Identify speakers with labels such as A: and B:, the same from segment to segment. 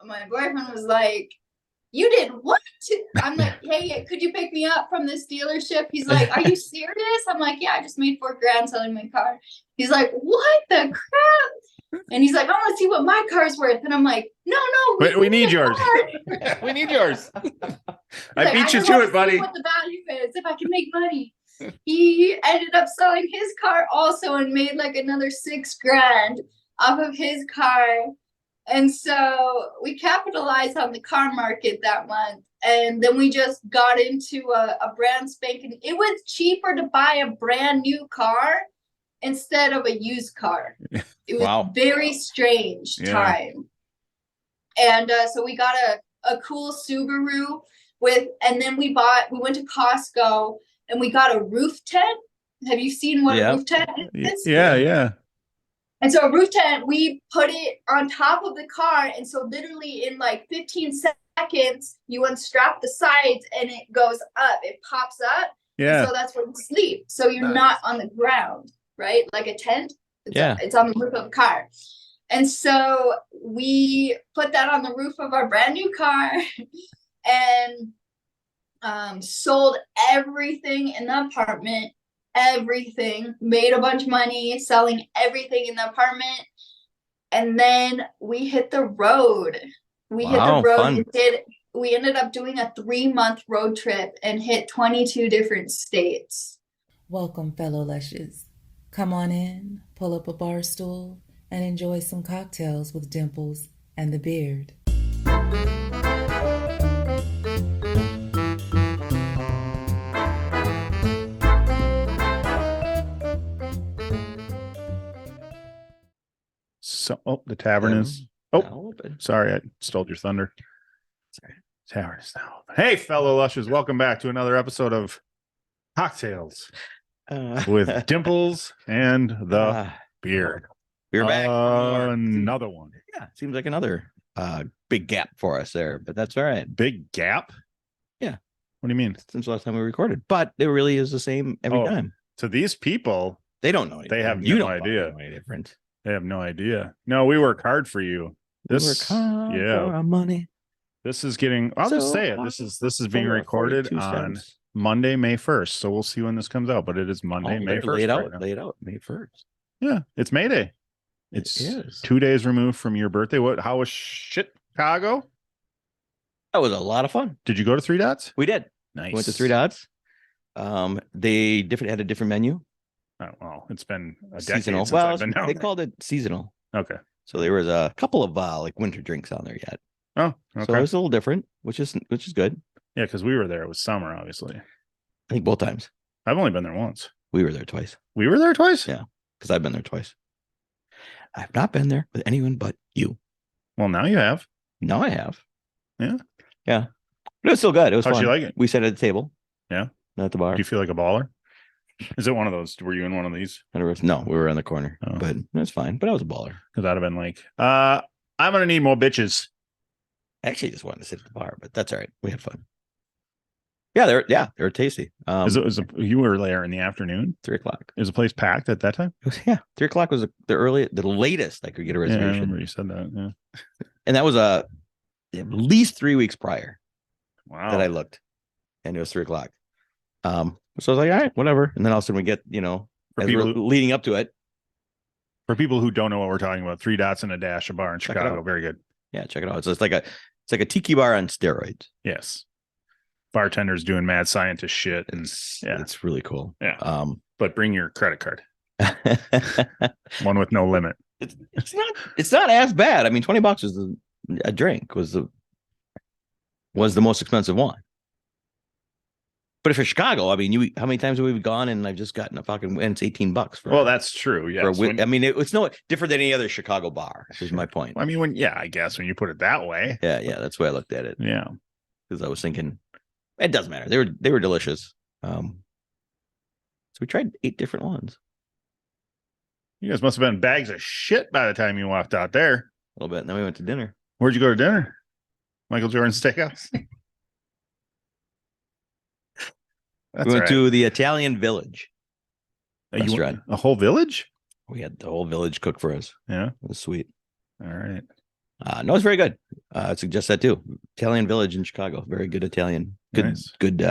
A: my boyfriend was like, you did what? I'm like, hey, could you pick me up from this dealership? He's like, are you serious? I'm like, yeah, I just made $4,000 selling my car. He's like, what the crap? And he's like, I want to see what my car's worth. And I'm like, no,
B: we need yours. We need yours. I beat you to it, buddy.
A: What the value is if I can make money. He ended up selling his car also and made like another $6,000 off of his car. And so we capitalized on the car market that month. And then we just got into a brand spanking. It was cheaper to buy a brand new car instead of a used car. It was a very strange time. And so we got a cool Subaru and then we went to Costco and we got a roof tent. Have you seen what a roof tent is?
B: Yeah.
A: And so a roof tent, we put it on top of the car. And so literally in like 15 seconds, you unstrap the sides and it goes up. It pops up. Yeah. And so that's where you sleep. So you're not on the ground, right? Like a tent. It's on the roof of a car. And so we put that on the roof of our brand new car and sold everything in the apartment. Everything, made a bunch of money selling everything in the apartment, and then we hit the road. We ended up doing a 3-month road trip and hit 22 different states.
C: Welcome, fellow lushes. Come on in, pull up a bar stool, and enjoy some cocktails with Dimples and the Beard.
B: So, the tavern is. Oh, sorry, I stole your thunder. Sorry, tavern is now open. Hey, fellow lushes, welcome back to another episode of Cocktails with Dimples and the Beard.
D: We're back.
B: Another one.
D: Yeah, seems like another big gap for us there, but that's all right.
B: Big gap?
D: Yeah.
B: What do you mean?
D: Since the last time we recorded, but it really is the same every time.
B: To these people,
D: they don't know anything.
B: They have no idea.
D: Any different.
B: They have no idea. No, we work hard for you.
D: We work hard for our money.
B: This is getting. I'll just say it. This is being recorded on Monday, May 1st. So we'll see when this comes out. But it is Monday, May 1st.
D: Lay it out, May 1st.
B: Yeah, it's May Day. It is 2 days removed from your birthday. How was Chicago?
D: That was a lot of fun.
B: Did you go to Three Dots?
D: We did.
B: Nice.
D: We went to Three Dots. They had a different menu.
B: Oh, well, it's been a
D: seasonal.
B: Decade since I've been down
D: they
B: there.
D: called it seasonal.
B: Okay.
D: So there was a couple of like winter drinks on there yet.
B: Oh, okay.
D: So it was a little different, which is good.
B: Yeah, because we were there. It was summer, obviously.
D: I think both times.
B: I've only been there once.
D: We were there twice.
B: We were there twice?
D: Yeah, because I've been there twice. I've not been there with anyone but you.
B: Well, now you have.
D: Now I have.
B: Yeah.
D: Yeah. But it was still good. It was fun.
B: How'd you like it?
D: We sat at the table.
B: Yeah.
D: Not at the bar.
B: Do you feel like a baller? Is it one of those? Were you in one of these?
D: No, we were in the corner, but that's fine. But I was a baller.
B: Because I'd have been like, I'm going to need more bitches.
D: I actually just wanted to sit at the bar, but that's all right. We had fun. Yeah, they're tasty.
B: You were there in the afternoon?
D: 3:00.
B: Is the place packed at that time?
D: 3:00 was the latest I could get a reservation.
B: Yeah, I remember you said that. Yeah.
D: And that was at least 3 weeks prior.
B: Wow.
D: That I looked. And it was 3:00. So I was like, all right, whatever. And then all of a sudden we get, leading up to it.
B: For people who don't know what we're talking about, Three Dots and a Dash, a bar in Chicago. Very good.
D: Yeah, check it out. So it's like a tiki bar on steroids.
B: Yes. Bartenders doing mad scientist shit. And
D: it's really cool.
B: Yeah. But bring your credit card. One with no limit.
D: It's not as bad. I mean, $20 was a drink was the most expensive one. But if you're Chicago, I mean, how many times have we gone and I've just gotten and it's $18 for.
B: Well, that's true. Yeah.
D: I mean, it's no different than any other Chicago bar. Is my point.
B: I mean, I guess when you put it that way.
D: Yeah, that's the way I looked at it.
B: Yeah,
D: because I was thinking, it doesn't matter. They were delicious. So we tried 8 different ones.
B: You guys must have been bags of shit by the time you walked out there.
D: A little bit. And then we went to dinner.
B: Where'd you go to dinner? Michael Jordan's Steakhouse.
D: We went to the Italian Village restaurant.
B: A whole village?
D: We had the whole village cook for us.
B: Yeah.
D: It was sweet.
B: All right.
D: No, it's very good. I'd suggest that too. Italian Village in Chicago, very good Italian, good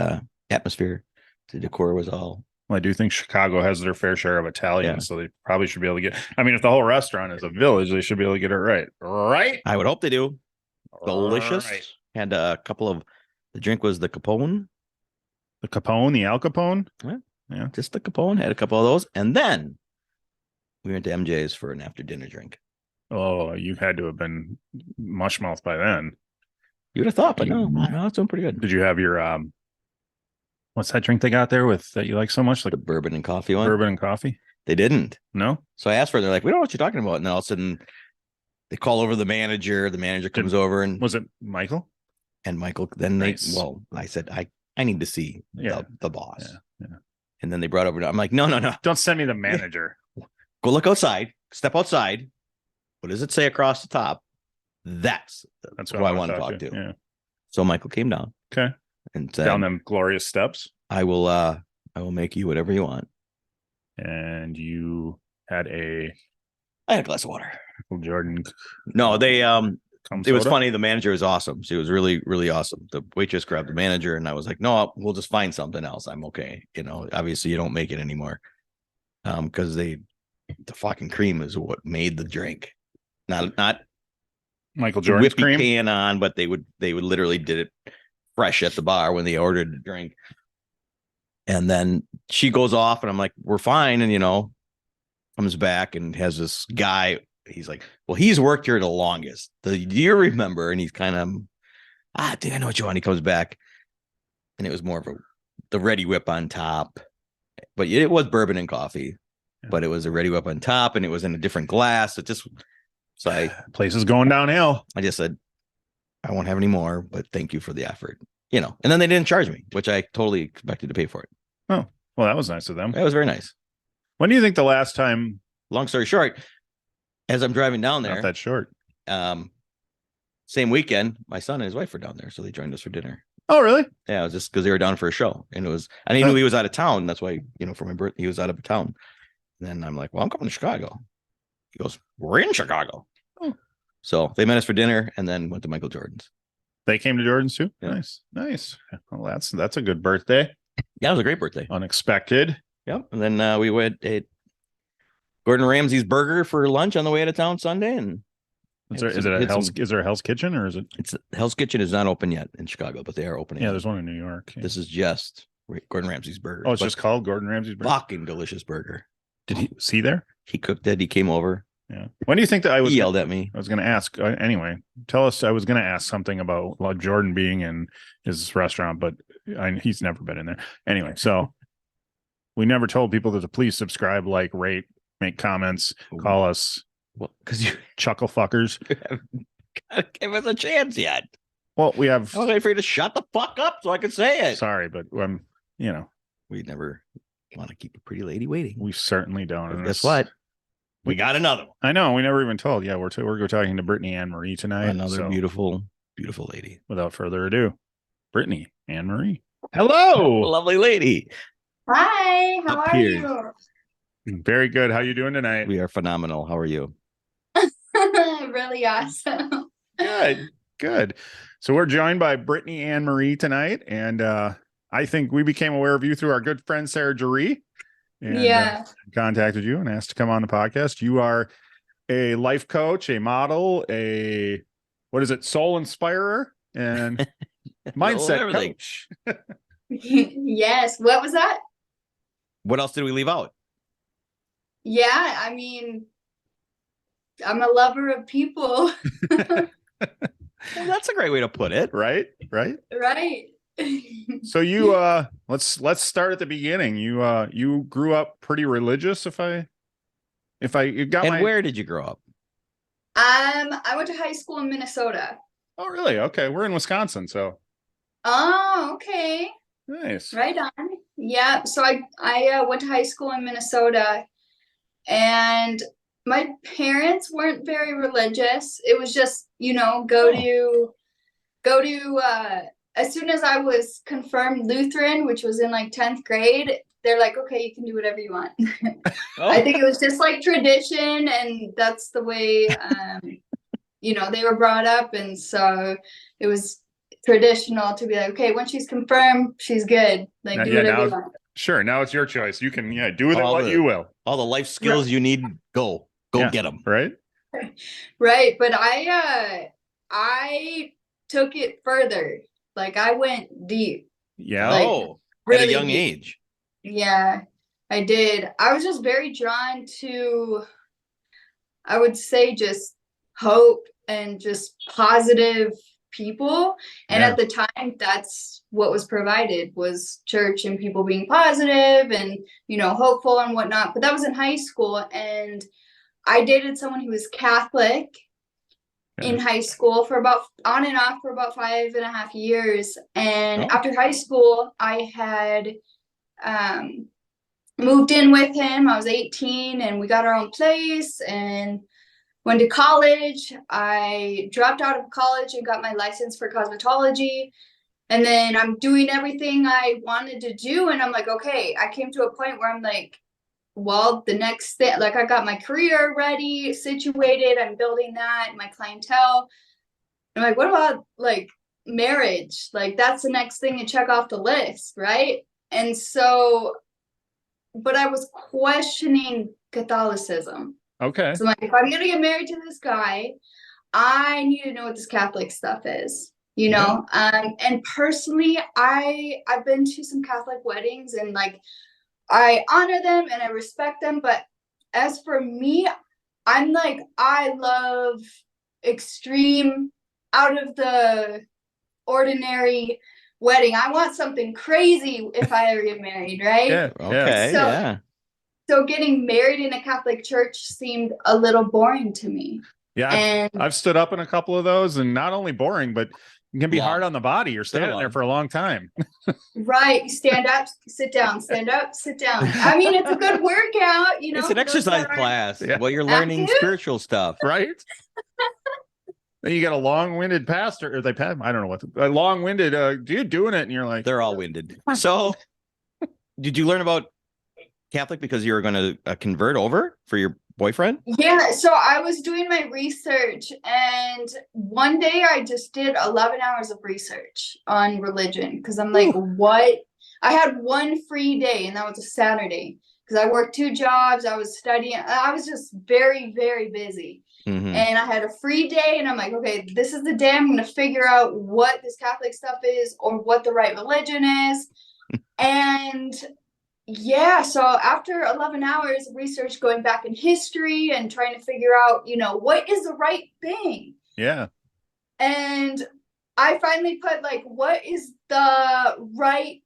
D: atmosphere. The decor was all.
B: Well, I do think Chicago has their fair share of Italians,
D: Yeah.
B: so they probably should be able to get. I mean, if the whole restaurant is a village, they should be able to get it right. Right?
D: I would hope they do. Delicious.
B: Right.
D: Had a couple of. The drink was the Capone.
B: The Capone, the Al Capone.
D: Yeah, just the Capone. Had a couple of those, and then we went to MJ's for an after dinner drink.
B: Oh, you had to have been mush mouth by then.
D: You would have thought, but no, it's doing pretty good.
B: Did you have your what's that drink they got there with that you like so much? Like
D: the bourbon and coffee one?
B: Bourbon and coffee?
D: They didn't.
B: No?
D: So I asked for it. They're like, we don't know what you're talking about. And then all of a sudden they call over the manager. The manager comes over and
B: was it Michael?
D: And Michael, then
B: nice.
D: I said, I need to see the boss.
B: Yeah.
D: And then they brought over. I'm like, no.
B: Don't send me the manager.
D: Go look outside. Step outside. What does it say across the top? That's who I want to talk to.
B: Yeah.
D: So Michael came down.
B: Okay.
D: And said,
B: down them glorious steps.
D: I will make you whatever you want.
B: And you had
D: I had a glass of water.
B: Jordan.
D: No, they it was funny. The manager was awesome. She was really, really awesome. The waitress grabbed the manager and I was like, no, we'll just find something else. I'm okay. Obviously you don't make it anymore. Because the fucking cream is what made the drink. Not
B: Michael Jordan's
D: whippy
B: cream
D: can on, but they would literally did it fresh at the bar when they ordered the drink. And then she goes off and I'm like, we're fine. And comes back and has this guy. He's like, well, he's worked here the longest. Do you remember? And he's kind of, dude, I know what you want. He comes back and it was more of the Ready Whip on top, but it was bourbon and coffee, but it was a Ready Whip on top and it was in a different glass.
B: place is going downhill.
D: I just said, I won't have any more, but thank you for the effort, and then they didn't charge me, which I totally expected to pay for it.
B: Oh, well, that was nice of them.
D: That was very nice.
B: When do you think the last time?
D: Long story short, as I'm driving down there,
B: not that short.
D: Same weekend, my son and his wife were down there, so they joined us for dinner.
B: Oh, really?
D: Yeah, it was just because they were down for a show, and I knew he was out of town. That's why, for my birthday, he was out of town. And then I'm like, well, I'm coming to Chicago. He goes, we're in Chicago. Oh. So they met us for dinner, and then went to Michael Jordan's.
B: They came to Jordan's too. Yeah. Nice. Well, that's a good birthday.
D: Yeah, it was a great birthday.
B: Unexpected.
D: Yep. And then we went at Gordon Ramsay's burger for lunch on the way out of town Sunday. And is there a Hell's Kitchen or is it? Hell's Kitchen is not open yet in Chicago, but they are opening.
B: Yeah, there's one in New York. Yeah.
D: This is just Gordon Ramsay's burger.
B: Oh, it's just called Gordon Ramsay's burger.
D: Fucking delicious burger.
B: Did he see there?
D: He cooked it. He came over.
B: Yeah. When do you think that
D: he yelled at me?
B: I was going to ask anyway. Tell us. I was going to ask something about Jordan being in his restaurant, but he's never been in there. Anyway, so we never told people to please subscribe, like, rate, make comments, call us.
D: Well, because you
B: chuckle fuckers.
D: Give us a chance yet.
B: Well, we have.
D: I was waiting for you to shut the fuck up so I could say it.
B: Sorry, but
D: we never want to keep a pretty lady waiting.
B: We certainly don't.
D: And guess what? We got another one.
B: I know. We never even told. Yeah, we're talking to Britney Ann Marie tonight.
D: Another beautiful, beautiful lady.
B: Without further ado, Britney Ann Marie. Hello,
D: lovely lady.
A: Hi. How are you?
B: Very good. How you doing tonight?
D: We are phenomenal. How are you?
A: Really awesome.
B: Good. So we're joined by Britney Ann Marie tonight, and I think we became aware of you through our good friend Sarah Jaree. And, contacted you and asked to come on the podcast. You are a life coach, a model, soul inspirer, and mindset coach.
A: Yes. What was that?
D: What else did we leave out?
A: Yeah, I mean, I'm a lover of people.
D: Well, that's a great way to put it.
B: Right. So you let's start at the beginning. You grew up pretty religious, where
D: did you grow up?
A: I went to high school in Minnesota.
B: Oh, really? Okay. We're in Wisconsin, so.
A: Oh, okay.
B: Nice.
A: Right on. Yeah. So I went to high school in Minnesota, and my parents weren't very religious. It was just, go to as soon as I was confirmed Lutheran, which was in like 10th grade, they're like, okay, you can do whatever you want. I think it was just like tradition, and that's the way they were brought up, and so it was traditional to be like, okay, once she's confirmed, she's good. Like, do whatever you want.
B: Sure, now it's your choice. You can do with it
D: All
B: what
D: the-
B: you will.
D: All the life skills you need, go
B: Yeah,
D: get them.
B: Right?
A: Right, but I took it further. Like, I went deep.
B: Yeah.
A: Like,
D: At a
A: really
D: young
A: deep.
D: age.
A: Yeah, I did. I was just very drawn to, I would say, just hope and just positive people. And
B: Yeah.
A: at the time, that's what was provided, was church and people being positive and, hopeful and whatnot. But that was in high school, and I dated someone who was Catholic in high school for about on and off for about 5.5 years. And after high school, I had moved in with him. I was 18 and we got our own place and went to college. I dropped out of college and got my license for cosmetology. And then I'm doing everything I wanted to do. And I'm like, okay, I came to a point where I'm like, well, the next thing, like, I got my career ready, situated. I'm building that, my clientele. I'm like, what about like marriage? Like, that's the next thing to check off the list, right? And so, but I was questioning Catholicism.
B: Okay.
A: So I'm like, if I'm gonna get married to this guy, I need to know what this Catholic stuff is, and personally, I've been to some Catholic weddings, and like, I honor them and I respect them, but as for me, I'm like, I love extreme, out of the ordinary wedding. I want something crazy if I ever get married, right?
B: Yeah.
D: Okay.
A: So getting married in a Catholic church seemed a little boring to me.
B: Yeah. I've stood up in a couple of those, and not only boring, but it can be hard on the body. You're standing there for a long time.
A: Right. You stand up, sit down, stand up, sit down. I mean, it's a good workout,
D: It's an exercise class.
B: Yeah.
D: Well, you're learning spiritual stuff.
B: Right? Then you got a long-winded pastor, or I don't know what, a long-winded dude doing it, and you're like,
D: They're all winded. So, did you learn about Catholic because you were going to convert over for your boyfriend?
A: Yeah, so I was doing my research, and one day I just did 11 hours of research on religion because I'm like, what? I had one free day, and that was a Saturday because I worked 2 jobs. I was studying. I was just very, very busy.
D: Mm-hmm.
A: And I had a free day, and I'm like, okay, this is the day I'm going to figure out what this Catholic stuff is or what the right religion is. And yeah, so after 11 hours of research, going back in history and trying to figure out, what is the right thing?
B: Yeah.
A: And I finally put, like, what is the right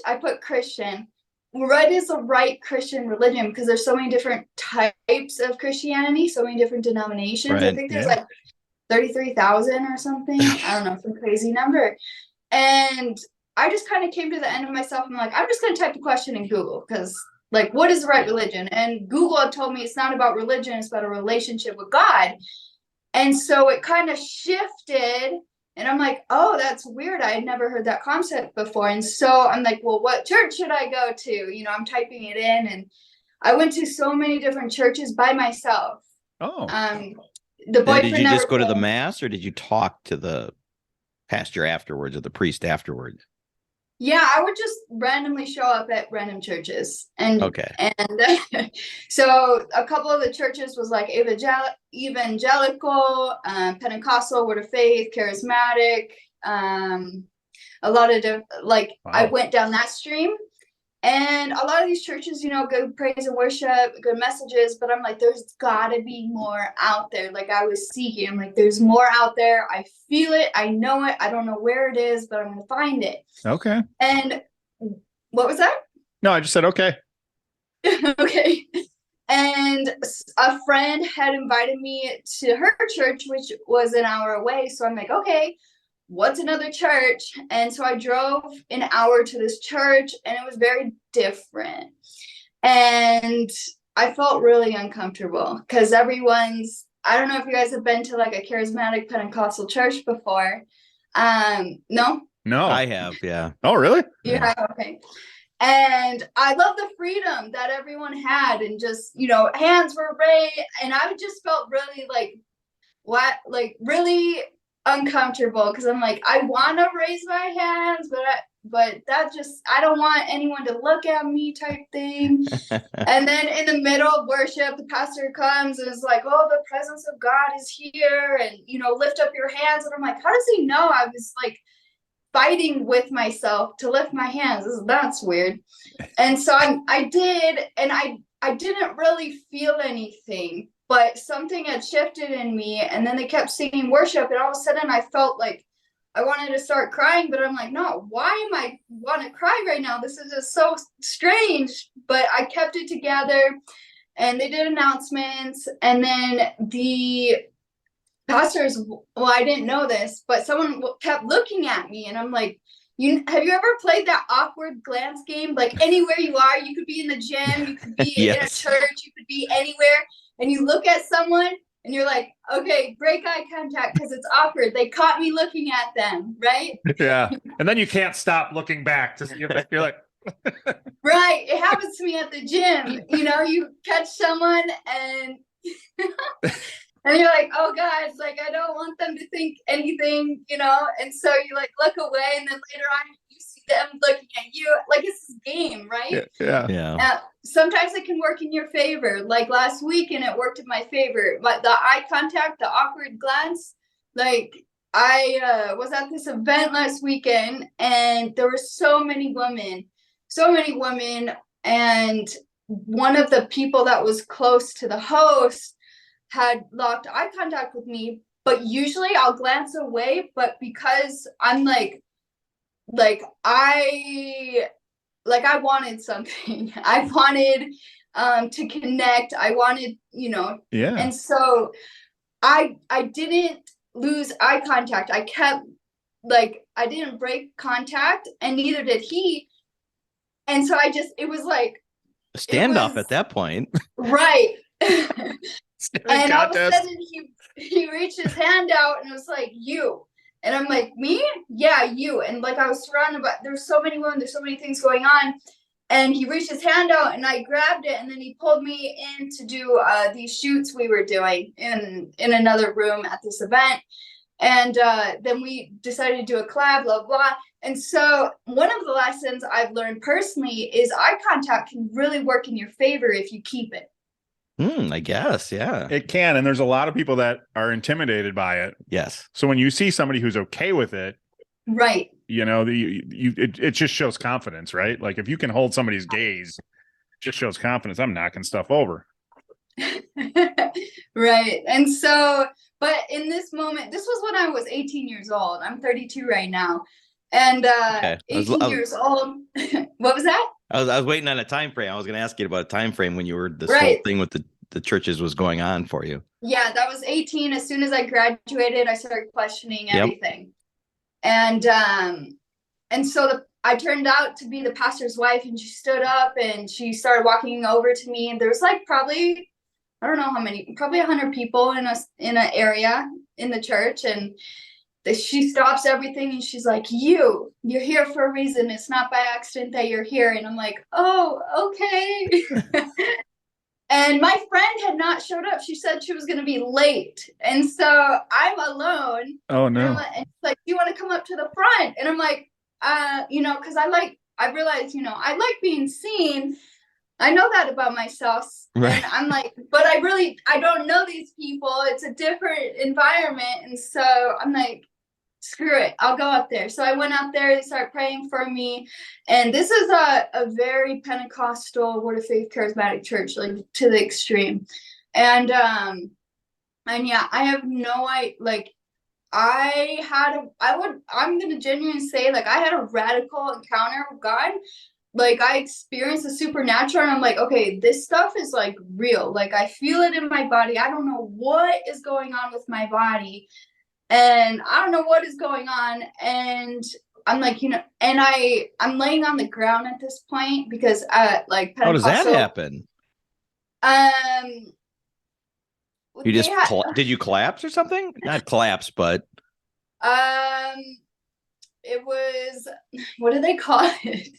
A: I put Christian. What is the right Christian religion? Because there's so many different types of Christianity, so many different denominations.
D: Right.
A: I think there's like 33,000 or something. I don't know, some crazy number. And I just kind of came to the end of myself. I'm like, I'm just going to type the question in Google because, like, what is the right religion? And Google had told me it's not about religion, it's about a relationship with God. And so it kind of shifted. And I'm like, oh, that's weird. I had never heard that concept before. And so I'm like, well, what church should I go to? I'm typing it in. And I went to so many different churches by myself.
B: Oh.
A: The boyfriend
D: Did you just go to the
A: came.
D: mass, or did you talk to the pastor afterwards or the priest afterwards?
A: Yeah, I would just randomly show up at random churches. And
D: Okay.
A: And so a couple of the churches was like evangelical, Pentecostal, Word of Faith, charismatic, a lot of I went down that stream. And a lot of these churches, good praise and worship, good messages, but I'm like, there's gotta be more out there. Like, I was seeking, I'm like, there's more out there. I feel it. I know it. I don't know where it is, but I'm going to find it.
B: Okay.
A: And what was that?
B: No, I just said, okay.
A: Okay. And a friend had invited me to her church, which was an hour away. So I'm like, okay, what's another church? And so I drove an hour to this church, and it was very different. And I felt really uncomfortable because I don't know if you guys have been to like a charismatic Pentecostal church before. No?
B: No.
D: I have, yeah.
B: Oh, really?
A: Yeah, okay. And I love the freedom that everyone had, and just, hands were raised, and I just felt really like really uncomfortable because I'm like, I want to raise my hands, but that just, I don't want anyone to look at me type thing. And then in the middle of worship, the pastor comes and is like, oh, the presence of God is here, and lift up your hands. And I'm like, how does he know I was like fighting with myself to lift my hands? That's weird. And so I did, and I didn't really feel anything, but something had shifted in me. And then they kept singing worship, and all of a sudden I felt like I wanted to start crying, but I'm like, no, why am I want to cry right now? This is just so strange. But I kept it together, and they did announcements, and then the pastors, well, I didn't know this, but someone kept looking at me, and I'm like, have you ever played that awkward glance game? Like anywhere you are, you could be in the gym, you could be in a church, you could be anywhere, and you look at someone and you're like, okay, break eye contact because it's awkward. They caught me looking at them, right?
B: Yeah. And then you can't stop looking back to see if you're like,
A: right. It happens to me at the gym. You catch someone and and you're like, oh gosh, like I don't want them to think anything, and so you like look away, and then later on you see them looking at you. Like it's a game, right?
B: Yeah.
A: Sometimes it can work in your favor. Like last weekend, it worked in my favor. But the eye contact, the awkward glance, like I was at this event last weekend, and there were so many women, and one of the people that was close to the host had locked eye contact with me, but usually I'll glance away, but because I'm like I wanted something. I wanted to connect. I wanted, and so I didn't lose eye contact. I kept I didn't break contact, and neither did he. And so it was like
D: a standoff at that point.
A: Right. And all of a sudden he reached his hand out and it was like, you. And I'm like, me? Yeah, you. And like I was surrounded by, there's so many women, there's so many things going on. And he reached his hand out and I grabbed it, and then he pulled me in to do these shoots we were doing in another room at this event. And then we decided to do a collab, blah, blah. And so one of the lessons I've learned personally is eye contact can really work in your favor if you keep it.
D: I guess, yeah.
B: It can, and there's a lot of people that are intimidated by it.
D: Yes.
B: So when you see somebody who's okay with it,
A: right,
B: it just shows confidence, right? Like if you can hold somebody's gaze, it just shows confidence. I'm knocking stuff over.
A: Right. And so, but in this moment, this was when I was 18 years old. I'm 32 right now. And 18 years old. What was that?
D: I was waiting on a time frame. I was going to ask you about a time frame when you were this whole thing with the churches was going on for you.
A: Yeah, that was 18. As soon as I graduated, I started questioning everything. And so I turned out to be the pastor's wife, and she stood up and she started walking over to me, and there was like probably, I don't know how many, probably 100 people in an area in the church, and she stops everything and she's like, you're here for a reason. It's not by accident that you're here. And I'm like, oh, okay. And my friend had not showed up. She said she was going to be late. And so I'm alone.
B: Oh, no.
A: And she's like, do you want to come up to the front? And I'm like, because I realized, I like being seen. I know that about myself. Right. And I'm like, but I don't know these people. It's a different environment. And so I'm like, screw it, I'll go up there. So I went out there, they started praying for me. And this is a very Pentecostal Word of Faith charismatic church, like to the extreme. And yeah, I have no idea, like I'm gonna genuinely say, like, I had a radical encounter with God. Like I experienced the supernatural, and I'm like, okay, this stuff is like real. Like I feel it in my body. I don't know what is going on with my body. And I don't know what is going on. And I'm like, and I'm laying on the ground at this point because like Pentecostal,
D: how does that happen? You just did you collapse or something? Not collapse, but
A: it was, what do they call it?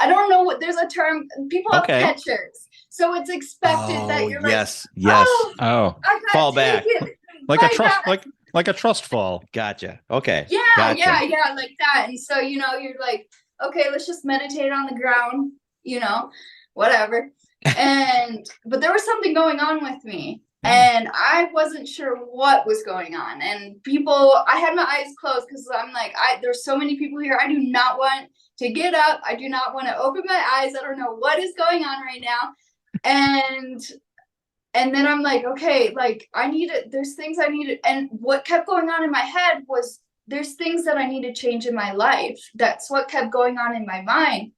A: I don't know what, there's a term, people have catchers. So it's expected that you're
D: yes.
A: like,
B: oh,
A: I can't
D: fall
A: take
D: back.
A: it.
B: like a trust,
A: that.
B: like a trust fall.
D: Gotcha. Okay.
A: Yeah,
D: Gotcha.
A: yeah, like that. And so, you're like, okay, let's just meditate on the ground, whatever. But there was something going on with me, and I wasn't sure what was going on. And I had my eyes closed because I'm like, there's so many people here. I do not want to get up. I do not want to open my eyes. I don't know what is going on right now. And then I'm like, okay, like there's things I needed. And what kept going on in my head was there's things that I need to change in my life. That's what kept going on in my mind.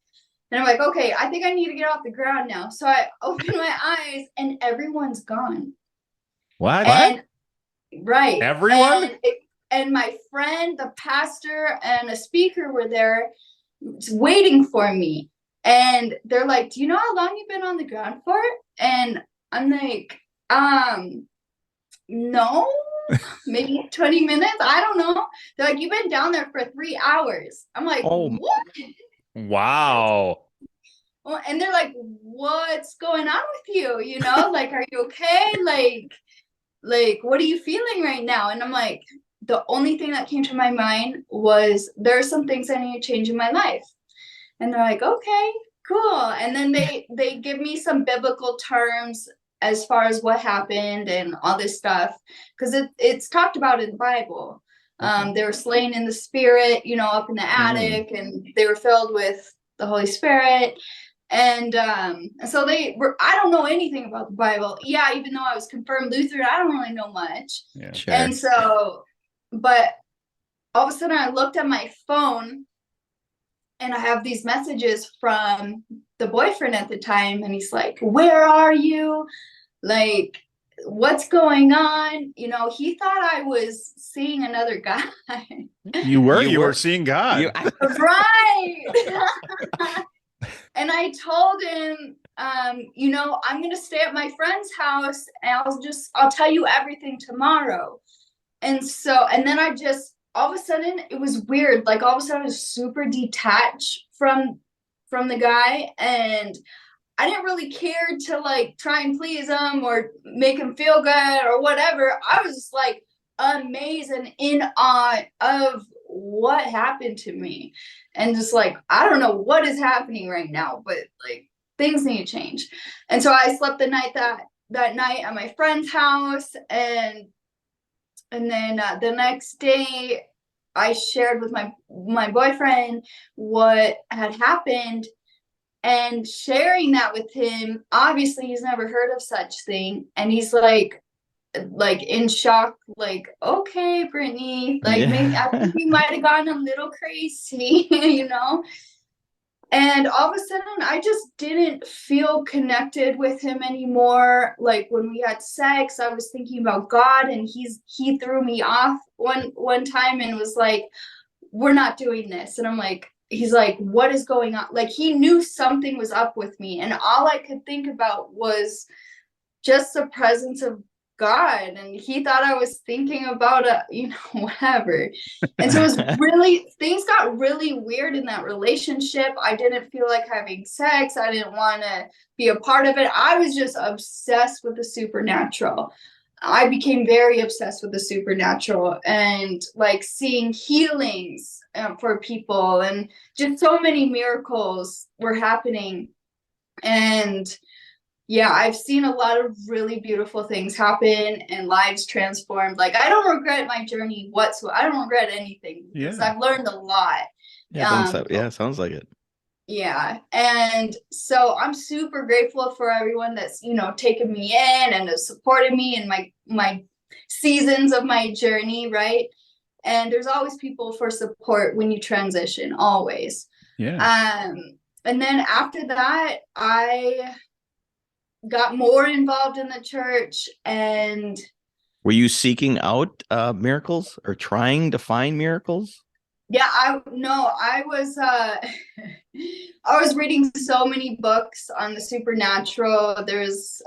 A: And I'm like, okay, I think I need to get off the ground now. So I open my eyes and everyone's gone.
B: What?
A: And right.
B: Everyone?
A: And my friend, the pastor, and a speaker were there waiting for me. And they're like, do you know how long you've been on the ground for? And I'm like, no, maybe 20 minutes. I don't know. They're like, you've been down there for 3 hours. I'm like, what?
B: Wow.
A: Well, and they're like, what's going on with you? Like, are you okay? Like, what are you feeling right now? And I'm like, the only thing that came to my mind was there are some things I need to change in my life. And they're like, okay, cool. And then they give me some biblical terms as far as what happened and all this stuff, because it's talked about in the Bible. They were slain in the spirit, up in the attic, and they were filled with the Holy Spirit. And so I don't know anything about the Bible. Yeah, even though I was confirmed Lutheran, I don't really know much.
B: Yeah,
D: sure.
A: And so, but all of a sudden I looked at my phone and I have these messages from the boyfriend at the time, and he's like, where are you? Like, what's going on? He thought I was seeing another guy.
B: You were seeing God.
A: Right. And I told him, I'm going to stay at my friend's house, and I'll tell you everything tomorrow. And then I just, all of a sudden, it was weird. Like, all of a sudden I was super detached from the guy, and I didn't really care to like try and please him or make him feel good or whatever. I was just like amazed and in awe of what happened to me. And just like, I don't know what is happening right now, but like things need to change. And so I slept the night that night at my friend's house. And then the next day I shared with my boyfriend what had happened. And sharing that with him, obviously he's never heard of such thing. And he's like in shock, like, okay, Britney, like maybe I think you might have gone a little crazy, And all of a sudden I just didn't feel connected with him anymore. Like when we had sex, I was thinking about God, and he threw me off one time and was like, we're not doing this. And I'm like, he's like, what is going on? Like, he knew something was up with me, and all I could think about was just the presence of God, and he thought I was thinking about whatever. And so it was really, things got really weird in that relationship. I didn't feel like having sex. I didn't want to be a part of it. I was just obsessed with the supernatural. I became very obsessed with the supernatural, and like seeing healings for people, and just so many miracles were happening. And yeah, I've seen a lot of really beautiful things happen and lives transformed. Like, I don't regret my journey whatsoever. I don't regret anything because I've learned a lot.
D: Sounds like it.
A: Yeah. And so I'm super grateful for everyone that's, taken me in and has supported me in my seasons of my journey, right? And there's always people for support when you transition, always.
B: Yeah.
A: And then after that, I got more involved in the church. And
D: were you seeking out miracles or trying to find miracles?
A: Yeah, I was I was reading so many books on the supernatural. There's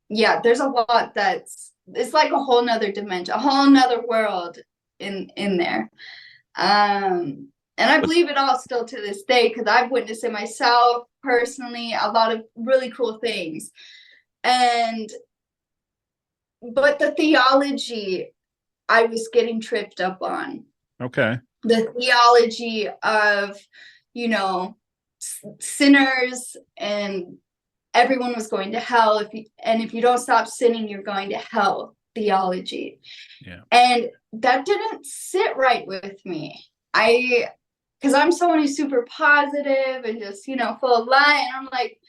A: there's a lot it's like a whole nother dimension, a whole nother world in there. And I believe it all still to this day, because I've witnessed it myself personally, a lot of really cool things. And but the theology I was getting tripped up on.
B: Okay.
A: The theology of, you know, sinners and everyone was going to hell. If you don't stop sinning, you're going to hell theology.
B: Yeah.
A: And that didn't sit right with me. Because I'm someone who's super positive and just, you know, full of light. And I'm like,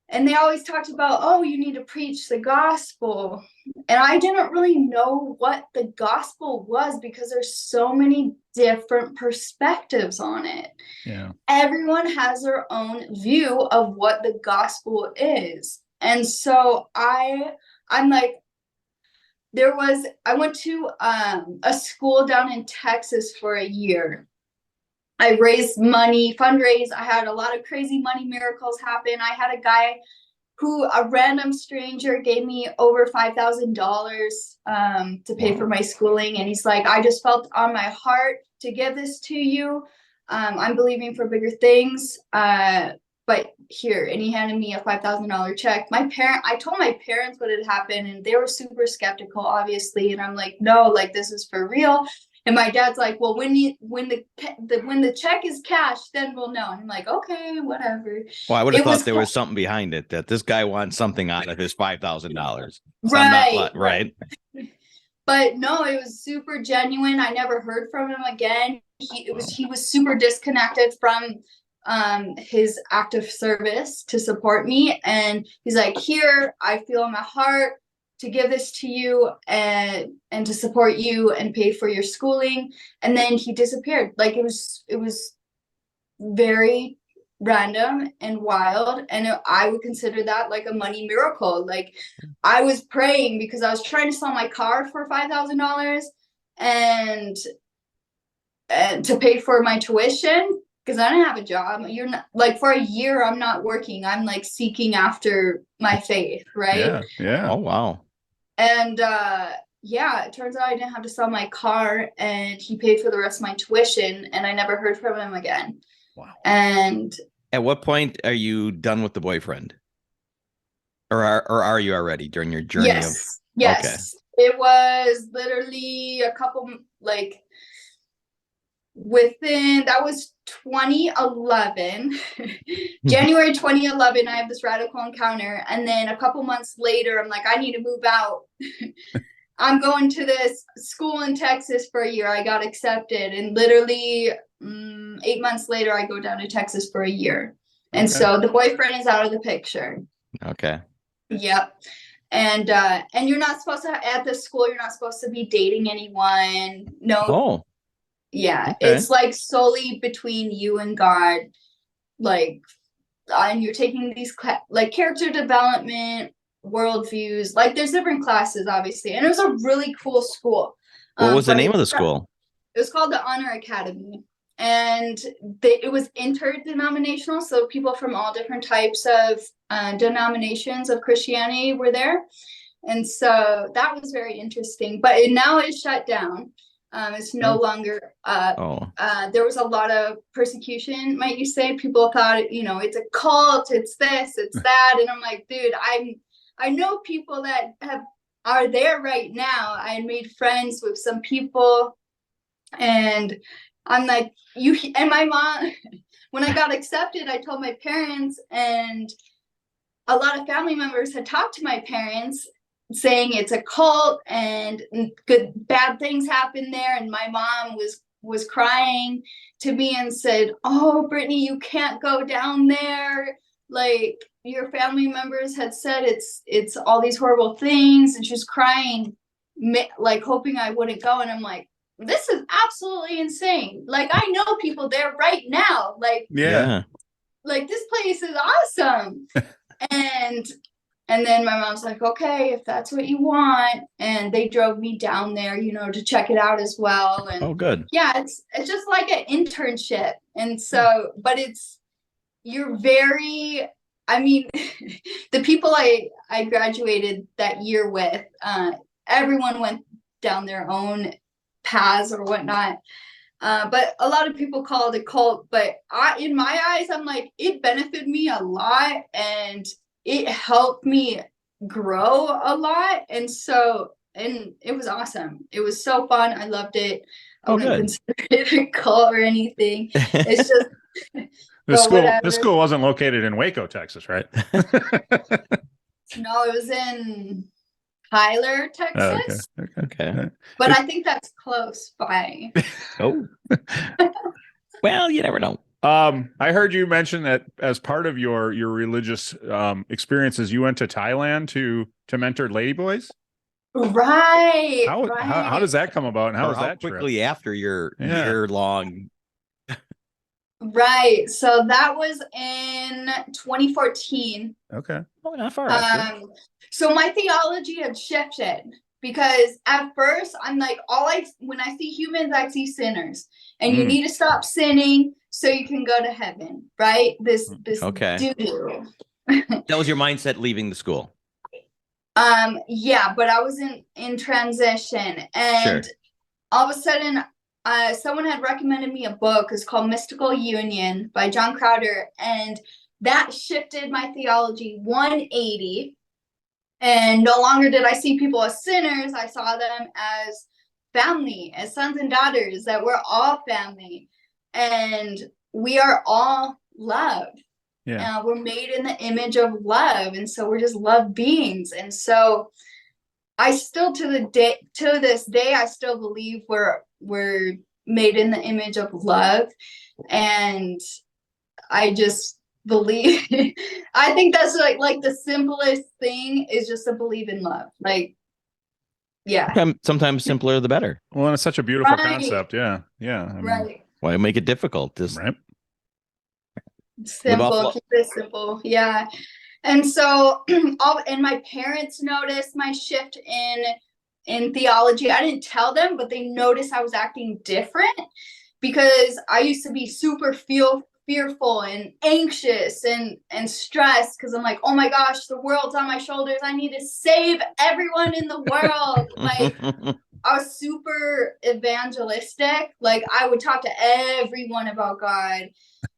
A: and they always talked about, oh, you need to preach the gospel. And I didn't really know what the gospel was because there's so many different perspectives on it.
B: Yeah.
A: Everyone has their own view of what the gospel is. And so I'm like, I went to a school down in Texas for a year. I raised money, fundraised. I had a lot of crazy money miracles happen. I had a guy a random stranger gave me over $5,000 to pay for my schooling. And he's like, I just felt on my heart to give this to you. I'm believing for bigger things. But here, and he handed me a $5,000 check. I told my parents what had happened and they were super skeptical, obviously. And I'm like, no, like this is for real. And my dad's like, well, when the check is cashed, then we'll know. And I'm like, okay, whatever.
D: Well, I would have thought there was something behind it, that this guy wants something out of his $5,000. Right.
A: But no, it was super genuine. I never heard from him again. He was super disconnected from his active service to support me. And he's like, here, I feel in my heart to give this to you and to support you and pay for your schooling. And then he disappeared. Like it was very random and wild. And I would consider that like a money miracle. Like I was praying because I was trying to sell my car for $5,000 and to pay for my tuition because I didn't have a job. You're not like for a year, I'm not working. I'm like seeking after my faith. Right.
B: Yeah. Yeah.
D: Oh, wow.
A: And it turns out I didn't have to sell my car and he paid for the rest of my tuition and I never heard from him again.
B: Wow.
A: And
D: at what point are you done with the boyfriend? Or are you already during your journey?
A: Yes. It was literally a couple, like that was 2011. January 2011, I have this radical encounter. And then a couple months later, I'm like, I need to move out. I'm going to this school in Texas for a year. I got accepted. And literally 8 months later, I go down to Texas for a year. And so the boyfriend is out of the picture.
D: Okay.
A: Yep. And you're not supposed to, at the school, you're not supposed to be dating anyone. No.
D: Oh.
A: Yeah.
D: Okay.
A: It's like solely between you and God. Like, and you're taking these like character development, worldviews. Like there's different classes, obviously. And it was a really cool school.
D: What was the name of the school?
A: It was called the Honor Academy. And it was interdenominational. So people from all different types of denominations of Christianity were there. And so that was very interesting. But now it's shut down. It's no longer, there was a lot of persecution, might you say. People thought, it's a cult, it's this, it's that. And I'm like, dude, I know people that are there right now. I made friends with some people and I'm like, and my mom, when I got accepted, I told my parents, and a lot of family members had talked to my parents saying it's a cult and bad things happen there. And my mom was crying to me and said, oh, Britney, you can't go down there. Like your family members had said it's all these horrible things. And she was crying, like hoping I wouldn't go. And I'm like, this is absolutely insane. Like I know people there right now. Like, like this place is awesome. And then my mom's like, okay, if that's what you want. And they drove me down there, to check it out as well. And
D: oh, good.
A: Yeah, it's just like an internship. And so, but you're very, the people I graduated that year with, everyone went down their own paths or whatnot. But a lot of people call it a cult. But in my eyes, I'm like, it benefited me a lot. And it helped me grow a lot. And it was awesome. It was so fun. I loved it. I
D: Oh,
A: wouldn't
D: good.
A: consider it a cult or anything. It's just,
B: This
A: but
B: school,
A: whatever.
B: this school wasn't located in Waco, Texas, right?
A: No, it was in Tyler, Texas.
D: Okay.
A: But I think that's close by.
D: Oh. Well, you never know.
B: I heard you mention that as part of your religious experiences, you went to Thailand to mentor ladyboys.
A: Right.
B: How does that come about, and how
D: Or
B: was
D: how
B: that
D: quickly
B: trip?
D: after your
B: Yeah.
D: year-long.
A: Right. So that was in 2014.
B: Okay.
D: Oh, not far after.
A: So my theology had shifted because at first I'm like, when I see humans, I see sinners, and you need to stop sinning so you can go to heaven, right? This
D: Okay.
A: doo-doo.
D: That was your mindset leaving the school.
A: Yeah, but I was in transition, and all of a sudden, someone had recommended me a book. It's called Mystical Union by John Crowder, and that shifted my theology 180. And no longer did I see people as sinners. I saw them as family, as sons and daughters, that we're all family, and we are all loved.
B: Yeah.
A: We're made in the image of love, and so we're just love beings. And so I still to this day I still believe we're made in the image of love, and I just believe I think that's like the simplest thing is just to believe in love. Like, yeah.
D: Sometimes simpler the better.
B: Well, and it's such a beautiful
A: Right.
B: concept. Yeah. Yeah. I mean,
A: Right.
D: Why make it difficult? Just
B: right.
A: Simple, keep it simple. Yeah. And so and my parents noticed my shift in theology. I didn't tell them, but they noticed I was acting different because I used to be super fearful and anxious and stressed because I'm like, oh my gosh, the world's on my shoulders. I need to save everyone in the world. Like, I was super evangelistic. Like, I would talk to everyone about God.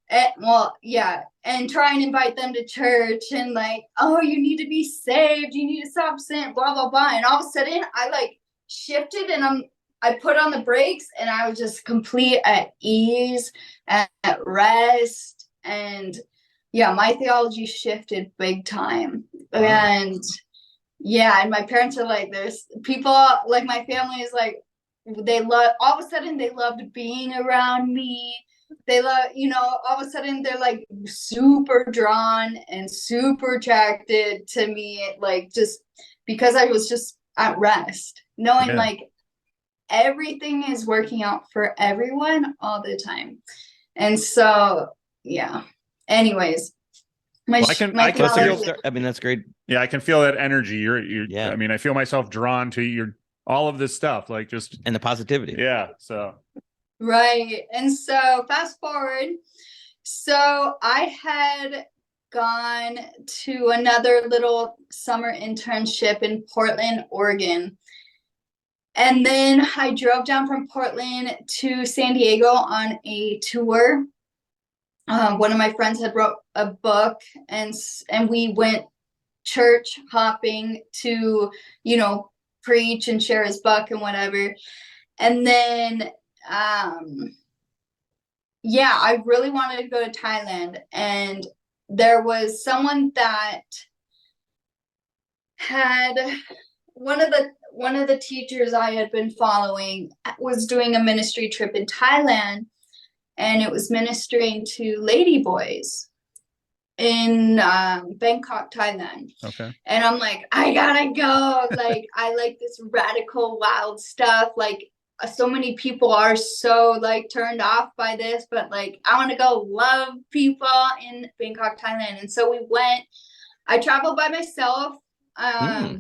A: And try and invite them to church and like, oh, you need to be saved, you need to stop sin, blah blah blah. And all of a sudden I like shifted, and I put on the brakes, and I was just complete at ease, at rest. And yeah, my theology shifted big time. And yeah, and my parents are like, there's people like my family is like, they love, all of a sudden they loved being around me. They love, all of a sudden they're like super drawn and super attracted to me, like just because I was just at rest, knowing like everything is working out for everyone all the time. And so, yeah. Anyways,
D: I mean, that's great.
B: Yeah, I can feel that energy. You're
D: Yeah.
B: I mean, I feel myself drawn to all of this stuff, like just
D: and the positivity.
B: Yeah. So
A: right. And so fast forward. So I had gone to another little summer internship in Portland, Oregon. And then I drove down from Portland to San Diego on a tour. One of my friends had wrote a book, and we went church hopping to, preach and share his book and whatever. And then, I really wanted to go to Thailand, and there was someone that had one of the teachers I had been following was doing a ministry trip in Thailand, and it was ministering to ladyboys in Bangkok, Thailand.
B: Okay.
A: And I'm like, I gotta go. Like, I like this radical, wild stuff. Like, so many people are so like turned off by this, but like, I want to go love people in Bangkok, Thailand. And so we went. I traveled by myself. I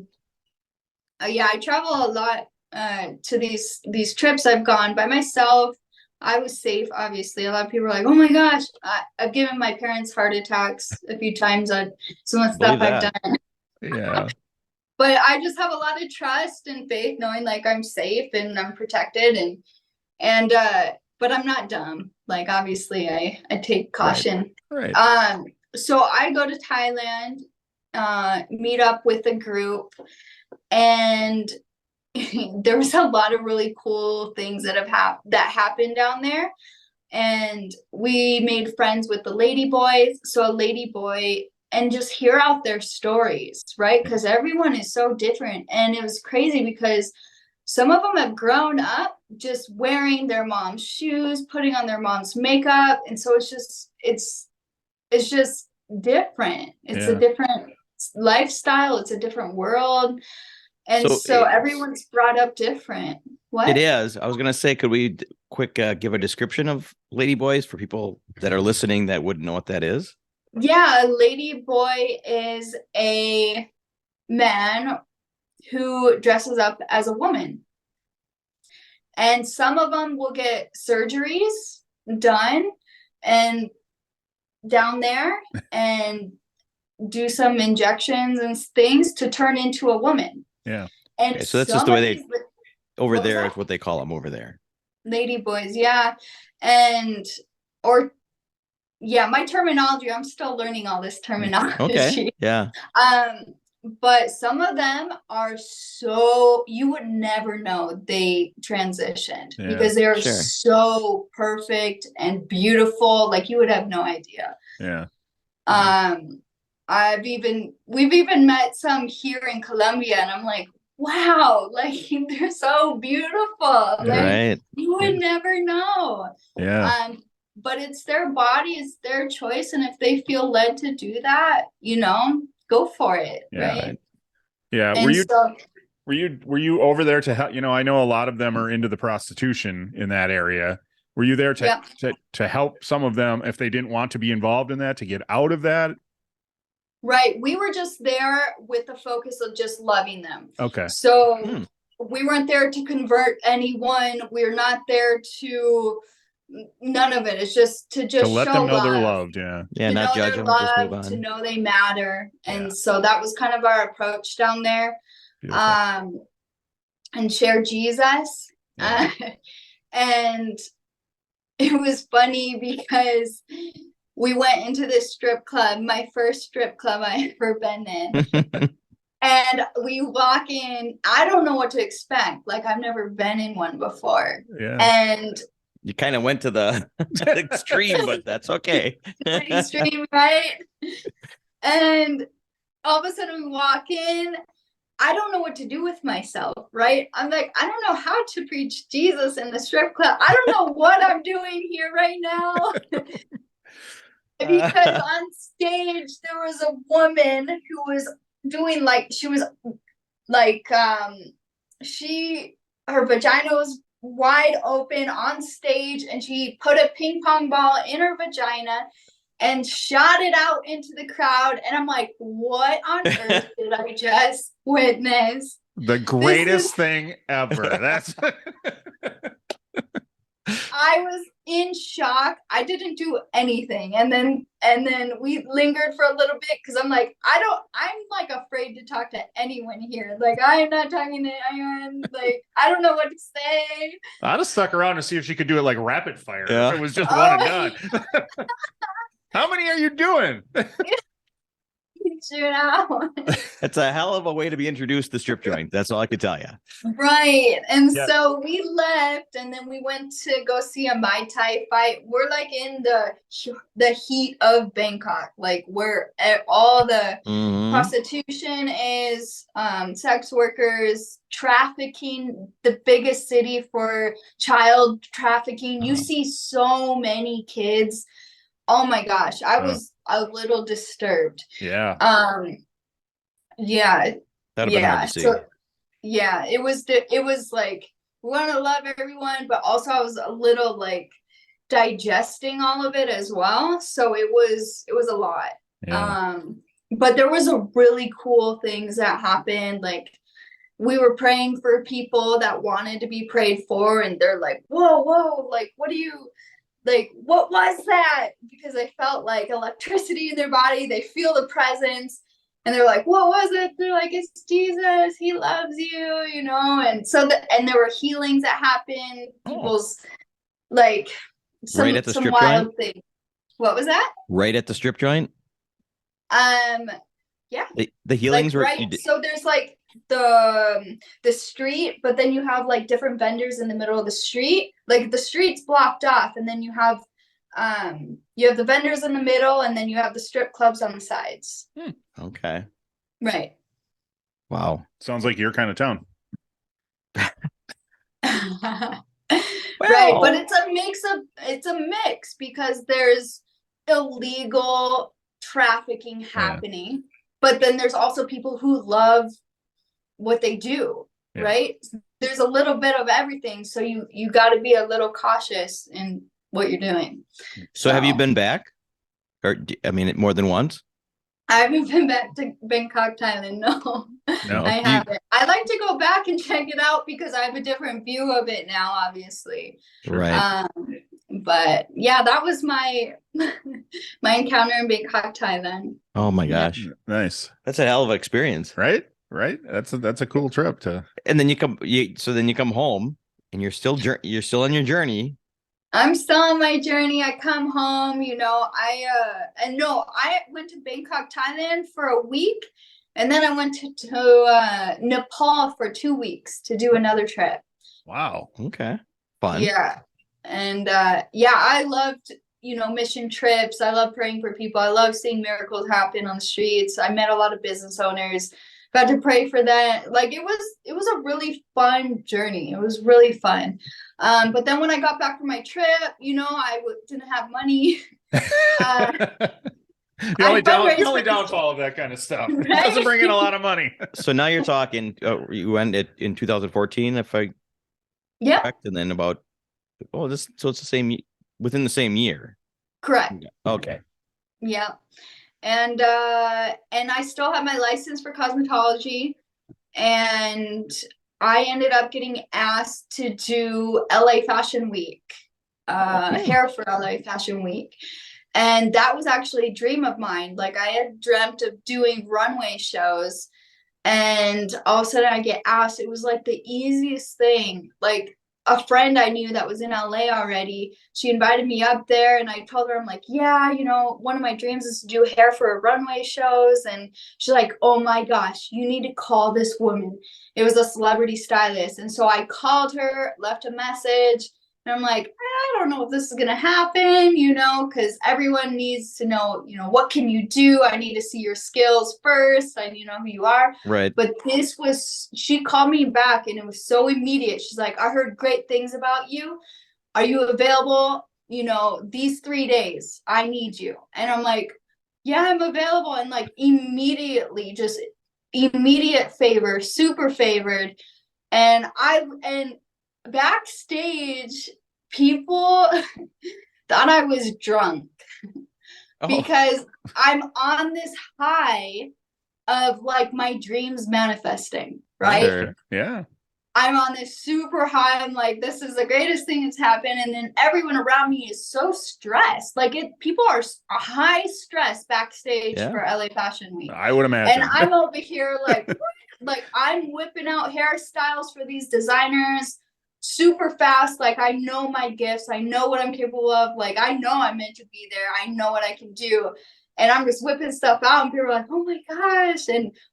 A: travel a lot to these trips. I've gone by myself. I was safe, obviously. A lot of people are like, oh my gosh, I've given my parents heart attacks a few times on some of the stuff I've done.
B: Yeah.
A: But I just have a lot of trust and faith, knowing like I'm safe and I'm protected, and but I'm not dumb. Like, obviously I take caution.
B: Right.
A: So I go to Thailand, meet up with a group, and there was a lot of really cool things that happened down there. And we made friends with the ladyboys. So a ladyboy, and just hear out their stories, right? Because everyone is so different. And it was crazy because some of them have grown up just wearing their mom's shoes, putting on their mom's makeup. And so it's just different. It's a different lifestyle. It's a different world. And so everyone's brought up different. What?
D: It is. I was going to say, could we quick give a description of ladyboys for people that are listening that wouldn't know what that is?
A: Yeah, a ladyboy is a man who dresses up as a woman. And some of them will get surgeries done and down there and do some injections and things to turn into a woman.
B: Yeah.
A: And
D: okay, so that's just the way they over
A: what
D: there is what they call them over there.
A: Ladyboys, yeah. And my terminology, I'm still learning all this terminology.
D: Okay. Yeah.
A: But some of them are so you would never know they transitioned because they're so perfect and beautiful. Like you would have no idea.
B: Yeah.
A: We've even met some here in Colombia, and I'm like, wow, like they're so beautiful. Like you would never know.
B: Yeah.
A: But it's their body, it's their choice, and if they feel led to do that, go for it. Right.
B: Yeah. Were you over there to help? I know a lot of them are into the prostitution in that area. Were you there to help some of them if they didn't want to be involved in that, to get out of that?
A: Right. We were just there with the focus of just loving them.
B: Okay.
A: So we weren't there to convert anyone. We're not there to none of it. It's just to
B: let
A: show
B: them know
A: love.
B: they're loved. Yeah.
D: Yeah. Not judge them. Just move on.
A: To know they matter. And so that was kind of our approach down there. Beautiful. And share Jesus.
B: Yeah.
A: And it was funny because we went into this strip club, my first strip club I ever been in. And we walk in, I don't know what to expect. Like I've never been in one before.
B: Yeah.
A: And
D: you kind of went to the extreme, but that's okay.
A: Extreme, right? And all of a sudden we walk in, I don't know what to do with myself, right? I'm like, I don't know how to preach Jesus in the strip club. I don't know what I'm doing here right now. Because on stage there was a woman who was doing her vagina was wide open on stage, and she put a ping pong ball in her vagina and shot it out into the crowd. And I'm like, what on earth did I just witness?
B: The greatest thing ever. That's
A: I was in shock. I didn't do anything. And then we lingered for a little bit because I'm like, I'm like afraid to talk to anyone here. Like I'm not talking to anyone. Like I don't know what to say.
B: I'd have stuck around to see if she could do it like rapid fire.
D: Yeah.
B: If it was just one and done. How many are you doing?
A: Shoot out.
D: It's a hell of a way to be introduced to strip joint. That's all I could tell you.
A: Right. And so we left, and then we went to go see a Muay Thai fight. We're like in the heat of Bangkok, like where all the prostitution is, sex workers, trafficking, the biggest city for child trafficking. You see so many kids. Oh my gosh, I was a little disturbed.
B: Yeah.
A: Yeah.
D: That'd have been hard to see.
A: So, yeah, it was like we want to love everyone, but also I was a little like digesting all of it as well. So it was a lot.
B: Yeah.
A: But there was a really cool things that happened. Like we were praying for people that wanted to be prayed for, and they're like, whoa, like what was that? Because I felt like electricity in their body. They feel the presence, and they're like, what was it? They're like, it's Jesus. He loves you, And so, and there were healings that happened. People's like some
D: right at the
A: some
D: strip
A: wild
D: joint?
A: things. What was that?
D: Right at the strip joint?
A: Yeah.
D: The healings
A: like,
D: were
A: right. So there's like the street, but then you have like different vendors in the middle of the street. Like the street's blocked off, and then you have the vendors in the middle, and then you have the strip clubs on the sides.
D: okay.
A: Right.
D: Wow.
B: Sounds like your kind of town.
A: Right, but it's a mix because there's illegal trafficking happening, but then there's also people who love what they do, right? There's a little bit of everything, so you got to be a little cautious in what you're doing.
D: So have you been back? Or I mean, more than once?
A: I haven't been back to Bangkok, Thailand. No, I haven't. I like to go back and check it out because I have a different view of it now, obviously.
D: Right.
A: But yeah, that was my my encounter in Bangkok, Thailand.
D: Oh my gosh.
B: Nice.
D: That's a hell of an experience.
B: Right? That's a cool trip to.
D: And then you come home and you're still on your journey.
A: I'm still on my journey. I come home, I went to Bangkok, Thailand for a week, and then I went to Nepal for 2 weeks to do another trip.
B: Wow.
D: Okay. Fun.
A: Yeah. And I loved, mission trips. I love praying for people. I love seeing miracles happen on the streets. I met a lot of business owners. Got to pray for that. Like it was a really fun journey. It was really fun. But then when I got back from my trip, I didn't have money.
B: The only downfall of that kind of stuff. Right? It doesn't bring in a lot of money.
D: So now you're talking, you ended in 2014, if I correct, and then so it's the same, within the same year.
A: Correct.
D: Okay.
A: Yeah. And I still have my license for cosmetology, and I ended up getting asked to do LA Fashion Week, hair for LA Fashion Week. And that was actually a dream of mine. Like I had dreamt of doing runway shows, and all of a sudden I get asked. It was like the easiest thing. Like a friend I knew that was in LA already, she invited me up there, and I told her, I'm like, yeah, one of my dreams is to do hair for runway shows. And she's like, oh my gosh, you need to call this woman. It was a celebrity stylist. And so I called her, left a message, and I'm like, I don't know if this is going to happen, because everyone needs to know, what can you do? I need to see your skills first. I need to know who you are.
D: Right.
A: But she called me back, and it was so immediate. She's like, I heard great things about you. Are you available? These 3 days, I need you. And I'm like, yeah, I'm available. And like immediately, just immediate favor, super favored. And backstage, people thought I was drunk because I'm on this high of like my dreams manifesting, right?
B: Sure. Yeah.
A: I'm on this super high. I'm like, this is the greatest thing that's happened. And then everyone around me is so stressed. Like people are high stress backstage for LA Fashion Week.
B: I would imagine.
A: And I'm over here like, like I'm whipping out hairstyles for these designers super fast. Like I know my gifts. I know what I'm capable of. Like I know I'm meant to be there. I know what I can do. And I'm just whipping stuff out, and people are like, oh my gosh.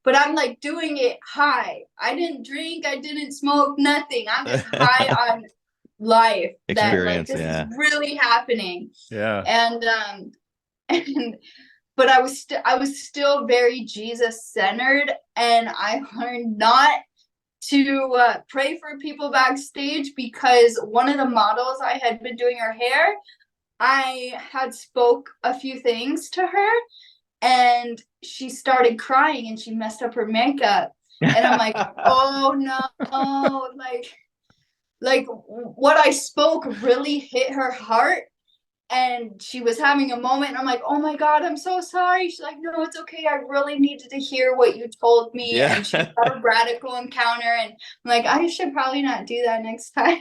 A: But I'm like doing it high. I didn't drink. I didn't smoke, nothing. I'm just high on life.
D: Experience,
A: that like this is really happening.
B: Yeah.
A: But I was still very Jesus centered, and I learned not to pray for people backstage, because one of the models I had been doing her hair, I had spoke a few things to her, and she started crying, and she messed up her makeup. And I'm like, oh no, like what I spoke really hit her heart, and she was having a moment. And I'm like, oh my God, I'm so sorry. She's like, no, it's okay. I really needed to hear what you told me.
D: Yeah.
A: And she had a radical encounter, and I'm like, I should probably not do that next time.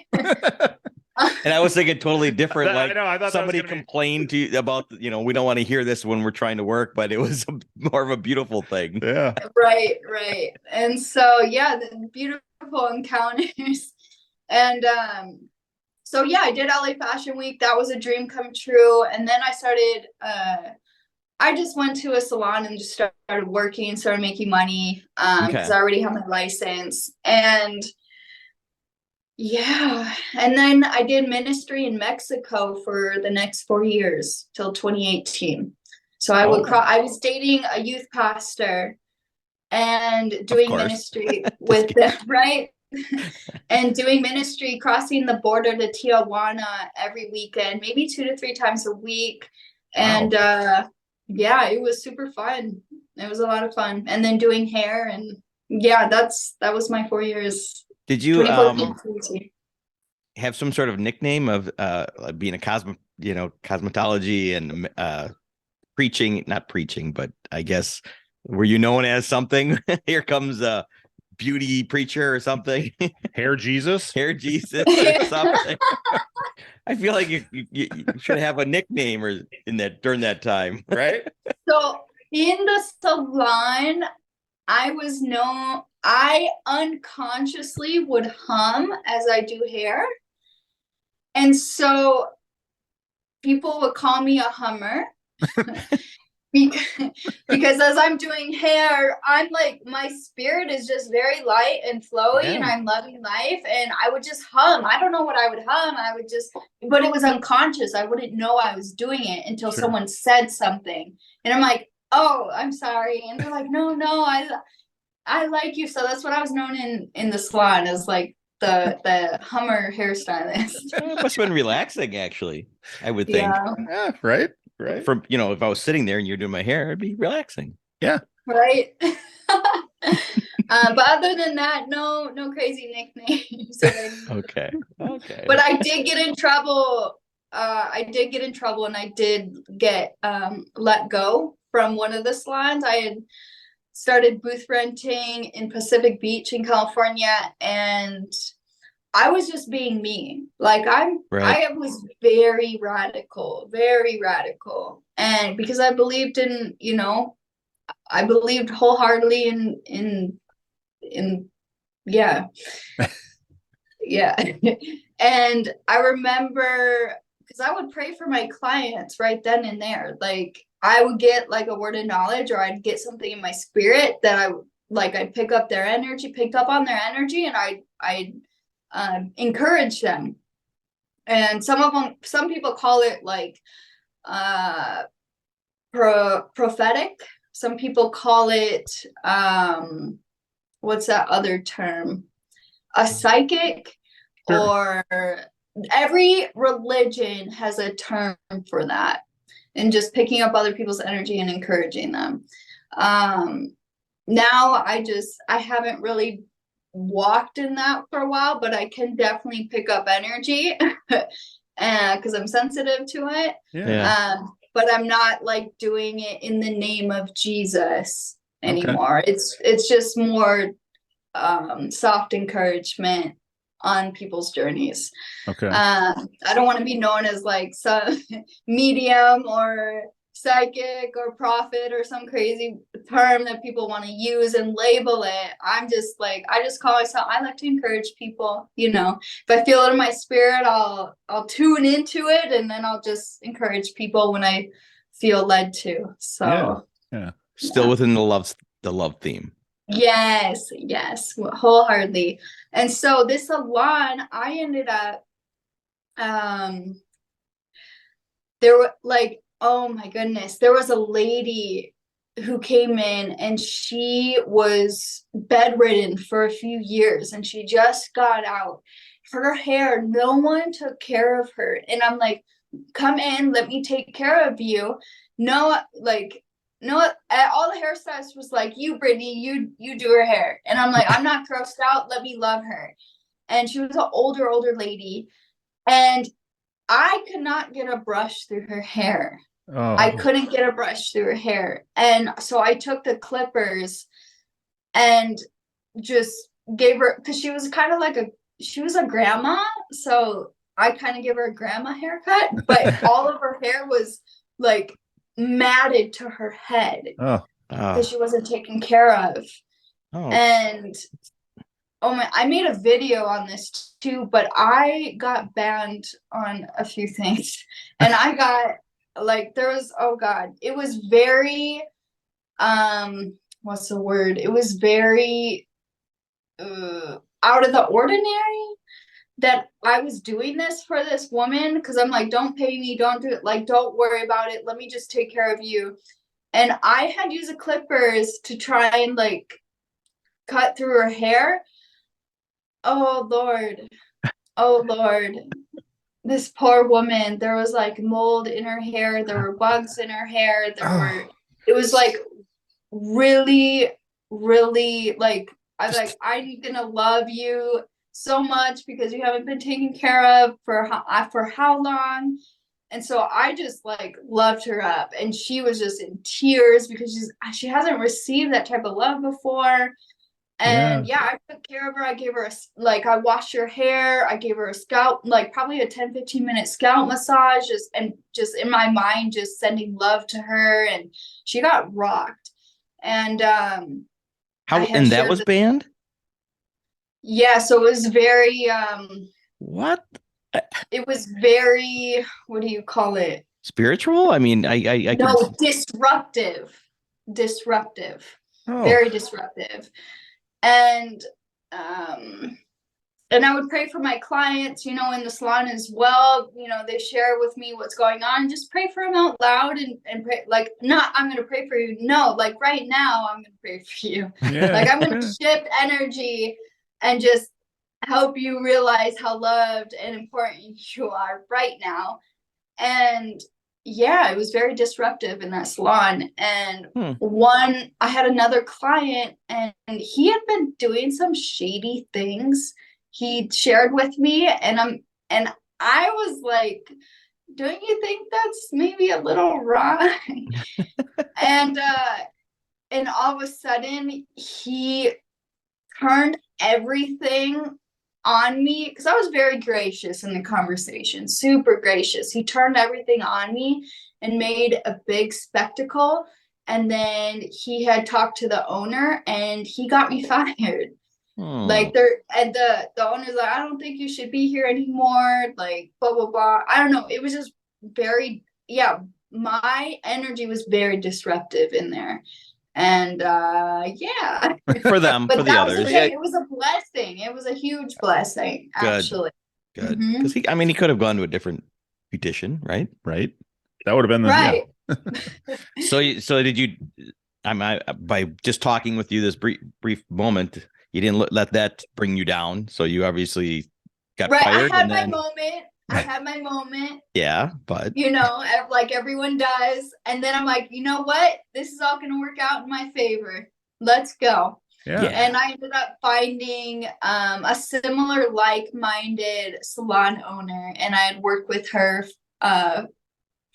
D: And I was thinking totally different. Like
B: I thought
D: somebody complained to you about, we don't want to hear this when we're trying to work, but it was more of a beautiful thing.
B: Yeah.
A: Right. And so, yeah, the beautiful encounters. And so, yeah, I did LA Fashion Week. That was a dream come true. And then I started, I just went to a salon and just started working, started making money, because I already have my license. And yeah, and then I did ministry in Mexico for the next 4 years till 2018. So I was dating a youth pastor and doing ministry with them, right? And doing ministry, crossing the border to Tijuana every weekend, maybe 2 to 3 times a week. And yeah, it was super fun. It was a lot of fun. And then doing hair, and yeah, that was my 4 years.
D: Did you have some sort of nickname of being a cosmetology and not preaching, but I guess were you known as something? Here comes a beauty preacher or something.
B: Hair Jesus
D: or something. I feel like you should have a nickname or during that time, right?
A: So in the salon, I unconsciously would hum as I do hair. And so people would call me a hummer. Because as I'm doing hair, I'm like, my spirit is just very light and flowy, and I'm loving life, and I would just hum. I don't know what I would hum. But it was unconscious. I wouldn't know I was doing it until someone said something, and I'm like, oh, I'm sorry. And they're like, no, I like you. So that's what I was known in the salon as, like, the hummer hairstylist.
D: It must have been relaxing, actually, I would think.
B: Yeah, right.
D: From, if I was sitting there and you're doing my hair, it'd be relaxing.
B: Yeah.
A: Right. But other than that, no crazy nicknames.
D: Okay.
A: But I did get in trouble. And I did get let go from one of the salons. I had started booth renting in Pacific Beach in California, and I was just being me. Like I was very radical. And because I believed in, I believed wholeheartedly in yeah. Yeah. And I remember, because I would pray for my clients right then and there. Like I would get like a word of knowledge, or I'd get something in my spirit that I'd pick up on their energy, and I'd encourage them. And some people call it like prophetic. Some people call it what's that other term, a psychic. Or every religion has a term for that, and just picking up other people's energy and encouraging them. Now I haven't really walked in that for a while, but I can definitely pick up energy because I'm sensitive to it. But I'm not like doing it in the name of Jesus anymore. It's just more soft encouragement on people's journeys. I don't want to be known as like some medium or psychic or prophet or some crazy term that people want to use and label it. I'm just like, I just call myself, I like to encourage people. If I feel it in my spirit, I'll tune into it, and then I'll just encourage people when I feel led to. So
D: still within the love theme.
A: Yes, wholeheartedly. And so this salon, I ended up there were like, oh my goodness, there was a lady who came in, and she was bedridden for a few years, and she just got out. Her hair, no one took care of her. And I'm like, come in, let me take care of you. No, all the hairstylists was like, you, Britney, you do her hair. And I'm like, I'm not grossed out, let me love her. And she was an older lady, and I could not get a brush through her hair. I couldn't get a brush through her hair. And so I took the clippers and just gave her, because she was kind of like she was a grandma, so I kind of gave her a grandma haircut, but all of her hair was like matted to her head because she wasn't taken care of. And I made a video on this too, but I got banned on a few things, and I got like there was, oh God, it was very, what's the word? It was very out of the ordinary that I was doing this for this woman, because I'm like, don't pay me, don't do it, like, don't worry about it, let me just take care of you. And I had used the clippers to try and like cut through her hair. Oh Lord, oh Lord, this poor woman, there was like mold in her hair, there were bugs in her hair, it was like really, really like, I'm gonna love you so much because you haven't been taken care of for how long. And so I just like loved her up, and she was just in tears because she hasn't received that type of love before. And yeah, I took care of her. I gave her I washed her hair. I gave her a scalp, like probably a 10-15 minute scalp massage, just in my mind, just sending love to her. And she got rocked. And
D: that was banned?
A: Yeah, so it was very
D: what?
A: It was very, what do you call it?
D: Spiritual? I mean, I
A: no, disruptive.
D: Oh.
A: Very disruptive. And I would pray for my clients, in the salon as well. They share with me what's going on. Just pray for them out loud and pray, like, not, I'm going to pray for you. No, like right now, I'm going to pray for you.
B: Yeah.
A: Like, I'm going to shift energy and just help you realize how loved and important you are right now. And yeah, it was very disruptive in that salon. And I had another client, and he had been doing some shady things. He shared with me, and I was like, don't you think that's maybe a little wrong? and all of a sudden he turned everything on me, because I was very gracious in the conversation, super gracious. He turned everything on me and made a big spectacle. And then he had talked to the owner, and he got me fired. Like the owner's like, I don't think you should be here anymore. Like blah blah blah. I don't know. It was just very, my energy was very disruptive in there. And yeah,
D: for them,
A: but
D: for the others,
A: it was a blessing. It was a huge blessing, actually.
D: Good. Because he could have gone to a different beautician, right?
B: That would have been
A: right.
D: So did you? By just talking with you this brief moment, you didn't let that bring you down. So you obviously got fired.
A: I had my moment. I had my moment.
D: Yeah, but
A: like everyone does. And then I'm like, you know what? This is all going to work out in my favor. Let's go.
B: Yeah.
A: And I ended up finding a similar like-minded salon owner, and I had worked with her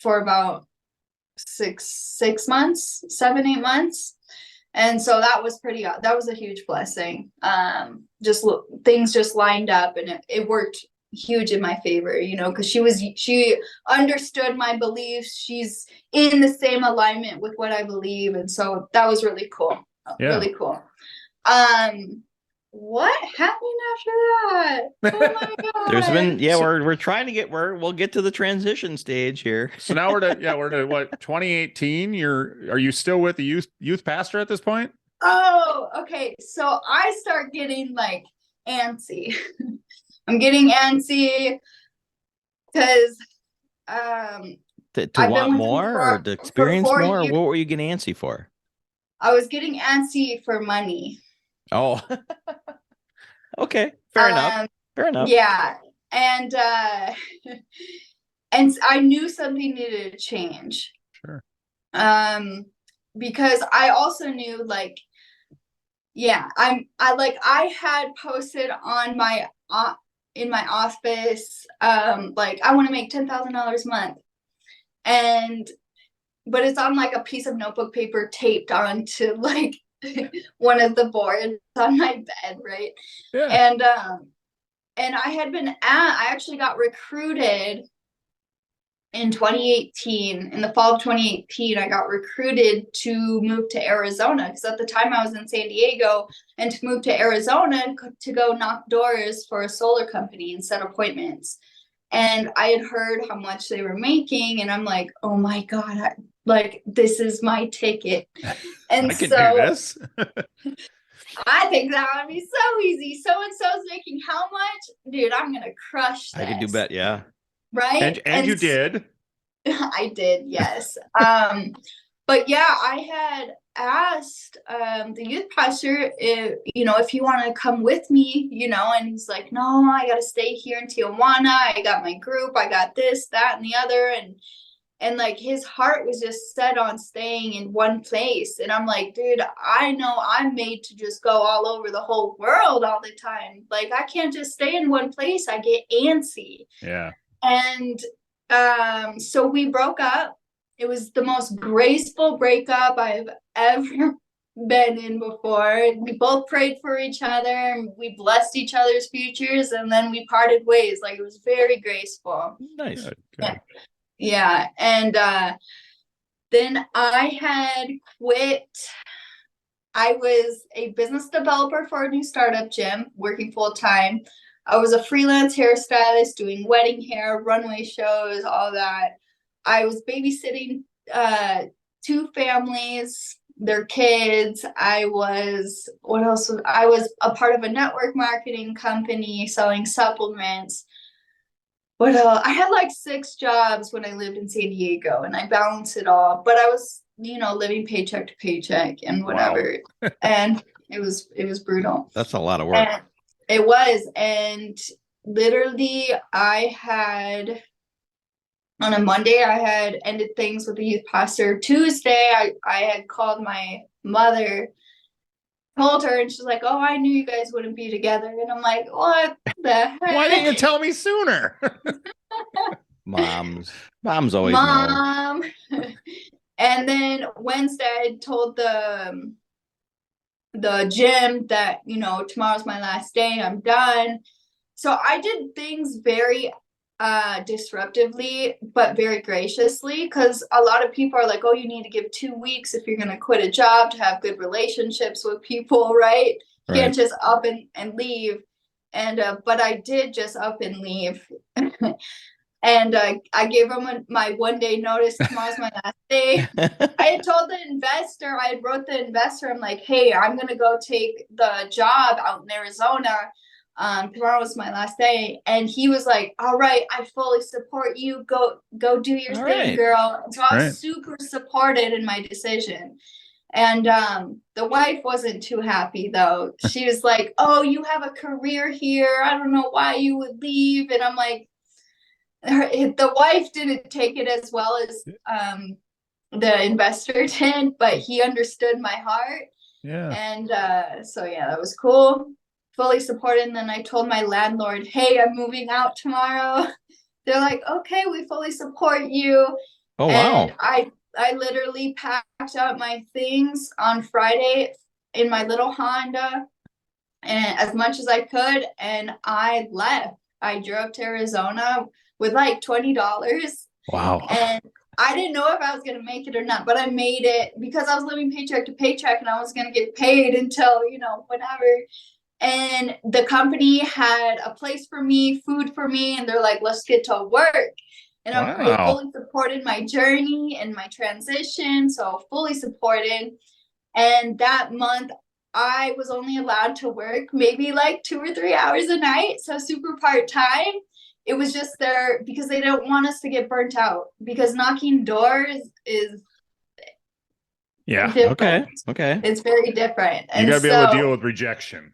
A: for about 6 months, 7-8 months. And so that was a huge blessing. Things just lined up, and it worked huge in my favor, because she understood my beliefs. She's in the same alignment with what I believe. And so that was really cool. Really cool. What happened after that? Oh my God.
D: There's been, we're trying to we'll get to the transition stage here.
B: So now we're to what, 2018? Are you still with the youth pastor at this point?
A: Oh, okay. So I start getting like antsy. I'm getting antsy because
D: to want more or to experience more. Or what were you getting antsy for?
A: I was getting antsy for money.
D: Oh, okay. Fair enough.
A: Yeah. And and I knew something needed to change.
B: Sure.
A: Because I also knew I had posted on my in my office, like, I want to make $10,000 a month, but it's on like a piece of notebook paper taped onto like one of the boards on my bed, right?
B: Yeah.
A: And I actually got recruited in 2018. In the fall of 2018, I got recruited to move to Arizona, because at the time I was in San Diego, and to move to Arizona to go knock doors for a solar company and set appointments. And I had heard how much they were making, and I'm like, oh my God, this is my ticket. And
B: I can
A: so
B: do this.
A: I think that would be so easy. So and so's making how much? Dude, I'm gonna crush this.
D: I could do bet, yeah.
A: Right?
B: And you did.
A: I did, yes. But yeah, I had asked the youth pastor if he wanted to come with me, and he's like, no, I gotta stay here in Tijuana. I got my group, I got this, that, and the other, and like his heart was just set on staying in one place. And I'm like, dude, I know I'm made to just go all over the whole world all the time. Like, I can't just stay in one place. I get antsy.
B: Yeah.
A: And so we broke up. It was the most graceful breakup I've ever been in before. We both prayed for each other, we blessed each other's futures, and then we parted ways. Like, it was very graceful.
D: Nice.
B: Good.
A: Yeah. And then I had quit. I was a business developer for a new startup gym, working full time. I was a freelance hairstylist doing wedding hair, runway shows, all that. I was babysitting 2 families, their kids. I was a part of a network marketing company selling supplements. What else? I had like 6 jobs when I lived in San Diego, and I balanced it all. But I was, living paycheck to paycheck and whatever.
B: Wow.
A: And it was brutal.
D: That's a lot of work.
A: And it was. And literally, on a Monday, I had ended things with the youth pastor. Tuesday, I had called my mother, told her, and she's like, oh, I knew you guys wouldn't be together. And I'm like, what the heck?
B: Why didn't you tell me sooner?
D: Moms always know.
A: Mom. And then Wednesday, I told the gym that, tomorrow's my last day, I'm done. So I did things very disruptively, but very graciously, because a lot of people are like, oh, you need to give 2 weeks if you're going to quit a job to have good relationships with people, right? You can't just up and leave. And but I did just up and leave. And I gave them my 1 day notice. Tomorrow's my last day. I had told the investor, I had wrote the investor, I'm like, hey, I'm going to go take the job out in Arizona. Tomorrow was my last day. And he was like, all right, I fully support you. Go do your thing, girl. And so I was super supported in my decision. And the wife wasn't too happy, though. She was like, oh, you have a career here. I don't know why you would leave. And I'm like, the wife didn't take it as well as the investor did, but he understood my heart.
B: Yeah.
A: And so yeah, that was cool. Fully supported. And then I told my landlord, hey, I'm moving out tomorrow. They're like, okay, we fully support you.
D: Oh,
A: and
D: wow.
A: I literally packed up my things on Friday in my little Honda, and as much as I could, and I left. I drove to Arizona with like $20.
B: Wow.
A: And I didn't know if I was going to make it or not, but I made it because I was living paycheck to paycheck, and I was going to get paid until, whenever. And the company had a place for me, food for me, and they're like, let's get to work. And they fully supported my journey and my transition, so fully supported. And that month, I was only allowed to work maybe like 2 or 3 hours a night, so super part-time. It was just there because they don't want us to get burnt out, because knocking doors is different.
D: Okay.
A: It's very different.
B: You gotta be able to deal with rejection.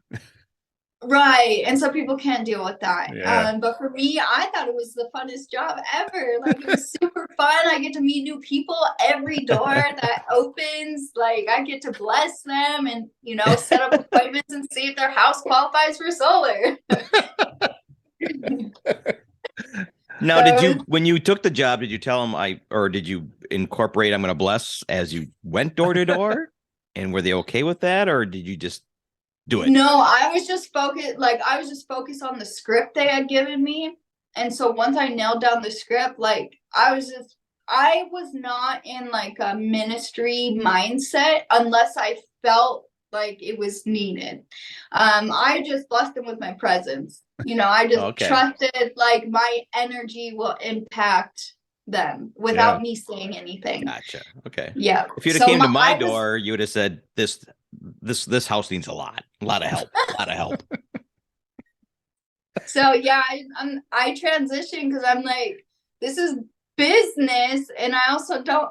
A: Right. And so people can't deal with that.
B: Yeah.
A: But for me, I thought it was the funnest job ever. Like, it was super fun. I get to meet new people every door that opens. Like, I get to bless them and, set up appointments and see if their house qualifies for solar.
D: Now, when you took the job, did you tell them or did you incorporate, I'm going to bless as you went door to door? And were they okay with that? Or did you just do it?
A: No, I was just focused on the script they had given me. And so once I nailed down the script, like, I was not in like a ministry mindset unless I felt like it was needed. I just blessed them with my presence. I just trusted like my energy will impact them without me saying anything.
D: Gotcha. Okay.
A: Yeah.
D: If you'd have came to my door, you would have said this house needs a lot of help,
A: So yeah, I transitioned because I'm like, this is business, and I also don't,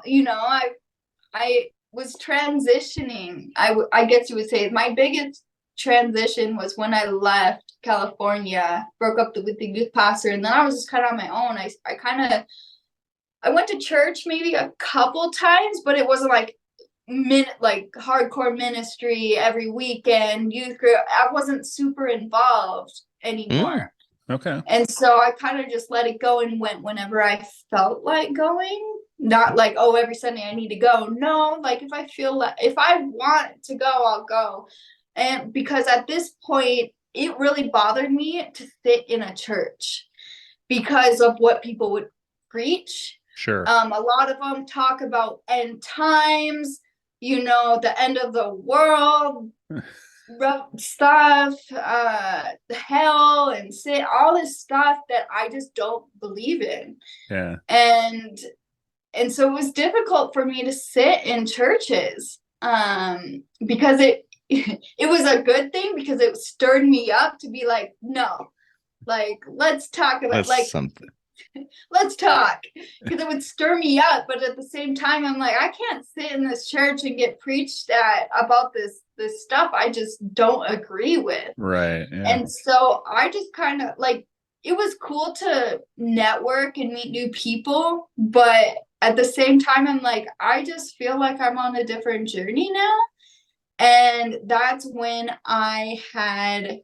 A: I was transitioning. I guess you would say my biggest transition was when I left California, broke up with the youth pastor, and then I was just kind of on my own. I went to church maybe a couple times, but it wasn't like hardcore ministry every weekend, youth group. I wasn't super involved anymore.
B: Okay.
A: And so I kind of just let it go and went whenever I felt like going. Not like, oh, every Sunday I need to go. No, like if I want to go, I'll go. And because at this point, it really bothered me to sit in a church because of what people would preach.
B: Sure.
A: A lot of them talk about end times, the end of the world, rough stuff, hell and sin, all this stuff that I just don't believe in.
B: Yeah.
A: And so it was difficult for me to sit in churches, because it was a good thing because it stirred me up to be like, no, like, let's talk about
D: something.
A: Let's talk, because it would stir me up, but at the same time I'm like, I can't sit in this church and get preached at about this stuff I just don't agree with.
B: Right. Yeah.
A: And so I just kind of like, it was cool to network and meet new people, but at the same time I'm like, I just feel like I'm on a different journey now. And that's when I had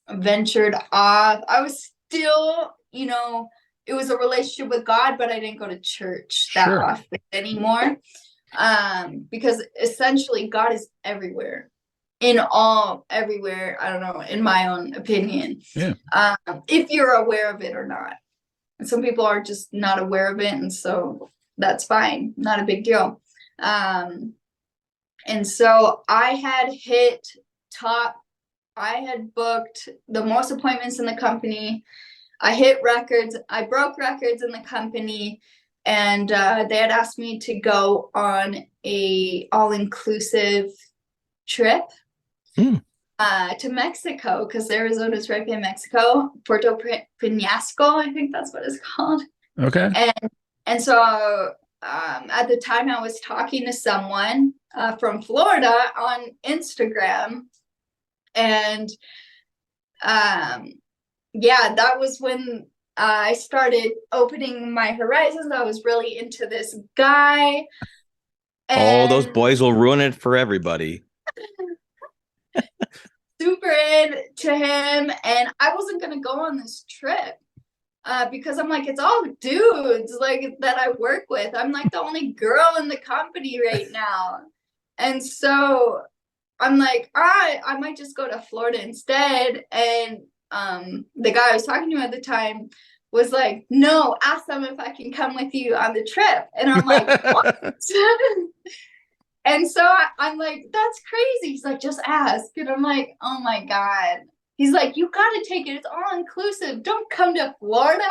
A: ventured off. I was still, it was a relationship with God, but I didn't go to church that often anymore. Because essentially God is everywhere, everywhere. I don't know, in my own opinion.
B: Yeah.
A: If you're aware of it or not. And some people are just not aware of it, and so that's fine, not a big deal. And so I had hit top. I had booked the most appointments in the company. I hit records. I broke records in the company, and they had asked me to go on a all-inclusive trip to Mexico, because Arizona's right in Mexico. Puerto Penasco, I think that's what it's called.
B: Okay.
A: And so at the time I was talking to someone from Florida on Instagram, and that was when I started opening my horizons. I was really into this guy.
D: Those boys will ruin it for everybody.
A: Super into him, and I wasn't gonna go on this trip because I'm like, it's all dudes like that I work with. I'm like the only girl in the company right now, and so I'm like, I might just go to Florida instead. And the guy I was talking to at the time was like, no, ask them if I can come with you on the trip. And I'm like, what? And so I'm like, that's crazy. He's like, just ask. And I'm like, oh my God. He's like, you got to take it. It's all inclusive. Don't come to Florida.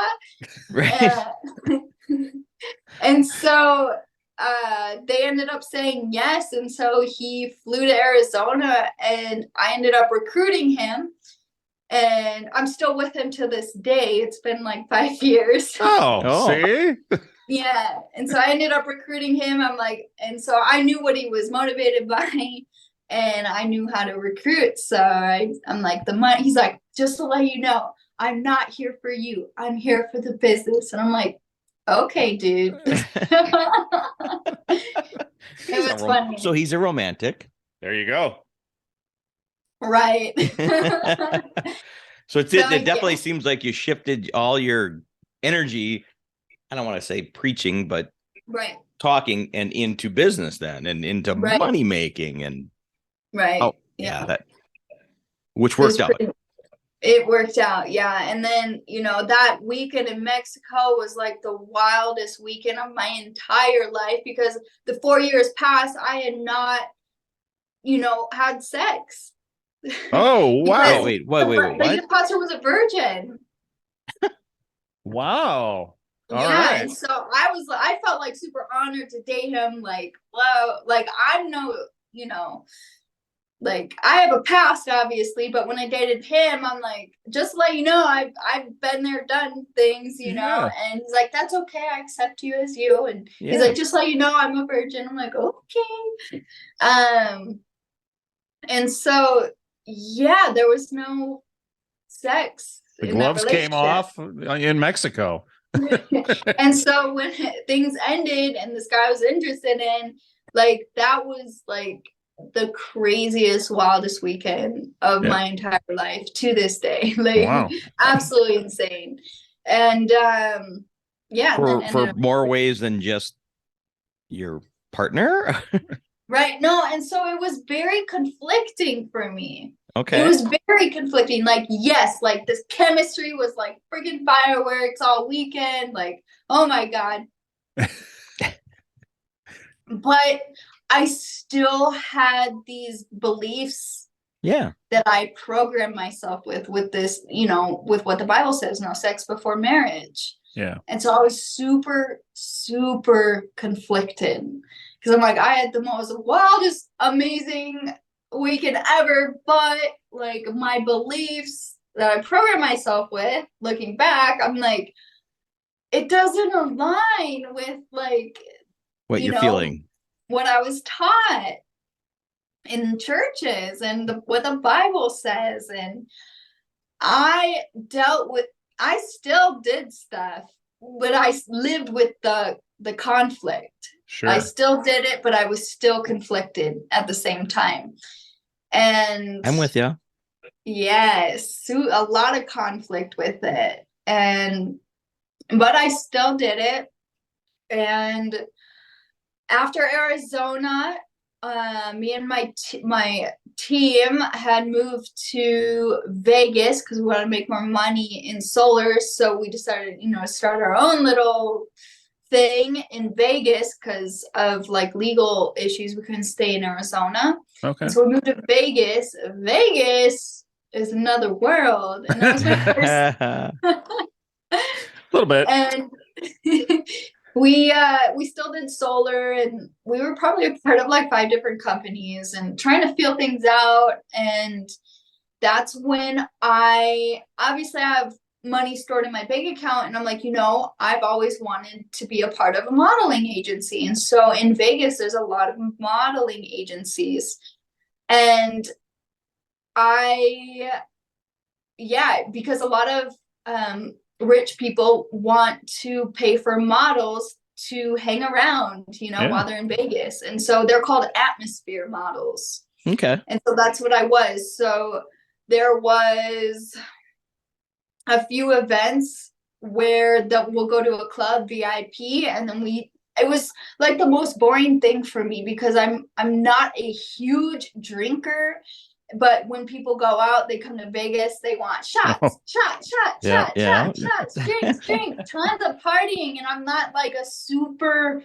D: Right.
A: And so they ended up saying yes. And so he flew to Arizona, and I ended up recruiting him. And I'm still with him to this day. It's been like 5 years.
B: Oh. See?
A: Yeah. And so I ended up recruiting him. And so I knew what he was motivated by, and I knew how to recruit. So I'm like, the money. He's like, just to let you know, I'm not here for you. I'm here for the business. And I'm like, okay, dude. It was funny.
D: So he's a romantic.
B: There you go.
A: Right.
D: So it definitely seems like you shifted all your energy. I don't want to say preaching, but talking and into business then, and into money making and which worked out.
A: It worked out, yeah. And then, that weekend in Mexico was like the wildest weekend of my entire life, because the 4 years past, I had not had sex.
B: Oh, wow.
D: Wait,
A: The
D: what?
A: youth pastor was a virgin.
B: Wow. All
A: Yeah,
B: right.
A: and so I felt like super honored to date him. Like, wow, like I'm no, like I have a past, obviously, but when I dated him, I'm like, just to let you know, I've been there, done things,
B: Yeah.
A: and he's like, that's okay, I accept you as you, and he's
D: Yeah.
A: like, just let you know, I'm a virgin. I'm like, okay, and so yeah, there was no sex
B: The
A: in that
B: gloves came
A: relationship.
B: off in Mexico.
A: And so when things ended and this guy I was interested in, like that was like the craziest, wildest weekend of my entire life to this day. Like
B: Wow.
A: absolutely insane. And yeah, and then
D: For
A: ended up
D: more ways than just your partner.
A: right. No, and so it was very conflicting for me.
D: Okay.
A: It was very conflicting. Like, yes, like this chemistry was like freaking fireworks all weekend. Like, oh my God. But I still had these beliefs
D: Yeah.
A: that I programmed myself with this, with what the Bible says, no sex before marriage.
B: Yeah.
A: And so I was super, super conflicted because I'm like, I had the most wildest, amazing weekend ever, but like my beliefs that I programmed myself with, looking back, I'm like, it doesn't align with like
D: What you're feeling.
A: what I was taught in churches and what the Bible says. And I still did stuff, but I lived with the conflict.
B: Sure.
A: I still did it, but I was still conflicted at the same time. And
D: I'm with you.
A: Yes, a lot of conflict with it. But I still did it. And after Arizona, me and my team had moved to Vegas because we wanted to make more money in solar. So we decided, to start our own little thing in Vegas because of like legal issues. We couldn't stay in Arizona.
B: Okay.
A: And so we moved to Vegas. Vegas is another world, and that was my first.
B: A little bit.
A: And we still did solar, and we were probably a part of like 5 different companies and trying to feel things out. And that's when I have money stored in my bank account, and I'm like, I've always wanted to be a part of a modeling agency. And so in Vegas there's a lot of modeling agencies, and because a lot of rich people want to pay for models to hang around, while they're in Vegas. And so they're called atmosphere models.
D: Okay.
A: And so that's what I was. So there was a few events where we'll go to a club VIP, and then it was like the most boring thing for me because I'm not a huge drinker. But when people go out, they come to Vegas, they want shots, shots, drinks, tons of partying. And I'm not like a super,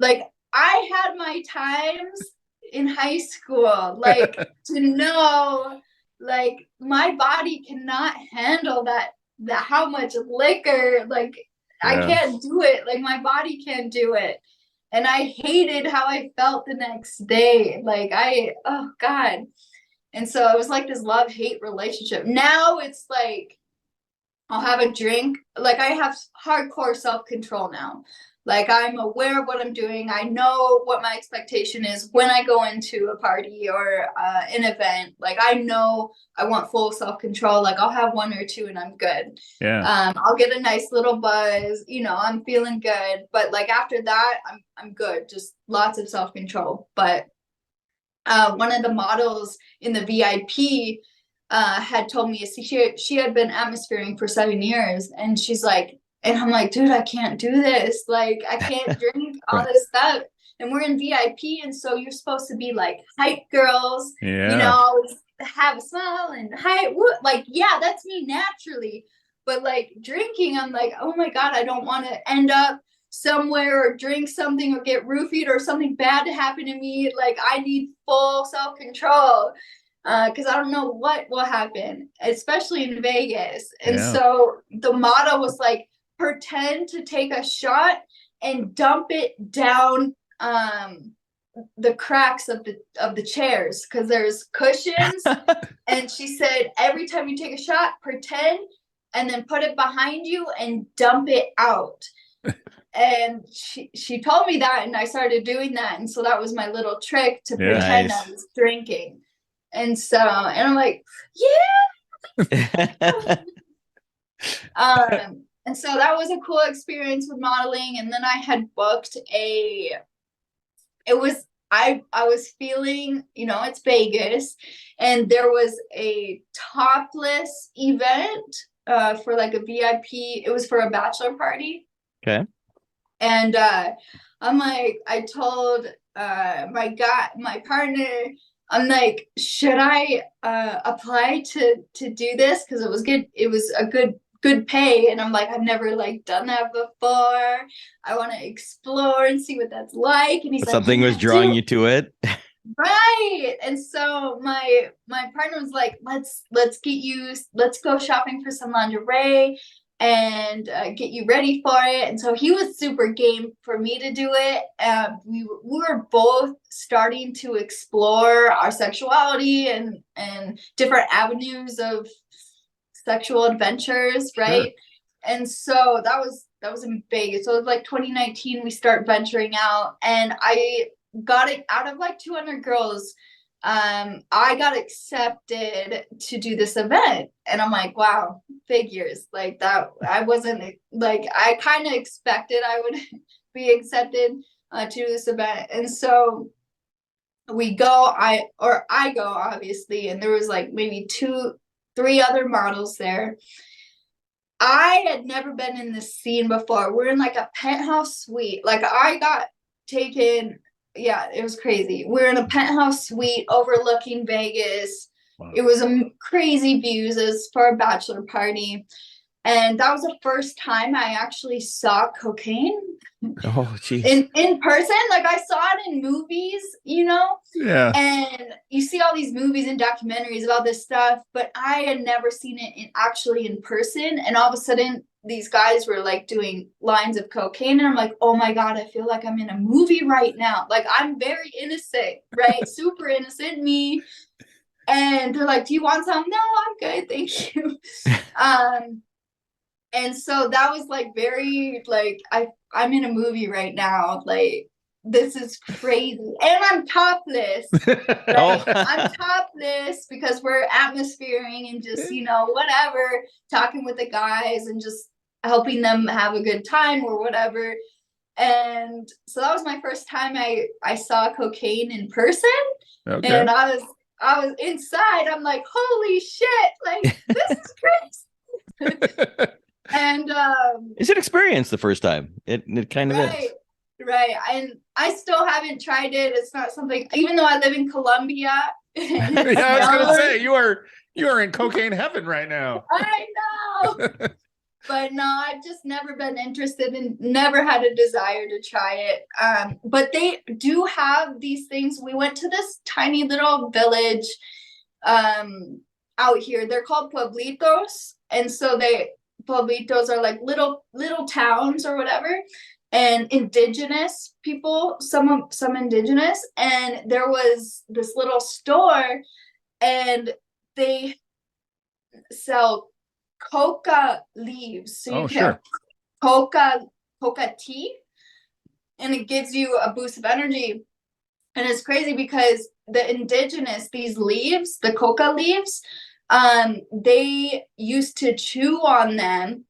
A: like, I had my times in high school, like, to know, like, my body cannot handle that how much liquor, like, I can't do it. Like, my body can't do it. And I hated how I felt the next day. Like, oh God. And so it was like this love-hate relationship. Now it's like, I'll have a drink. Like, I have hardcore self-control now. Like, I'm aware of what I'm doing. I know what my expectation is when I go into a party or an event. Like, I know I want full self-control. Like, I'll have 1 or 2 and I'm good.
B: Yeah.
A: I'll get a nice little buzz. I'm feeling good. But like after that, I'm good. Just lots of self-control. But one of the models in the VIP had told me she had been atmosphering for 7 years, and she's like, and I'm like, dude, I can't do this. Like, I can't drink all this stuff. And we're in VIP, and so you're supposed to be like hype girls, always have a smile and hype. Like, yeah, that's me naturally. But like drinking, I'm like, oh my God, I don't want to end up somewhere or drink something or get roofied or something bad to happen to me, like I need full self-control because I don't know what will happen, especially in Vegas. And so the motto was like, pretend to take a shot and dump it down the cracks of the chairs because there's cushions. And she said, every time you take a shot, pretend and then put it behind you and dump it out. And she told me that, and I started doing that. And so that was my little trick to pretend I was drinking. And so, and I'm like, yeah. And so that was a cool experience with modeling. And then I had booked I was feeling, it's Vegas, and there was a topless event for like a VIP. It was for a bachelor party.
D: Okay.
A: And I'm like, I told my partner, I'm like, should I apply to do this? Because it was good. It was a good pay. And I'm like, I've never like done that before. I want to explore and see what that's like. And he's like,
D: something was drawing you to it.
A: Right. And so my partner was like, let's go shopping for some lingerie and get you ready for it. And so he was super game for me to do it. We were both starting to explore our sexuality and different avenues of sexual adventures, right? Sure. And so that was in Vegas. So it was like 2019 we start venturing out, and I got it out of like 200 girls. I got accepted to do this event, and I'm like, wow, figures like that. I wasn't like, I kind of expected I would be accepted to do this event. And so we go, I go obviously, and there was like maybe 2-3 other models there. I had never been in this scene before. We're in like a penthouse suite. Like I got taken. Yeah, it was crazy. We're in a penthouse suite overlooking Vegas. Wow. It was crazy views. It was for a bachelor party. And that was the first time I actually saw cocaine.
D: Oh, geez.
A: In person. Like I saw it in movies,
B: Yeah.
A: And you see all these movies and documentaries about this stuff, but I had never seen it actually in person. And all of a sudden these guys were like doing lines of cocaine, and I'm like, oh my God, I feel like I'm in a movie right now. Like I'm very innocent, right? Super innocent me. And they're like, do you want some? No, I'm good, thank you. And so that was like very like I'm in a movie right now. Like this is crazy. And I'm topless. Right? I'm topless because we're atmosphering and just, whatever, talking with the guys and just helping them have a good time or whatever. And so that was my first time I saw cocaine in person. Okay. And I was inside. I'm like, holy shit, like this is crazy. And
D: it's an experience the first time. It kind of is.
A: Right. And I still haven't tried it. It's not something, even though I live in Colombia.
B: Yeah, I was gonna say you are in cocaine heaven right now.
A: I know. But no, I've just never been interested and never had a desire to try it. But they do have these things. We went to this tiny little village out here. They're called pueblitos. And so pueblitos are like little towns or whatever, and indigenous people, some indigenous. And there was this little store, and they sell coca leaves. So you can have coca tea, and it gives you a boost of energy. And it's crazy because the indigenous, these leaves, the coca leaves, they used to chew on them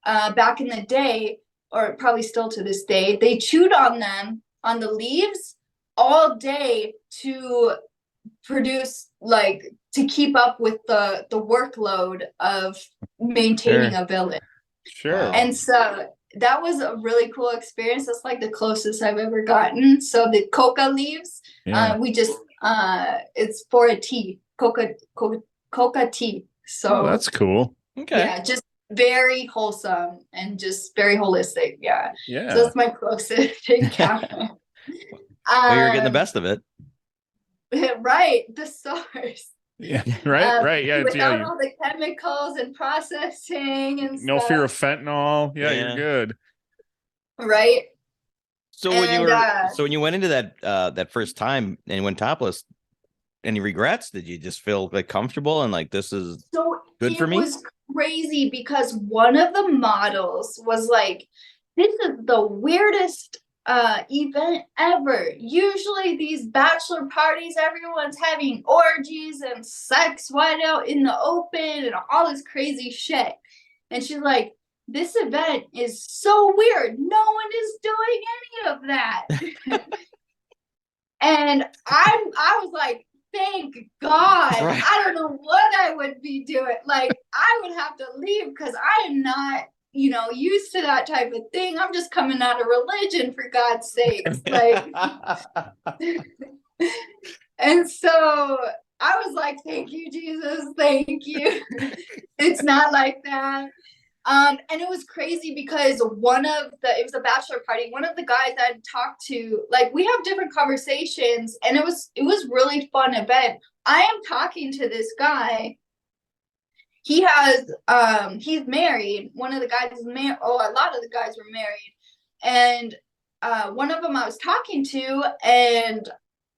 A: back in the day, or probably still to this day. They chewed on them, on the leaves, all day to produce, like, to keep up with the workload of maintaining a village.
B: Sure.
A: And so that was a really cool experience. That's like the closest I've ever gotten. So the coca leaves, we just it's for a tea, coca tea. So
B: that's cool.
D: Okay.
A: Yeah, just very wholesome and just very holistic. Yeah.
B: Yeah.
A: So that's my closest encounter.
D: Well, you're getting the best of it.
A: Right. The source.
B: Yeah. Right. Yeah.
A: Without all the chemicals and processing and
B: no
A: stuff.
B: fear of fentanyl. Yeah, you're good.
A: Right.
D: So when you went into that first time and went topless, any regrets? Did you just feel like comfortable and like this is good for me?
A: It was crazy because one of the models was like, this is the weirdest event ever. Usually these bachelor parties, everyone's having orgies and sex wide out in the open and all this crazy shit. And she's like, this event is so weird. No one is doing any of that. And I was like, thank God.
D: Right.
A: I don't know what I would be doing. Like, I would have to leave because I am not, used to that type of thing. I'm just coming out of religion, for God's sakes. Like, and so I was like, thank you, Jesus. Thank you. It's not like that. And it was crazy because it was a bachelor party. One of the guys I'd talked to, like, we have different conversations, and it was really fun event. I am talking to this guy. He has, he's married. One of the guys is married. Oh, a lot of the guys were married. And one of them I was talking to, and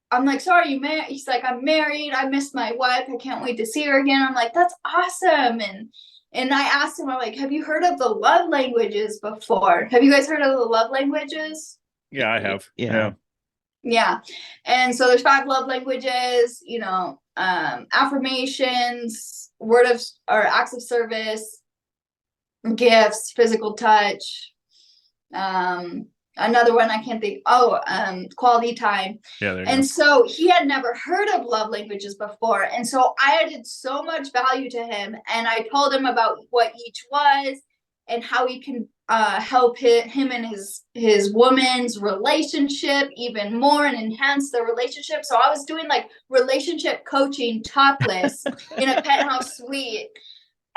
A: I'm like, so are you married? He's like, I'm married. I miss my wife. I can't wait to see her again. I'm like, that's awesome. And I asked him, I'm like, have you heard of the love languages before? Have you guys heard of the love languages?
B: Yeah, I have. Yeah.
A: Yeah. And so there's 5 love languages, affirmations, acts of service, gifts, physical touch. Another one I can't think. Quality time.
B: Yeah.
A: And so he had never heard of love languages before. And so I added so much value to him. And I told him about what each was and how he can help him and his woman's relationship even more and enhance the relationship. So I was doing like relationship coaching topless in a penthouse suite.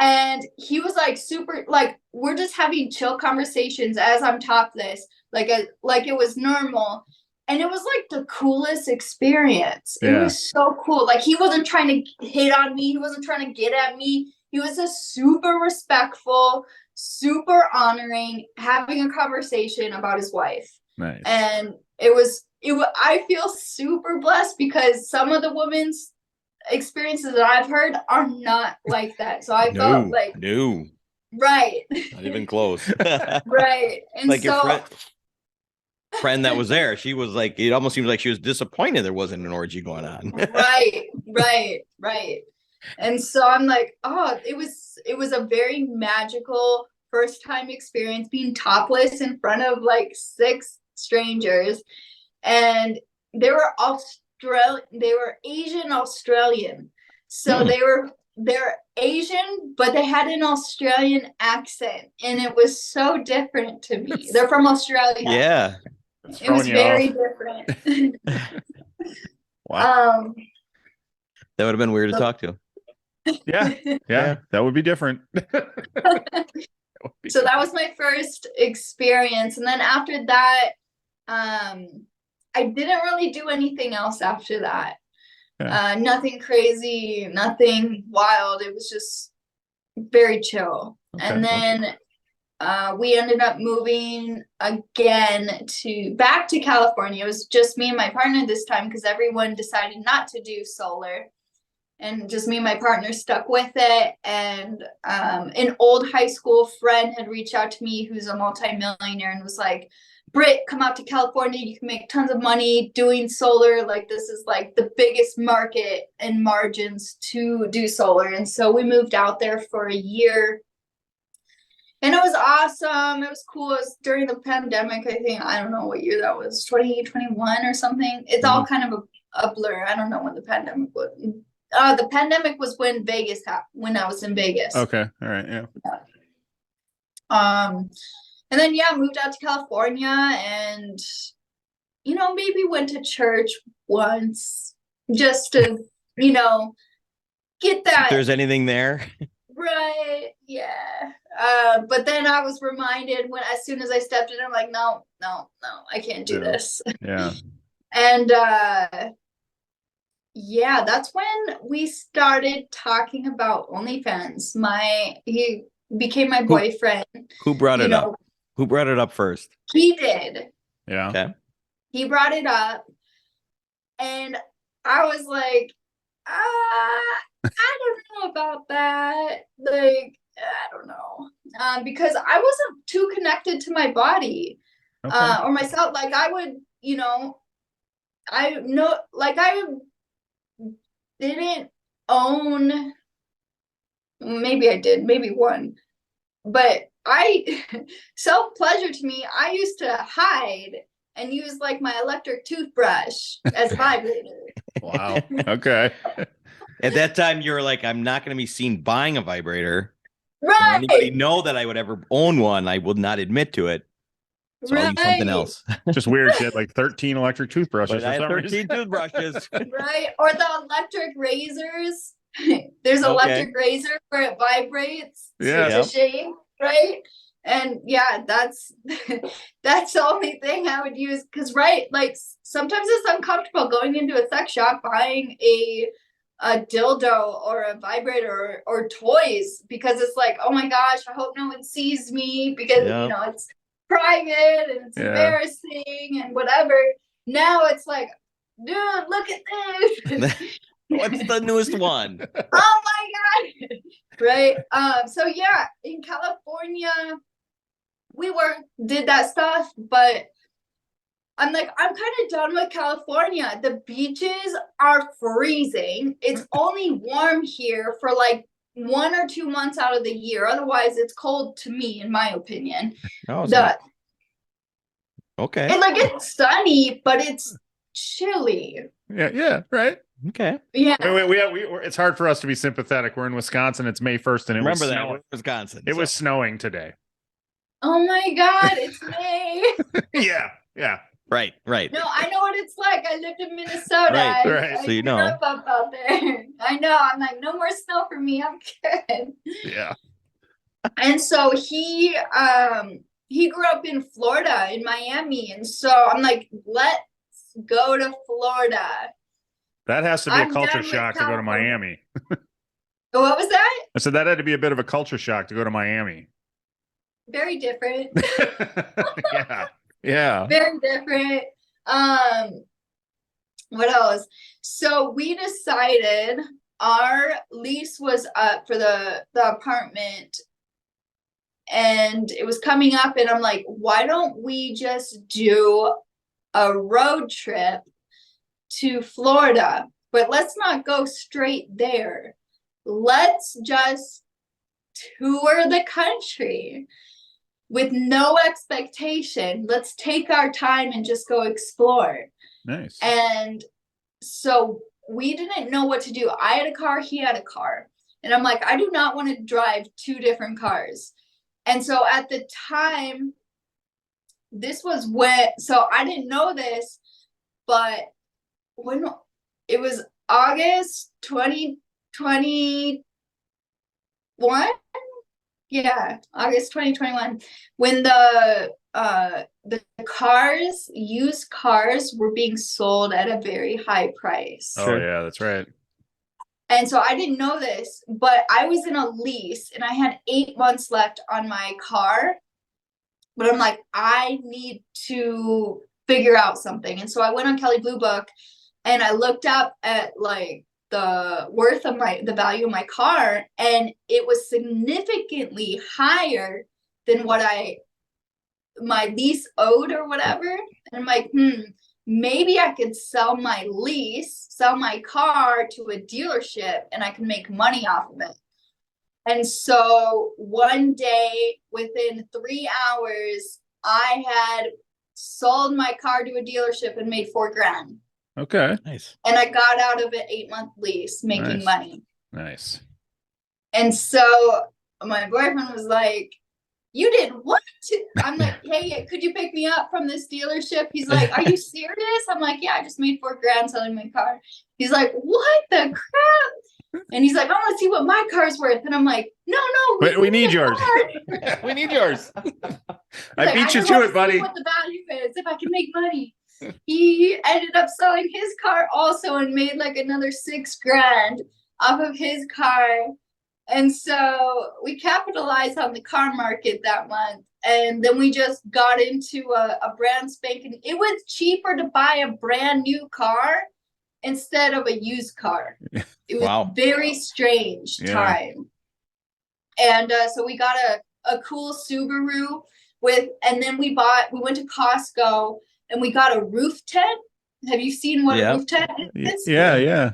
A: And he was like super, like, we're just having chill conversations as I'm topless, like it was normal. And it was like the coolest experience. It was so cool. Like, he wasn't trying to hit on me. He wasn't trying to get at me. He was just super respectful, super honoring, having a conversation about his wife.
B: Nice.
A: And I feel super blessed because some of the women's experiences that I've heard are not like that. So I felt like right,
D: not even close.
A: Right. And
D: like
A: so
D: your friend that was there, she was like, it almost seems like she was disappointed there wasn't an orgy going on.
A: right. And so I'm like, oh, it was a very magical first time experience being topless in front of like 6 strangers. And they were Asian Australian. So they're Asian, but they had an Australian accent, and it was so different to me. They're from Australia.
D: Yeah.
A: It was very different.
B: Wow.
D: That would have been weird to talk to.
B: Yeah, that would be different.
A: So that was my first experience. And then after that, I didn't really do anything else after that. Nothing crazy, nothing wild. It was just very chill. And then we ended up moving again back to California. It was just me and my partner this time because everyone decided not to do solar. And just me and my partner stuck with it. And an old high school friend had reached out to me who's a multimillionaire and was like, Britt, come out to California. You can make tons of money doing solar. Like, this is like the biggest market and margins to do solar. And so we moved out there for a year. And it was awesome. It was cool. It was during the pandemic, I think. I don't know what year that was, 2021 or something. It's all kind of a blur. I don't know when the pandemic was. The pandemic was when when I was in Vegas.
B: Okay. All right. Yeah.
A: And then moved out to California and maybe went to church once just to get that.
D: If there's anything there.
A: Right. Yeah. But then I was reminded as soon as I stepped in, I'm like, no, I can't do this.
B: Yeah.
A: And yeah, that's when we started talking about OnlyFans. He became my boyfriend.
D: Who brought it up? Who brought it up first?
A: He did.
B: Yeah.
D: Okay.
A: He brought it up, and I was like, I don't know about that. Like, I don't know. Because I wasn't too connected to my body, or myself. Like I would, I know, like I didn't own, maybe I did, maybe one, but self pleasure to me, I used to hide and use like my electric toothbrush as vibrator.
B: Wow. Okay.
D: At that time, you were like, I'm not going to be seen buying a vibrator.
A: Right.
D: Anybody know that I would ever own one? I will not admit to it. So I'll use something else.
B: Just weird shit, like 13 electric toothbrushes.
D: But I had 13 toothbrushes.
A: Right. Or the electric razors. There's an electric razor where it vibrates to shave, right? And yeah, that's the only thing I would use. Because like sometimes it's uncomfortable going into a sex shop buying a dildo or a vibrator or toys, because it's like, oh my gosh, I hope no one sees me, because it's private and it's embarrassing and whatever. Now it's like, dude, look at this.
D: What's the newest one?
A: Oh my god. Right. So yeah, in California we did that stuff, but I'm like, I'm kind of done with California. The beaches are freezing. It's only warm here for like 1 or 2 months out of the year. Otherwise, it's cold to me, in my opinion.
D: Okay.
A: And like it's sunny, but it's chilly.
B: Yeah, right.
D: Okay.
A: Yeah.
B: It's hard for us to be sympathetic. We're in Wisconsin. It's May 1st, and
D: remember that Wisconsin.
B: It was snowing today.
A: Oh my god, it's May.
B: Yeah.
D: Right.
A: No, I know what it's like. I lived in Minnesota.
B: Right.
A: So you know. Up out there. I know. I'm like, no more snow for me. I'm good.
B: Yeah.
A: And so he grew up in Florida, in Miami, and so I'm like, let's go to Florida.
B: That has to be a culture shock to go to Miami.
A: What was that?
B: I said that had to be a bit of a culture shock to go to Miami.
A: Very different.
B: Yeah.
A: Very different. What else? So we decided our lease was up for the apartment, and it was coming up, and I'm like, why don't we just do a road trip to Florida? But let's not go straight there. Let's just tour the country with no expectation. Let's take our time and just go explore.
B: Nice.
A: And so we didn't know what to do. I had a car, he had a car. And I'm like, I do not want to drive 2 different cars. And so at the time, this was so I didn't know this, but when it was August 2021, August 2021, when the used cars were being sold at a very high price.
B: Oh yeah, that's right.
A: And so I didn't know this, but I was in a lease and I had 8 months left on my car. But I'm like, I need to figure out something. And so I went on Kelley Blue Book and I looked up at like the worth of the value of my car, and it was significantly higher than what my lease owed or whatever. And I'm like, maybe I could sell my car to a dealership and I can make money off of it. And so one day, within 3 hours, I had sold my car to a dealership and made $4,000.
B: Okay.
D: Nice.
A: And I got out of an 8-month lease making money.
B: Nice.
A: And so my boyfriend was like, you did what? I'm like, hey, could you pick me up from this dealership? He's like, are you serious? I'm like, yeah, I just made $4,000 selling my car. He's like, what the crap? And he's like, I want to see what my car's worth. And I'm like, no,
B: We need yours.
D: We need yours.
B: I
A: like,
B: beat you
A: just
B: to
A: wanna
B: it, buddy.
A: see what the value is if I can make money. He ended up selling his car also and made like another 6 grand off of his car. And so we capitalized on the car market that month. And then we just got into a brand spanking. It was cheaper to buy a brand new car instead of a used car. It was
D: Wow.
A: very strange time. And so we got a cool Subaru and then we went to Costco and we got a roof tent. Have you seen what a roof tent is?
B: Yeah.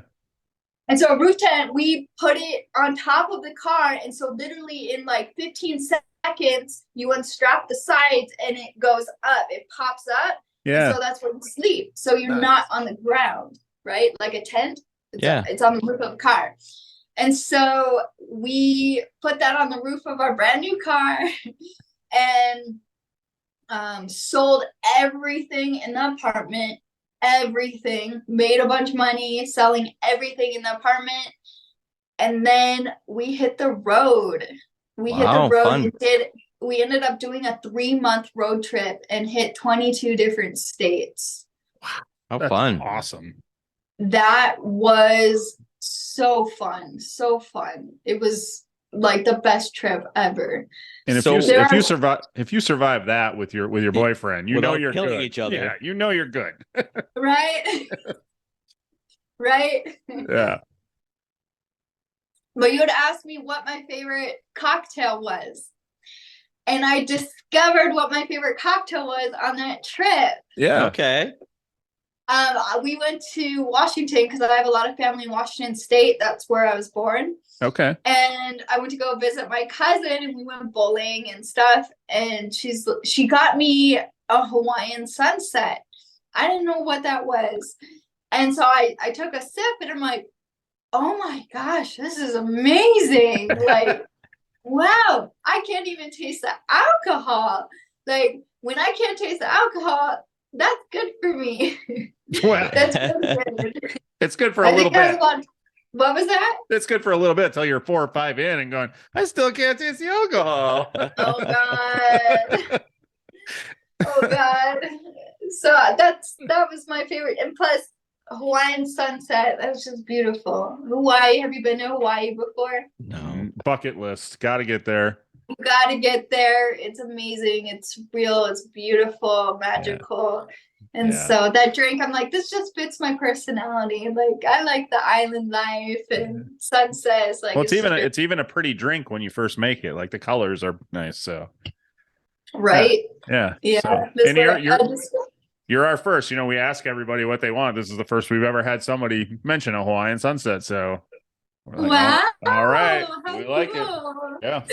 A: And so a roof tent, we put it on top of the car. And so literally in like 15 seconds, you unstrap the sides and it goes up. It pops up.
B: Yeah.
A: And so that's where you sleep. So you're not on the ground, right? Like a tent. It's on the roof of a car. And so we put that on the roof of our brand new car and sold everything in the apartment. Everything, made a bunch of money selling everything in the apartment, and then we hit the road. We ended up doing a 3-month road trip and hit 22 different states.
D: Wow, how fun.
B: Awesome.
A: That was so fun. It was like the best trip ever.
B: And if you survive that with your boyfriend, you know you're
D: killing
B: good.
D: each other.
B: Yeah, you know you're good.
A: Right? Right?
B: Yeah.
A: But you would ask me what my favorite cocktail was. And I discovered what my favorite cocktail was on that trip.
B: Yeah.
D: Okay.
A: We went to Washington because I have a lot of family in Washington State. That's where I was born.
B: Okay.
A: And I went to go visit my cousin and we went bowling and stuff. And she got me a Hawaiian sunset. I didn't know what that was. And so I took a sip and I'm like, oh my gosh, this is amazing. Like, wow, I can't even taste the alcohol. Like, when I can't taste the alcohol, that's good for me.
B: Well,
A: That's good.
B: It's good for a little bit.
A: What was that?
B: It's good for a little bit until you're 4 or 5 in and going, I still can't taste the alcohol.
A: Oh God. Oh God. So that was my favorite. And plus Hawaiian sunset. That was just beautiful. Hawaii. Have you been to Hawaii before?
D: No.
B: Bucket list. Got to get there.
A: You got to get there. It's amazing. It's real. It's beautiful, magical. Yeah. And so that drink, I'm like, this just fits my personality. Like, I like the island life and sunsets. Like,
B: well, it's even a pretty drink when you first make it. Like the colors are nice. So,
A: right?
B: Yeah.
A: Yeah.
B: So, and you're our first. You know, we ask everybody what they want. This is the first we've ever had somebody mention a Hawaiian sunset. So, we're like,
A: wow!
B: Oh, all right, we like it. Yeah.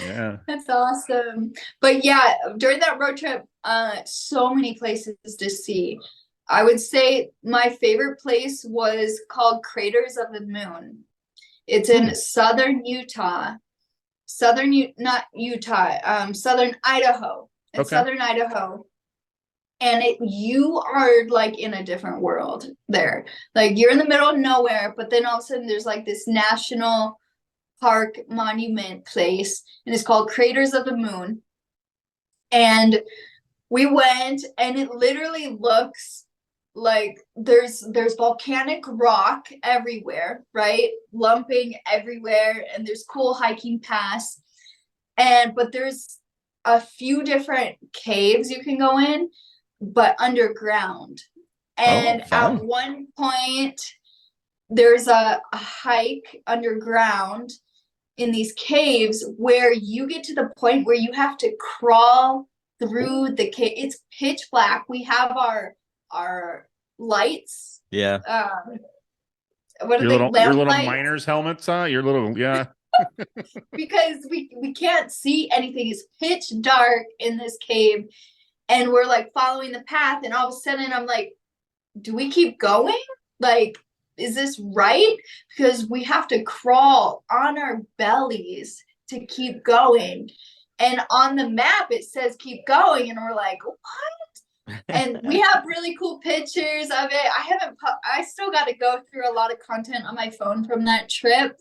A: Yeah, that's awesome. But yeah, during that road trip, so many places to see. I would say my favorite place was called Craters of the Moon. It's in southern Idaho. It's southern Idaho. And you are like in a different world there. Like you're in the middle of nowhere, but then all of a sudden there's like this national park monument place, and it's called Craters of the Moon. And we went, and it literally looks like there's volcanic rock everywhere, right? Lumping everywhere, and there's cool hiking paths. But there's a few different caves you can go in, but underground. And at one point, there's a hike underground in these caves where you get to the point where you have to crawl through the cave. It's pitch black. We have our lights.
D: Yeah.
A: What are
B: your little
A: lights?
B: miner's helmets, huh? Your little
A: Because we can't see anything. It's pitch dark in this cave, and we're like following the path, and all of a sudden I'm like, do we keep going? Like, is this right? Because we have to crawl on our bellies to keep going. And on the map, it says keep going. And we're like, what? And we have really cool pictures of it. I still got to go through a lot of content on my phone from that trip,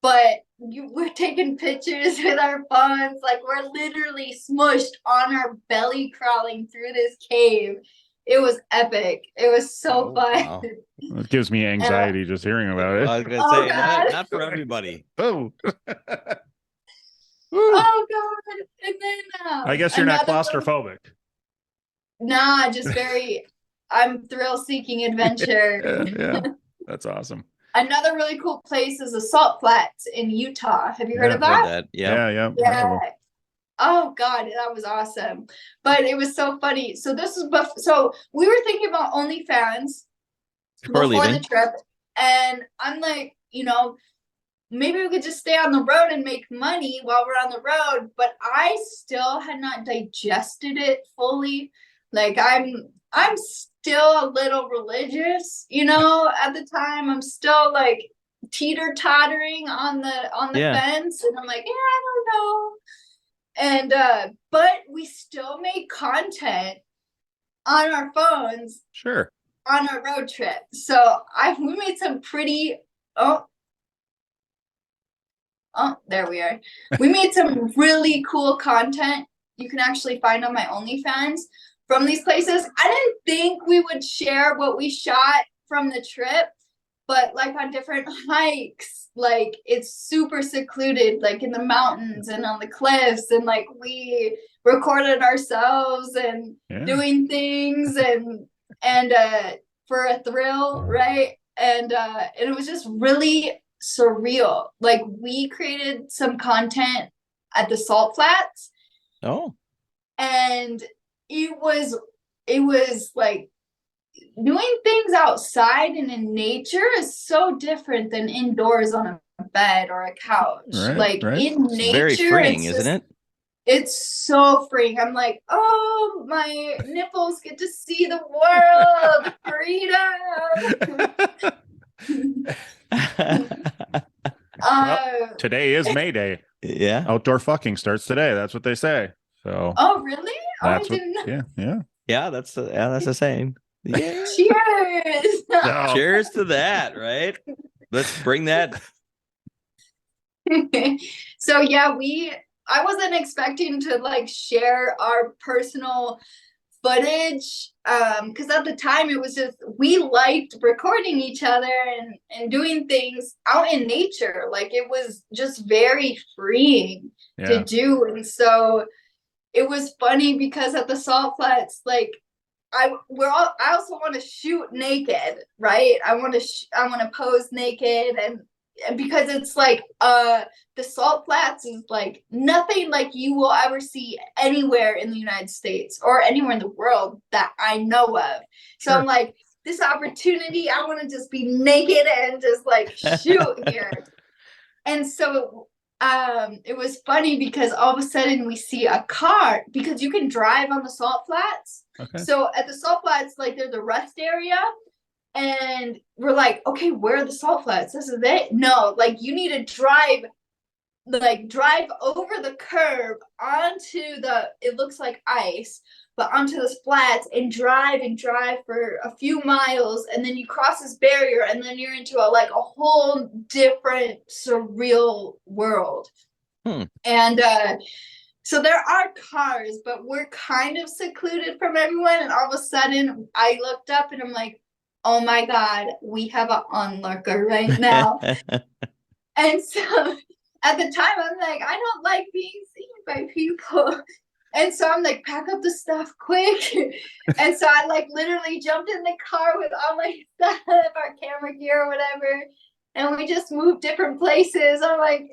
A: but we're taking pictures with our phones. Like, we're literally smushed on our belly crawling through this cave. It was epic. It was so fun.
D: Wow.
B: It gives me anxiety just hearing about it.
D: I was gonna
A: Oh,
D: say
A: God.
D: not for everybody.
B: Oh.
A: Oh God. And then
B: I guess you're not
A: another
B: claustrophobic.
A: Nah, just I'm thrill-seeking adventure.
B: Yeah. That's awesome.
A: Another really cool place is the Salt Flats in Utah. Have you heard
B: Yeah,
A: of
D: Heard
A: that?
D: that. Yeah.
B: Yeah.
A: Yeah. Oh God, that was awesome. But it was so funny. So this is so we were thinking about OnlyFans
D: Before
A: before the
D: leaving.
A: trip, and I'm like, maybe we could just stay on the road and make money while we're on the road. But I still had not digested it fully. Like, I'm still a little religious, at the time. I'm still like teeter-tottering on the
D: Yeah.
A: fence, and I'm like, yeah, I don't know. And but we still made content on our phones
B: Sure.
A: on our road trip. So we made some pretty there we are. We made some really cool content you can actually find on my OnlyFans from these places. I didn't think we would share what we shot from the trip, but like on different hikes, like it's super secluded, like in the mountains and on the cliffs, and like we recorded ourselves and doing things and for a thrill, right? And it was just really surreal. Like, we created some content at the Salt Flats.
D: Oh.
A: And it was like, doing things outside and in nature is so different than indoors on a bed or a couch.
B: Right.
A: In
D: It's
A: nature,
D: very freeing,
A: it's
D: isn't it?
A: It's so freeing. I'm like, oh, my nipples get to see the world, freedom.
B: Well, today is May Day.
D: Yeah.
B: Outdoor fucking starts today. That's what they say. So.
A: Oh, really?
B: That's
A: I didn't know.
B: Yeah.
D: Yeah, that's the same. Yeah.
A: Cheers.
B: No.
D: Cheers to that, right? Let's bring that.
A: So yeah, I wasn't expecting to like share our personal footage, because at the time it was just, we liked recording each other and doing things out in nature. Like, it was just very freeing to do. And so it was funny because at the Salt Flats, like, I also want to shoot naked, right? I want to pose naked, and because it's like the Salt Flats is like nothing like you will ever see anywhere in the United States or anywhere in the world that I know of. So I'm like, this opportunity, I want to just be naked and just like shoot here. And so it was funny because all of a sudden we see a car, because you can drive on the Salt Flats.
B: Okay.
A: So at the Salt Flats, like, there's a rest area. And we're like, okay, where are the Salt Flats? This is it. No, like, you need to drive over the curb onto it looks like ice, but onto the flats, and drive for a few miles, and then you cross this barrier, and then you're into a whole different surreal world. And so there are cars, but we're kind of secluded from everyone. And all of a sudden I looked up and I'm like, oh my God, we have an onlooker right now. And so at the time I'm like, I don't like being seen by people. And so I'm like, pack up the stuff quick. And so I literally jumped in the car with all my stuff, our camera gear or whatever. And we just moved different places. I'm like,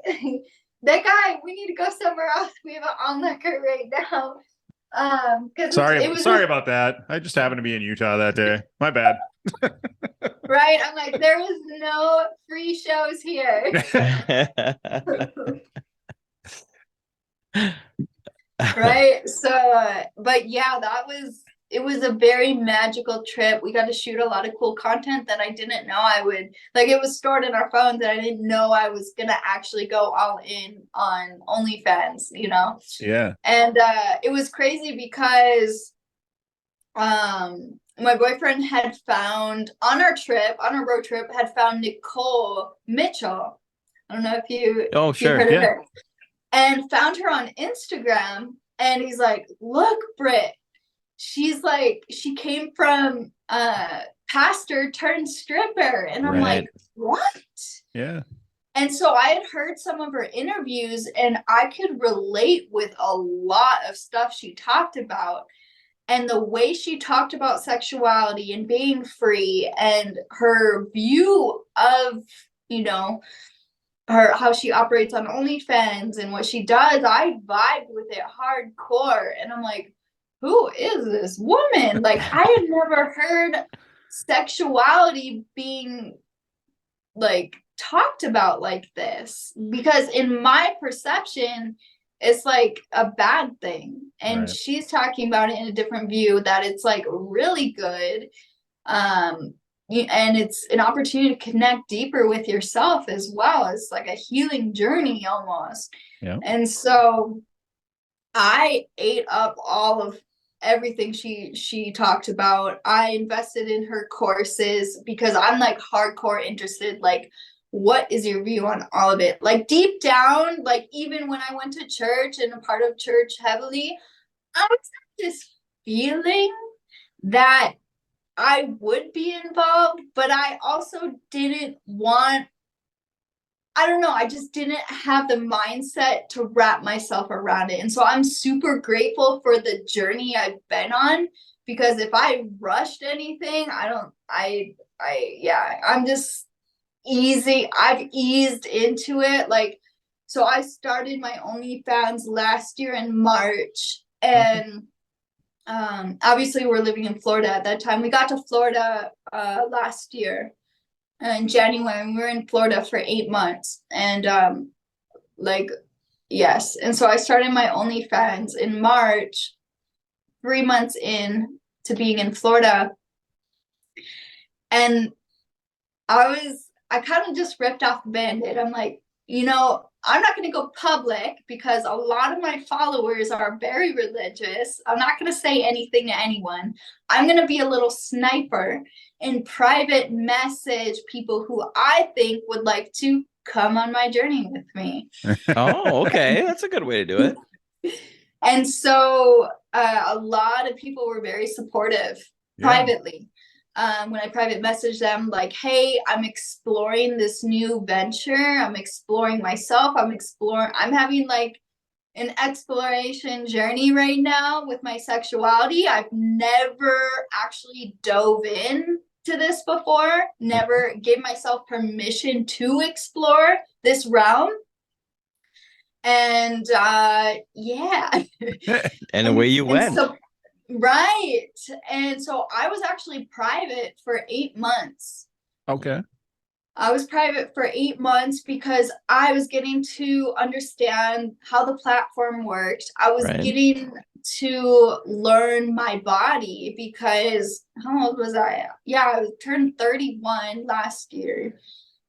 A: that guy, we need to go somewhere else. We have an onlooker right now.
B: Sorry about that. I just happened to be in Utah that day. My bad.
A: Right? I'm like, there is no free shows here. Right? So, but yeah, it was a very magical trip. We got to shoot a lot of cool content that I didn't know I would. It was stored in our phones, and I didn't know I was going to actually go all in on OnlyFans,
B: Yeah.
A: And it was crazy because my boyfriend had found on our road trip, had found Nicole Mitchell. I don't know if you
D: sure,
A: heard
D: yeah.
A: of her, and found her on Instagram. And he's like, look, Britt, she's like, she came from pastor turned stripper. And I'm like, what?
B: Yeah.
A: And so I had heard some of her interviews, and I could relate with a lot of stuff she talked about. And the way she talked about sexuality and being free, and her view of, you know, how she operates on OnlyFans and what she does, I vibed with it hardcore. And I'm like, who is this woman? Like, I had never heard sexuality being like talked about like this, because in my perception it's like a bad thing, and she's talking about it in a different view, that it's like really good, and it's an opportunity to connect deeper with yourself as well. It's like a healing journey almost. And so I ate up all of everything she talked about. I invested in her courses because I'm like hardcore interested, like, what is your view on all of it? Like deep down, like even when I went to church and a part of church heavily, I was this feeling that I would be involved, but I also didn't want, I don't know, I just didn't have the mindset to wrap myself around it. And so I'm super grateful for the journey I've been on, because if I rushed anything, I'm just I've eased into it. Like, so I started my OnlyFans last year in March, and obviously we're living in Florida at that time. We got to Florida last year in January, and we were in Florida for 8 months. And yes. And so I started my OnlyFans in March, 3 months in to being in Florida. And I kind of just ripped off the Band-Aid. I'm like, you know, I'm not going to go public because a lot of my followers are very religious. I'm not going to say anything to anyone. I'm going to be a little sniper and private message people who I think would like to come on my journey with me.
D: Oh, okay. That's a good way to do it.
A: And so a lot of people were very supportive privately. When I private messaged them, like, hey, I'm exploring this new venture. I'm exploring myself. I'm having like an exploration journey right now with my sexuality. I've never actually dove in to this before, never gave myself permission to explore this realm. And
D: and away you went.
A: So, right. And so I was actually private for 8 months.
B: Okay.
A: I was private for 8 months because I was getting to understand how the platform worked. I was getting to learn my body, because how old was I? I turned 31 last year.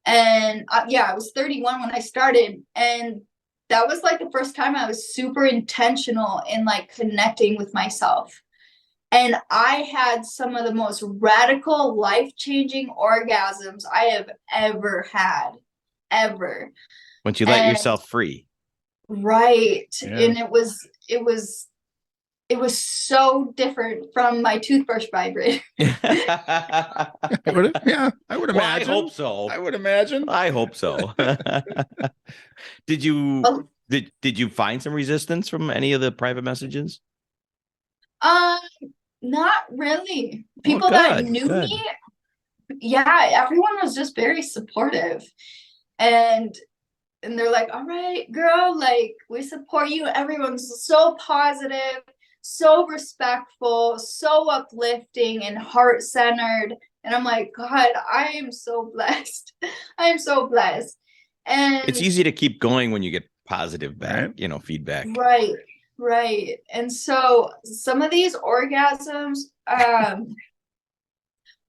A: And I was 31 when I started. And that was like the first time I was super intentional in like connecting with myself. And I had some of the most radical, life-changing orgasms I have ever had, ever.
D: Once you let yourself free.
A: Right. Yeah. And it was so different from my toothbrush vibrator.
B: I would imagine.
D: Well, I hope so.
B: I would imagine.
D: I hope so. Did you find some resistance from any of the private messages?
A: Not really. People that knew me, everyone was just very supportive. And they're like, all right, girl, like, we support you. Everyone's so positive, so respectful, so uplifting and heart-centered. And I'm like, God, I am so blessed. I am so blessed. And
D: it's easy to keep going when you get positive back, feedback.
A: Right. And so some of these orgasms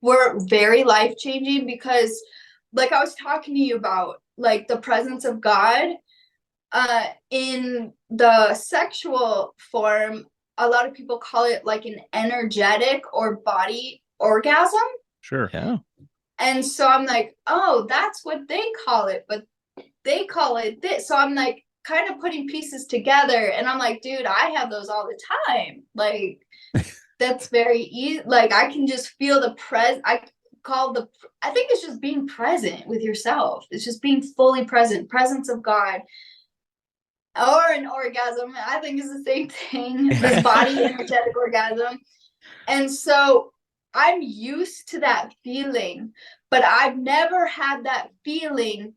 A: were very life-changing, because like I was talking to you about, like the presence of God in the sexual form, a lot of people call it like an energetic or body orgasm.
B: Sure.
D: Yeah.
A: And so I'm like, oh, that's what they call it, but they call it this. So I'm like kind of putting pieces together, and I'm like, dude, I have those all the time. Like that's very easy. Like I can just feel the I think it's just being present with yourself. It's just being fully present, presence of God. Or an orgasm, I think is the same thing. This body energetic orgasm. And so I'm used to that feeling, but I've never had that feeling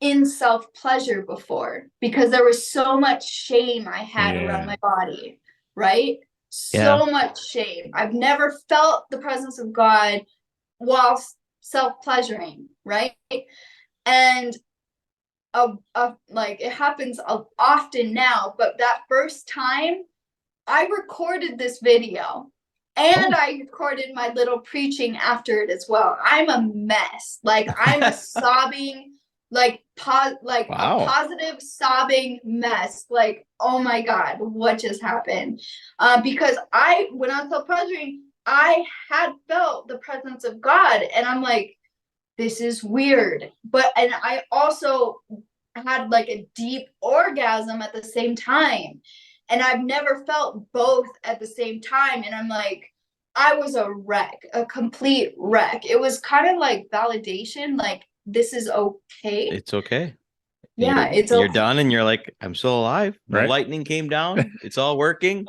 A: in self-pleasure before because there was so much shame I had around my body, right? So much shame. I've never felt the presence of God while self-pleasuring, right? And like it happens often now, but that first time I recorded this video and I recorded my little preaching after it as well. I'm a mess. Like I'm a sobbing, like a positive sobbing mess. Like, oh my God, what just happened? Because when I was self-pleasuring, I had felt the presence of God, and I'm like, this is weird. And I also had like a deep orgasm at the same time. And I've never felt both at the same time. And I'm like, I was a wreck, a complete wreck. It was kind of like validation, like, this is okay.
D: It's okay.
A: Yeah,
D: you're done, and you're like, I'm still alive. The
B: Right.
D: lightning came down. It's all working.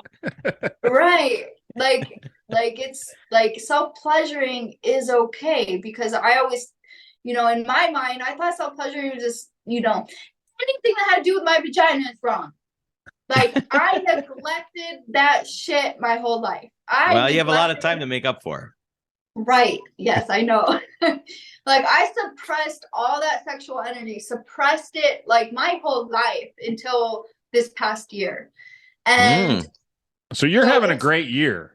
A: Right. Like it's like self-pleasuring is okay, because I always, in my mind, I thought self-pleasuring was just, anything that had to do with my vagina is wrong. Like I neglected that shit my whole life.
D: You have a lot of time to make up for.
A: Right. Yes, I know. Like I suppressed all that sexual energy, suppressed it like my whole life until this past year. And
B: so you're having a great year.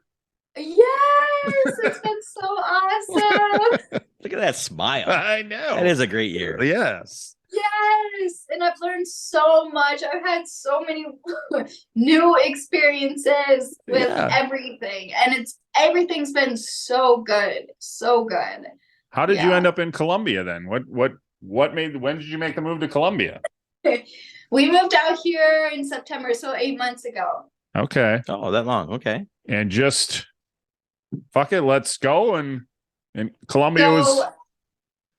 A: Yes, it's been so awesome.
D: Look at that smile.
B: I know.
D: That is a great year.
B: Yes.
A: Yes. And I've learned so much. I've had so many new experiences with everything. And everything's been so good. So good.
B: How did you end up in Colombia then? When did you make the move to Colombia?
A: We moved out here in September, so 8 months ago.
B: Okay.
D: Oh, that long. Okay.
B: And just fuck it, let's go. And Colombia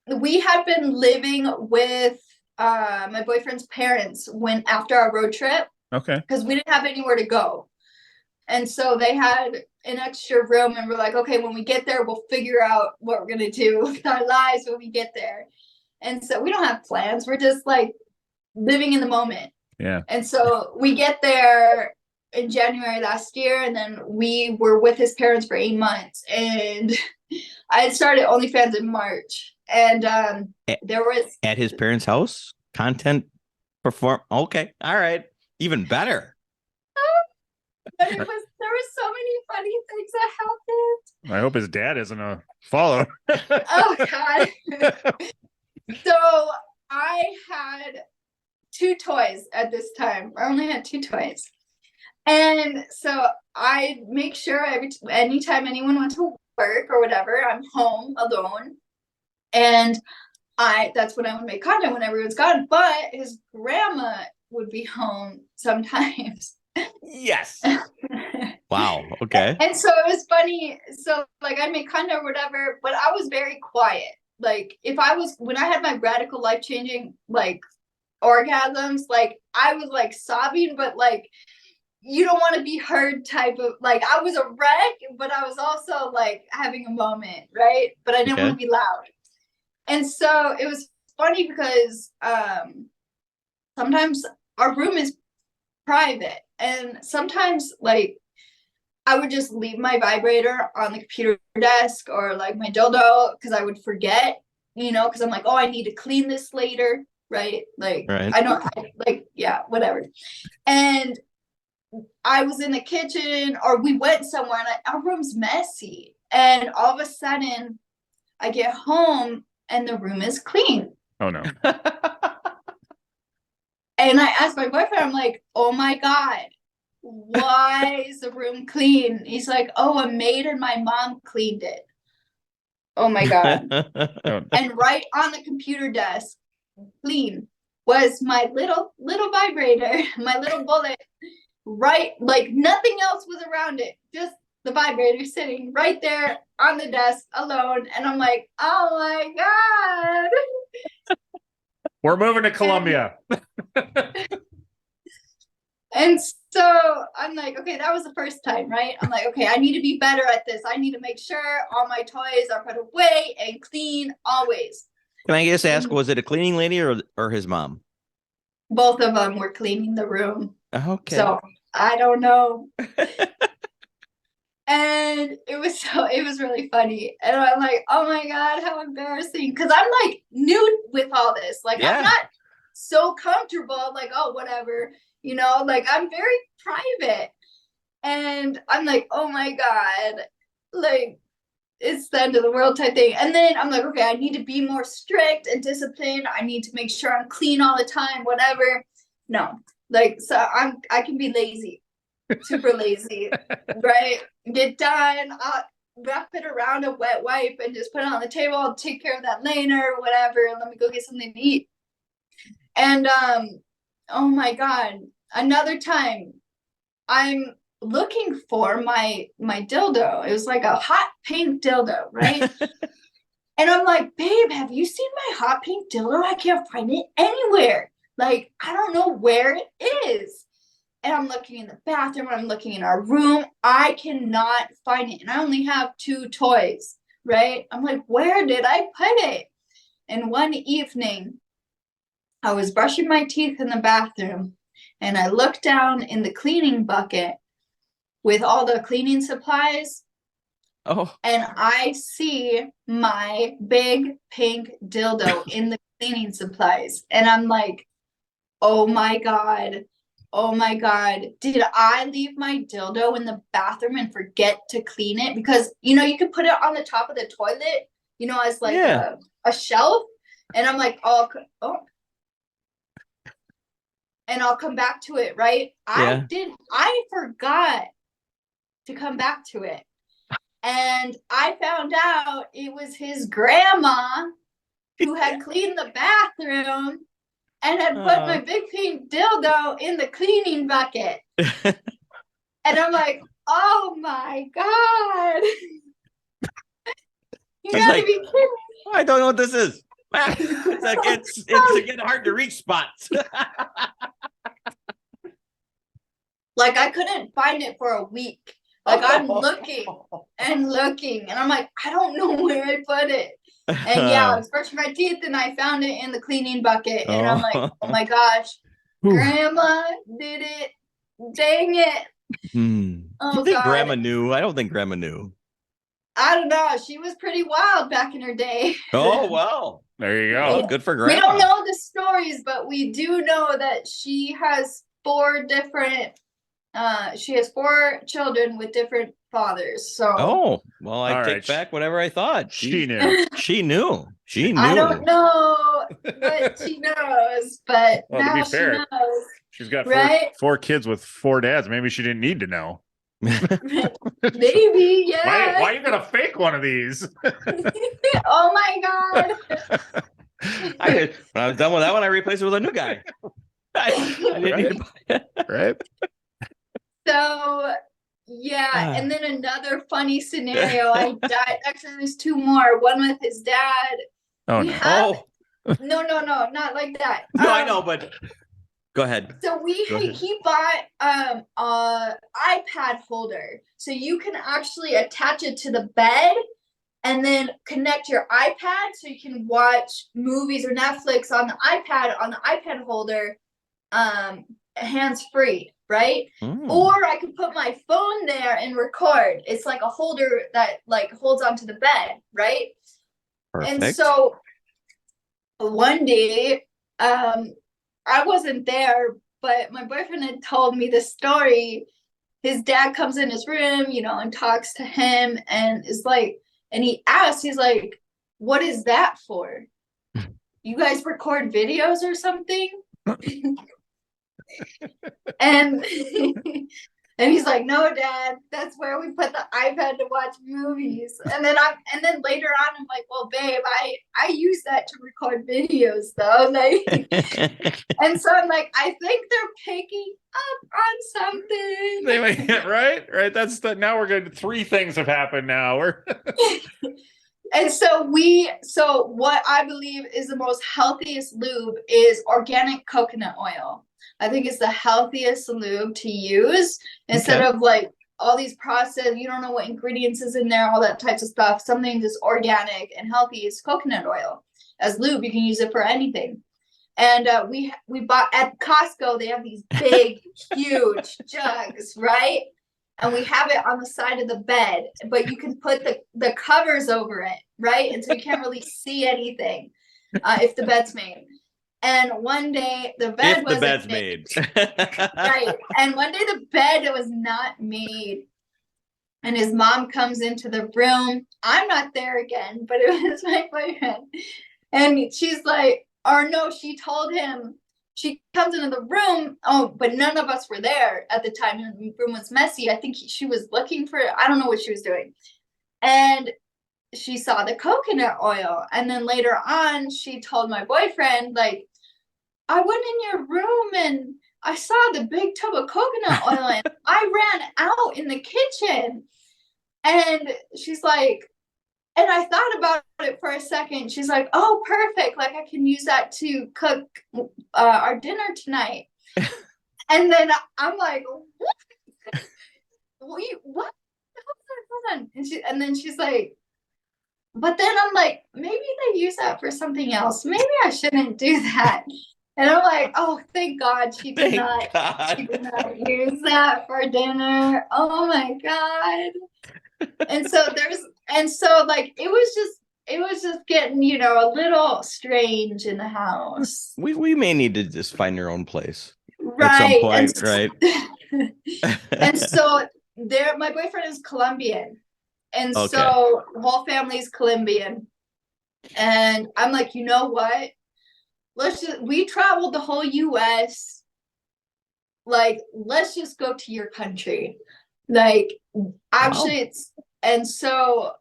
A: we had been living with my boyfriend's parents after our road trip.
B: Okay.
A: Because we didn't have anywhere to go. And so they had an extra room, and we're like, okay, when we get there, we'll figure out what we're going to do with our lives when we get there. And so we don't have plans. We're just like living in the moment.
B: Yeah.
A: And so we get there in January last year, and then we were with his parents for 8 months. And I had started OnlyFans in March. And there was
D: at his parents' house content perform. Okay. All right. Even better.
A: But there was so many funny things that happened.
B: I hope his dad isn't a follow.
A: Oh God. So I had 2 toys at this time. I only had 2 toys. And so I make sure anytime anyone went to work or whatever, I'm home alone. And that's when I would make content when everyone's gone. But his grandma would be home sometimes.
D: Yes. Wow. Okay.
A: And so it was funny. So like I'd make content or whatever, but I was very quiet. Like when I had my radical life-changing like orgasms, like I was like sobbing, but like you don't want to be heard type of, like I was a wreck, but I was also like having a moment, right? But I didn't want to be loud. And so it was funny because sometimes our room is private, and sometimes like I would just leave my vibrator on the computer desk or like my dildo because I would forget, because I'm like, oh, I need to clean this later, right? Like whatever. And I was in the kitchen, or we went somewhere, and our room's messy, and all of a sudden I get home and the room is clean.
B: Oh no.
A: And I asked my boyfriend, I'm like, oh my God, why is the room clean? He's like, oh, a maid and my mom cleaned it. Oh my God. And right on the computer desk, clean, was my little vibrator, my little bullet, right, like nothing else was around it, just the vibrator sitting right there on the desk alone. And I'm like, oh my God.
B: We're moving to Colombia.
A: And so I'm like, okay, that was the first time, right? I'm like, okay, I need to be better at this. I need to make sure all my toys are put away and clean always.
D: Can I just ask, was it a cleaning lady or his mom?
A: Both of them were cleaning the room.
D: Okay.
A: So I don't know. And it was really funny. And I'm like, oh my God, how embarrassing. Because I'm like new with all this. Like,
D: Yeah.
A: I'm not so comfortable, like, oh, whatever, you know, like I'm very private. And I'm like, oh my God, like it's the end of the world type thing. And then I'm like, okay, I need to be more strict and disciplined. I need to make sure I'm clean all the time, whatever. No, like, so I can be lazy, super lazy, right? Get done, I'll wrap it around a wet wipe and just put it on the table. I'll take care of that later, whatever. And let me go get something to eat. And oh my God, another time I'm looking for my dildo. It was like a hot pink dildo, right? And I'm like, babe, have you seen my hot pink dildo? I can't find it anywhere. Like, I don't know where it is. And I'm looking in the bathroom, I'm looking in our room. I cannot find it. And I only have 2 toys, right? I'm like, where did I put it? And one evening, I was brushing my teeth in the bathroom and I looked down in the cleaning bucket with all the cleaning supplies.
D: Oh.
A: And I see my big pink dildo in the cleaning supplies. And I'm like, oh my God. Oh my God. Did I leave my dildo in the bathroom and forget to clean it? Because, you know, you could put it on the top of the toilet, you know, as like a shelf. And I'm like, oh. And I'll come back to it, right?
D: Yeah.
A: I forgot to come back to it. And I found out it was his grandma who had cleaned the bathroom and had put my big pink dildo in the cleaning bucket. And I'm like, oh my God. You gotta be kidding me.
D: I don't know what this is. It's getting hard to reach spots.
A: Like, I couldn't find it for a week. Like, I'm looking and looking, and I'm like, I don't know where I put it. And yeah, I was brushing my teeth and I found it in the cleaning bucket. And I'm like, oh my gosh, Grandma did it. Dang it.
D: Oh, you think God. Grandma knew? I don't think Grandma knew.
A: I don't know. She was pretty wild back in her day.
D: Oh, well.
B: There you go.
D: Well, good for Grandma.
A: We don't know the stories, but we do know that she has 4 different she has 4 children with different fathers. So
D: well, I take back whatever I thought.
B: She knew.
D: She knew.
A: I don't know, but she knows. But well, now she knows.
B: She's got 4 kids with 4 dads. Maybe she didn't need to know.
A: Maybe, yeah.
B: Why are you gonna fake one of these?
A: Oh my God.
D: When I was done with that one, I replaced it with a new guy. I didn't need to buy it.
B: Right.
A: So yeah, and then another funny scenario. I died. Actually, there's 2 more. One with his dad.
B: Oh no!
A: No, not like that.
D: No, I know, but go ahead.
A: So he bought a iPad holder, so you can actually attach it to the bed, and then connect your iPad, so you can watch movies or Netflix on the iPad holder, hands free. Right? Or I could put my phone there and record. It's like a holder that like holds onto the bed, right? Perfect. And so one day, I wasn't there, but my boyfriend had told me this story. His dad comes in his room, you know, and talks to him and is like, and he asks, he's like, what is that for? You guys record videos or something? And And he's like, no, Dad, that's where we put the iPad to watch movies. And then later on, I'm like, well, babe, I use that to record videos though. Like, and so I'm like, I think they're picking up on something.
B: They might, right. That's the, now we're going to, 3 things have happened now. We're
A: And so what I believe is the most healthiest lube is organic coconut oil. I think it's the healthiest lube to use instead of like all these processed, you don't know what ingredients is in there, all that types of stuff. Something just organic and healthy is coconut oil. As lube, you can use it for anything. And we bought at Costco, they have these big, huge jugs, right? And we have it on the side of the bed, but you can put the covers over it, right? And so you can't really see anything if the bed's made. And one day the bed wasn't made. Right. And one day the bed was not made. And his mom comes into the room. I'm not there again, but it was my boyfriend. And she's like, or no, she told him, she comes into the room. Oh, but none of us were there at the time. The room was messy. I think she was looking for, I don't know what she was doing. And she saw the coconut oil. And then later on, she told my boyfriend, like, I went in your room and I saw the big tub of coconut oil and I ran out in the kitchen. And she's like, and I thought about it for a second. She's like, oh, perfect. Like I can use that to cook our dinner tonight. And then I'm like, what? What? Hold on. And then she's like, but then I'm like, maybe they use that for something else. Maybe I shouldn't do that. And I'm like, oh, thank God she did not use that for dinner. Oh my God. And so like it was just getting, you know, a little strange in the house.
D: We may need to just find your own place.
A: Right.
D: At some point, right?
A: And so my boyfriend is Colombian. And
D: Okay.
A: so the whole family's Colombian. And I'm like, you know what? We traveled the whole US. Like, let's just go to your country. Like, actually, wow.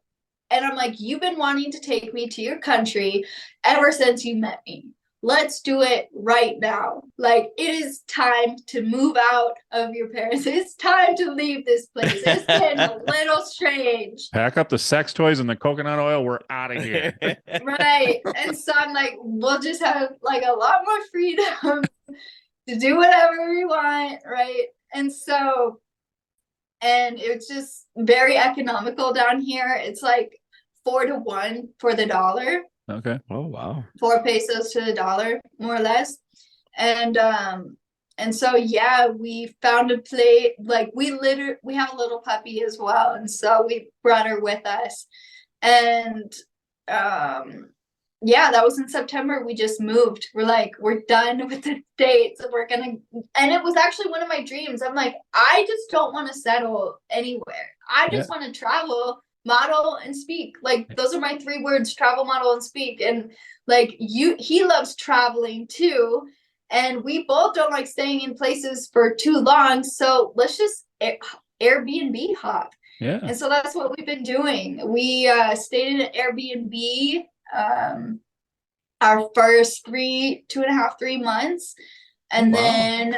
A: And I'm like, you've been wanting to take me to your country ever since you met me. Let's do it right now. Like, it is time to move out of your parents. It's time to leave this place. It's getting a little strange.
B: Pack up the sex toys and the coconut oil. We're out of here.
A: Right. And so I'm like, we'll just have like a lot more freedom to do whatever we want. Right. And it's just very economical down here. It's like 4 to 1 for the dollar.
B: Okay.
D: Oh, wow.
A: 4 pesos to the dollar, more or less. And so, yeah, we found a place, like we have a little puppy as well. And so we brought her with us. And, yeah, that was in September. We just moved. We're like, we're done with the States. And it was actually one of my dreams. I'm like, I just don't want to settle anywhere. I just want to travel, model, and speak. Like, those are my 3 words: travel, model, and speak. And like he loves traveling too. And we both don't like staying in places for too long. So let's just Airbnb hop.
B: Yeah.
A: And so that's what we've been doing. We stayed in an Airbnb our first 2.5-3 months. And then,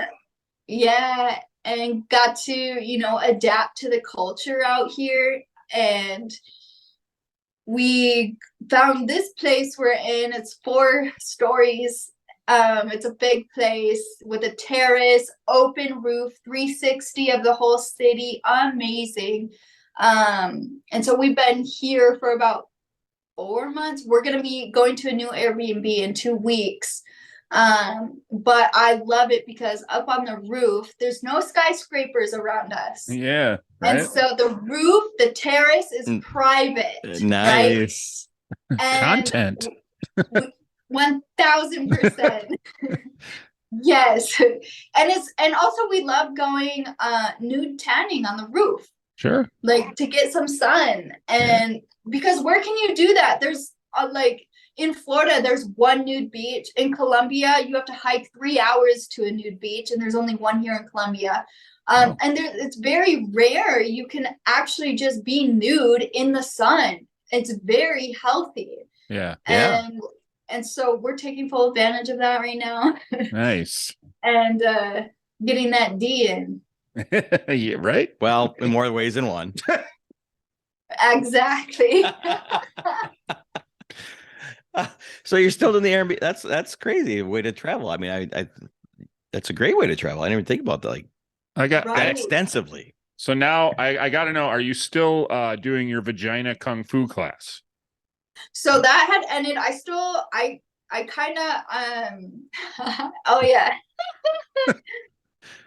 A: yeah, and got to, you know, adapt to the culture out here. And we found this place we're in. It's 4 stories. It's a big place with a terrace, open roof, 360 of the whole city. Amazing. And so we've been here for about 4 months. We're going to be going to a new Airbnb in 2 weeks. But I love it because up on the roof, there's no skyscrapers around us.
B: Yeah. Right?
A: And so the roof, the terrace is private.
D: Nice.
A: Right?
B: Content.
A: 1000%. Yes. And also we love going nude tanning on the roof.
B: Sure.
A: Like to get some sun. And because where can you do that? There's like in Florida, there's one nude beach. In Colombia, you have to hike 3 hours to a nude beach, and there's only one here in Colombia. And it's very rare you can actually just be nude in the sun. It's very healthy.
B: Yeah.
A: And so we're taking full advantage of that right now.
B: Nice.
A: And getting that D in.
B: Yeah, right.
D: Well, in more ways than one.
A: Exactly.
D: So you're still in the Airbnb. That's crazy way to travel. I mean, I that's a great way to travel. I didn't even think about that. Like
B: I got
A: Right.
D: that extensively.
B: So now I got to know, are you still doing your vagina kung fu class?
A: So that had ended. I kind of oh yeah. So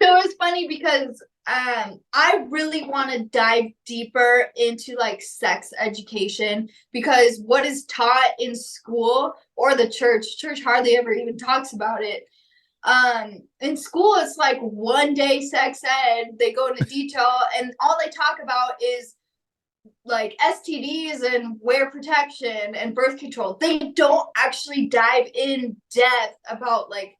A: it was funny because I really want to dive deeper into like sex education, because what is taught in school or the church hardly ever even talks about it. In school it's like 1 day sex ed, they go into detail and all they talk about is like STDs and wear protection and birth control. They don't actually dive in depth about like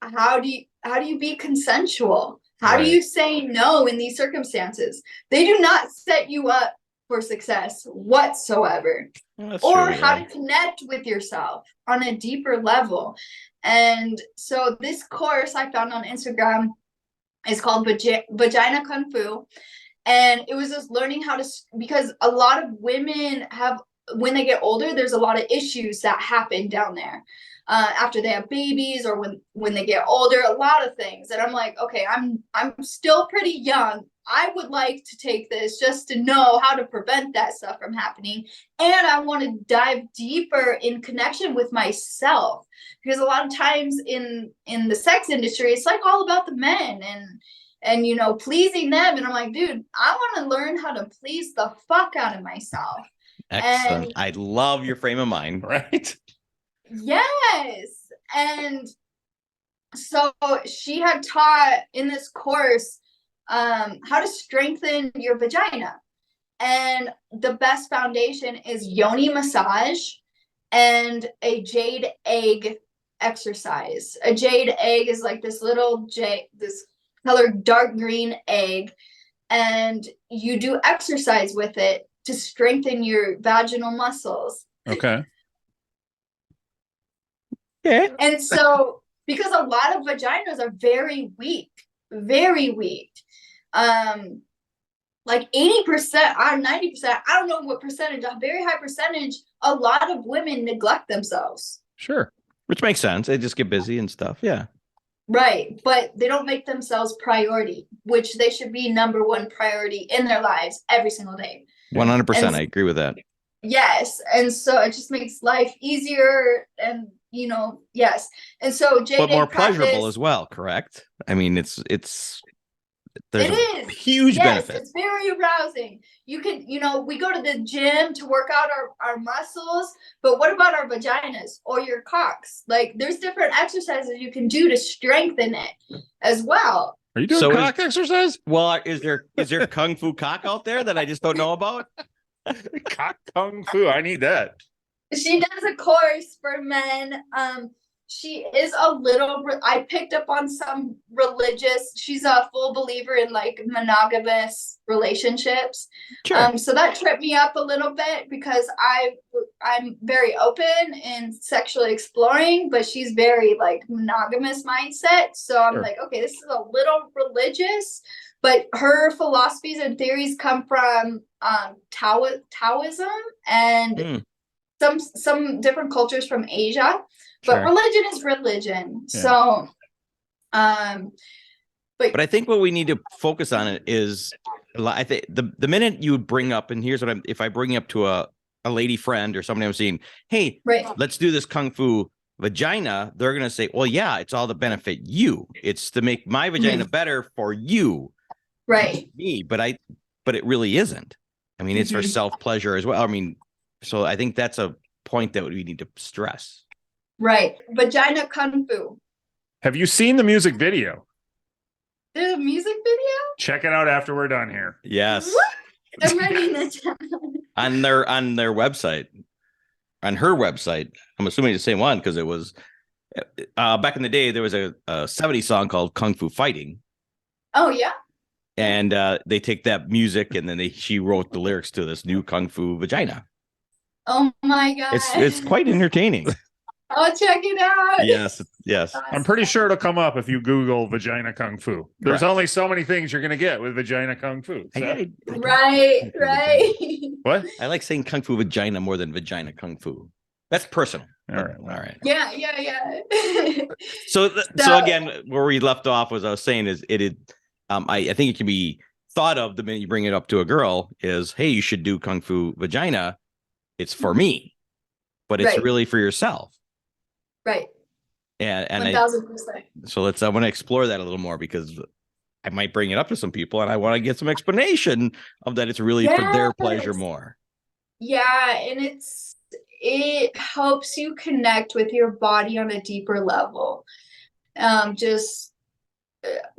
A: how do you be consensual? How do you say no in these circumstances? They do not set you up for success whatsoever. Or how to connect with yourself on a deeper level. And so this course I found on Instagram is called Vagina Kung Fu. And it was just learning how to, because a lot of women have, when they get older, there's a lot of issues that happen down there. After they have babies or when they get older, a lot of things. And I'm like, okay, I'm still pretty young. I would like to take this just to know how to prevent that stuff from happening. And I want to dive deeper in connection with myself, because a lot of times in the sex industry, it's like all about the men and you know, pleasing them. And I'm like, dude, I want to learn how to please the fuck out of myself.
D: Excellent. I love your frame of mind.
B: Right.
A: Yes. And so she had taught in this course how to strengthen your vagina. And the best foundation is yoni massage and a jade egg exercise. A jade egg is like this little this color dark green egg, and you do exercise with it to strengthen your vaginal muscles.
B: Okay.
D: Yeah.
A: And so, because a lot of vaginas are very weak, like 80% or 90%, I don't know what percentage, a very high percentage, a lot of women neglect themselves.
B: Sure.
D: Which makes sense. They just get busy and stuff. Yeah.
A: Right. But they don't make themselves priority, which they should be number one priority in their lives every single day.
D: 100%. I agree with that.
A: Yes. And so it just makes life easier and, you know, yes. And so
D: but more pleasurable as well, correct? I mean, there's a huge benefit.
A: It's very arousing. You can, you know, we go to the gym to work out our muscles, but what about our vaginas or your cocks? Like there's different exercises you can do to strengthen it as well.
B: Are you doing cock exercise?
D: Well, is there kung fu cock out there that I just don't know about?
B: Cock kung fu. I need that.
A: She does a course for men. She is I picked up on some religious, she's a full believer in like monogamous relationships.
D: Sure.
A: So that tripped me up a little bit because I'm very open in sexually exploring, but she's very like monogamous mindset. So I'm like, okay, this is a little religious, but her philosophies and theories come from Taoism and some different cultures from Asia. But religion is religion. Yeah. So,
D: but I think what we need to focus on it is, I think the minute you bring up, and here's what if I bring up to a lady friend or somebody I'm seeing, hey, let's do this kung fu vagina, they're going to say, well, yeah, it's all to benefit you. It's to make my vagina better for you.
A: Right.
D: Me, but it really isn't. I mean, it's for self-pleasure as well. I mean, so I think that's a point that we need to stress.
A: Right. Vagina Kung Fu.
B: Have you seen the music video?
A: There's a music video?
B: Check it out after we're done here.
D: Yes.
A: What? I'm writing that down.
D: On their website. on her website. I'm assuming the same one because it was back in the day. There was a 70s song called Kung Fu Fighting.
A: Oh yeah.
D: And they take that music and then she wrote the lyrics to this new Kung Fu Vagina.
A: Oh my god.
D: It's quite entertaining.
A: I'll check it out.
D: Yes.
B: I'm pretty sure it'll come up if you Google vagina kung fu. There's only so many things you're going to get with vagina kung fu. So.
A: Right.
B: What?
D: I like saying Kung Fu Vagina more than vagina Kung Fu. That's personal.
B: All right.
D: All right.
A: Yeah.
D: So again, where we left off was I was saying is I think it can be thought of the minute you bring it up to a girl is, hey, you should do Kung Fu Vagina. It's for me, but it's really for yourself.
A: Right.
D: And
A: 1000%.
D: So I want to explore that a little more because I might bring it up to some people and I want to get some explanation of that. It's really for their pleasure more.
A: Yeah. And it helps you connect with your body on a deeper level. Just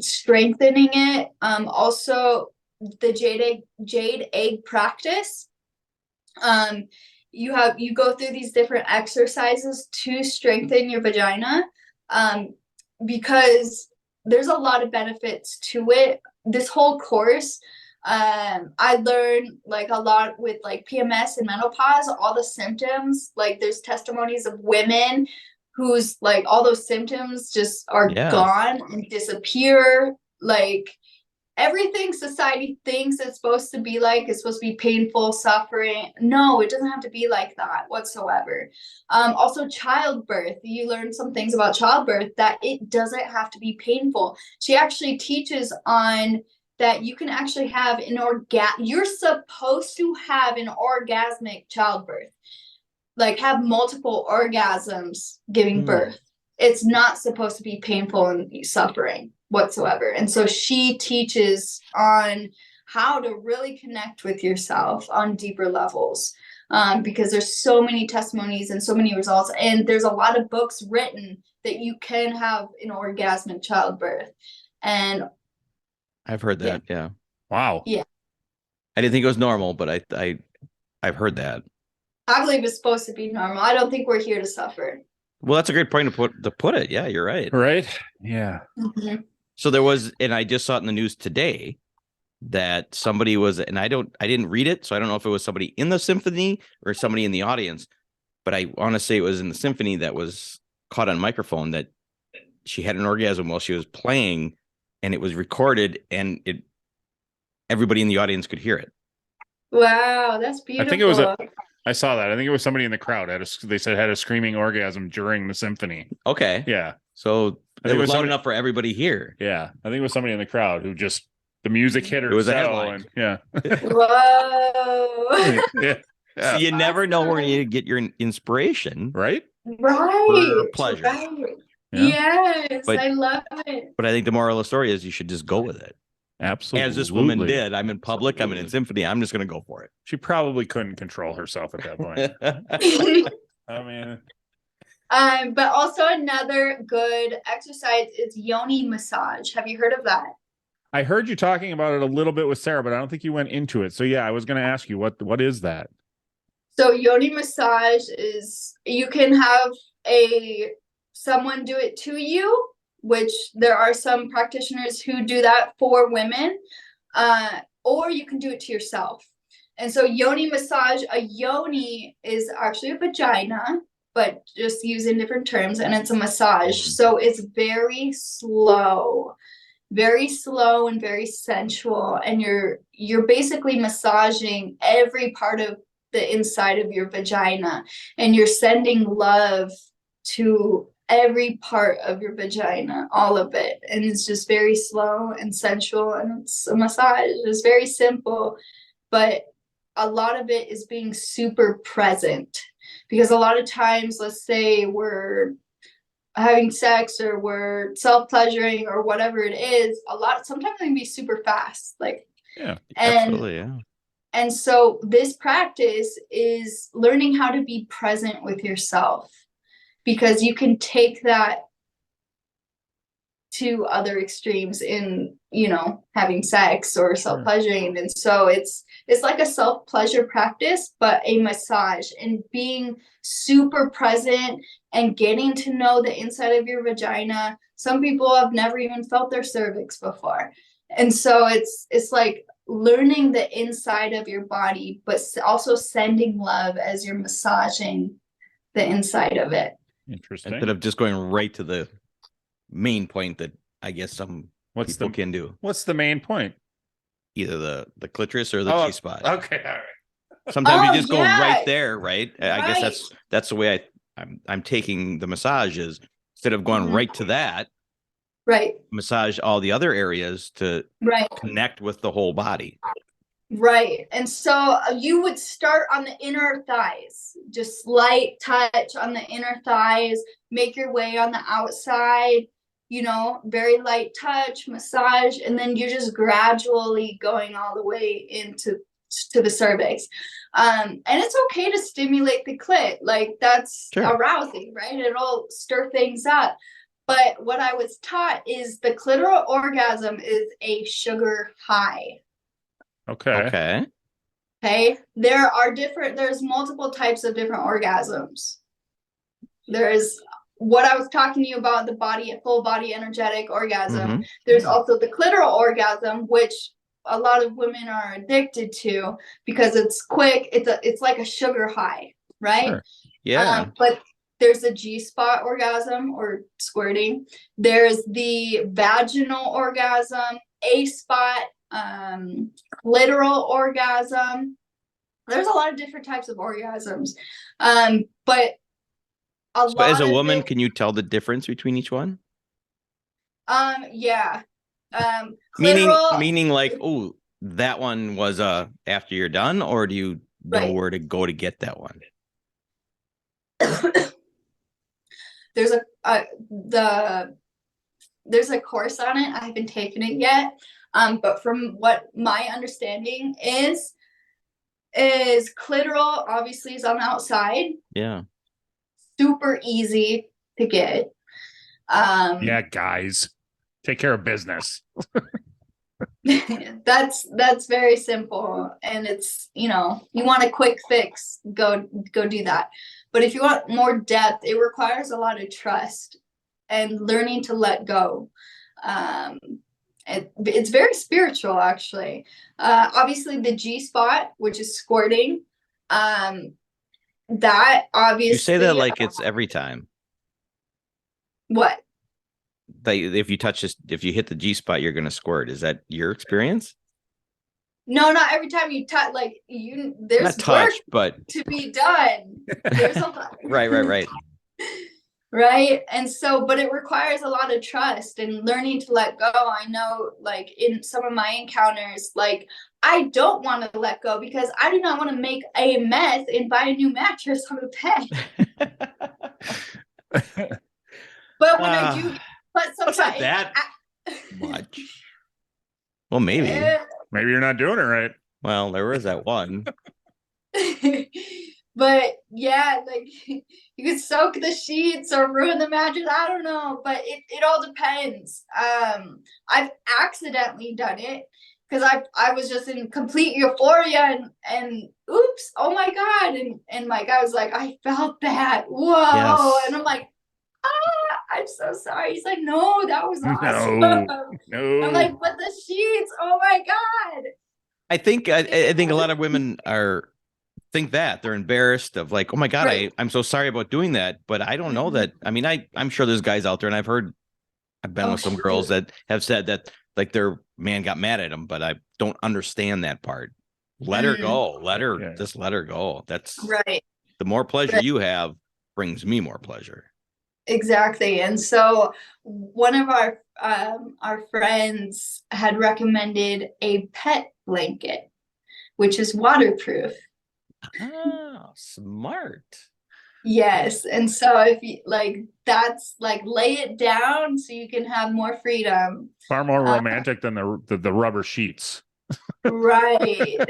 A: strengthening it. Also the jade egg practice. You go through these different exercises to strengthen your vagina, because there's a lot of benefits to it. This whole course, I learned like a lot with like PMS and menopause, all the symptoms, like there's testimonies of women whose like all those symptoms just are gone and disappear. Like everything society thinks it's supposed to be like, it's supposed to be painful, suffering. No, it doesn't have to be like that whatsoever. Also childbirth, you learn some things about childbirth that it doesn't have to be painful. She actually teaches on that you can actually have you're supposed to have an orgasmic childbirth, like have multiple orgasms giving birth. It's not supposed to be painful and suffering whatsoever. And so she teaches on how to really connect with yourself on deeper levels, because there's so many testimonies and so many results, and there's a lot of books written that you can have an orgasmic childbirth. And
D: I've heard that. Yeah.
B: Wow.
A: Yeah.
D: I didn't think it was normal, but I've heard that.
A: I believe it's supposed to be normal. I don't think we're here to suffer.
D: Well, that's a great point to put it. Yeah, you're right.
B: Right. Yeah.
A: Mm-hmm.
D: So there was, and I just saw it in the news today that somebody was, and I didn't read it, so I don't know if it was somebody in the symphony or somebody in the audience, but I want to say it was in the symphony that was caught on microphone that she had an orgasm while she was playing, and it was recorded, and everybody in the audience could hear it.
A: Wow, that's beautiful.
B: I think I saw that. I think it was somebody in the crowd they said had a screaming orgasm during the symphony.
D: Okay.
B: Yeah.
D: So it was loud enough for everybody here.
B: Yeah. I think it was somebody in the crowd who just, the music hit her.
D: It was a headline.
B: Yeah.
A: Whoa.
B: Yeah.
D: So you never know where you get your inspiration.
B: Right.
A: Right.
D: Pleasure.
A: Right.
B: Yeah.
A: Yes. I love it.
D: But I think the moral of the story is you should just go with it.
B: Absolutely.
D: As this woman did. I'm in public. I'm in symphony. I'm just going to go for it.
B: She probably couldn't control herself at that point. I mean,
A: but also another good exercise is yoni massage. Have you heard of that?
B: I heard you talking about it a little bit with Sarah, but I don't think you went into it. So yeah, I was going to ask you what is that?
A: So yoni massage is, you can have someone do it to you, which there are some practitioners who do that for women, or you can do it to yourself. And so yoni massage, a yoni is actually a vagina, but just using different terms, and it's a massage. So it's very slow and very sensual, and you're basically massaging every part of the inside of your vagina, and you're sending love to every part of your vagina, all of it. And it's just very slow and sensual, and it's a massage. It's very simple, but a lot of it is being super present, because a lot of times, let's say we're having sex or we're self-pleasuring or whatever it is, sometimes it can be super fast, like,
B: yeah,
D: absolutely, yeah.
A: And so this practice is learning how to be present with yourself, because you can take that to other extremes in, having sex or self-pleasuring. And so it's it's like a self-pleasure practice, but a massage, and being super present and getting to know the inside of your vagina. Some people have never even felt their cervix before. And so it's like learning the inside of your body, but also sending love as you're massaging the inside of it.
B: Interesting.
D: Instead of just going right to the main point that I guess some people can do.
B: What's the main point?
D: Either the clitoris or the G-spot.
B: Okay, all right.
D: Sometimes you just go right there, right? I
A: Right.
D: guess that's the way I'm taking the massages. Instead of going right to that,
A: Right.
D: massage all the other areas to
A: Right.
D: connect with the whole body.
A: Right. And so you would start on the inner thighs, just light touch on the inner thighs, make your way on the outside, you know, very light touch, massage, and then you're just gradually going all the way into the cervix. And it's okay to stimulate the clit, like that's arousing, right? It'll stir things up. But what I was taught is the clitoral orgasm is a sugar high.
B: Okay.
A: There's multiple types of different orgasms. There's what I was talking to you about, the full body energetic orgasm. There's also the clitoral orgasm, which a lot of women are addicted to because it's quick. It's like a sugar high, right?
B: Sure.
D: Yeah.
A: But there's a G-spot orgasm or squirting. There's the vaginal orgasm, A-spot, clitoral orgasm. There's a lot of different types of orgasms. But
D: so as a woman, can you tell the difference between each one?
A: Yeah.
D: Meaning like, oh, that one was after you're done, or do you know where to go to get that one?
A: There's a course on it. I haven't taken it yet. But from what my understanding is clitoral obviously is on the outside.
D: Yeah.
A: Super easy to get.
B: Yeah, guys, take care of business.
A: That's very simple, and it's, you know, you want a quick fix, go do that. But if you want more depth, it requires a lot of trust and learning to let go. It's very spiritual, actually. Obviously the G-spot, which is squirting, that obviously.
D: You say that like it's every time.
A: What?
D: That if you hit the G-spot, you're gonna squirt. Is that your experience?
A: No, not every time you touch. Like there's
D: not touch, but
A: to be done. There's a lot.
D: Right.
A: Right. And so, but it requires a lot of trust and learning to let go. I know, like in some of my encounters, like I don't want to let go because I do not want to make a mess and buy a new mattress on the bed. But when I do, but sometimes
D: not that much. Well, maybe.
B: Maybe you're not doing it right.
D: Well, there was that one.
A: But yeah, like you could soak the sheets or ruin the mattress. I don't know, but it all depends. I've accidentally done it because I was just in complete euphoria and oops, oh my God. And my guy was like, I felt that. Whoa. Yes. And I'm like, I'm so sorry. He's like, no, that was awesome.
B: No.
A: I'm like, but the sheets, oh my God.
D: I think a lot of women think that they're embarrassed of like, oh my God, I'm so sorry about doing that. But I don't know that. I mean, I'm sure there's guys out there, and I've been with some girls that have said that like their man got mad at them, but I don't understand that part. Let her go. Just let her go. That's
A: right.
D: The more pleasure you have brings me more pleasure.
A: Exactly. And so one of our friends had recommended a pet blanket, which is waterproof.
D: Oh, smart.
A: Yes. And so if you like, that's like lay it down so you can have more freedom.
B: Far more romantic than the rubber sheets.
A: Right.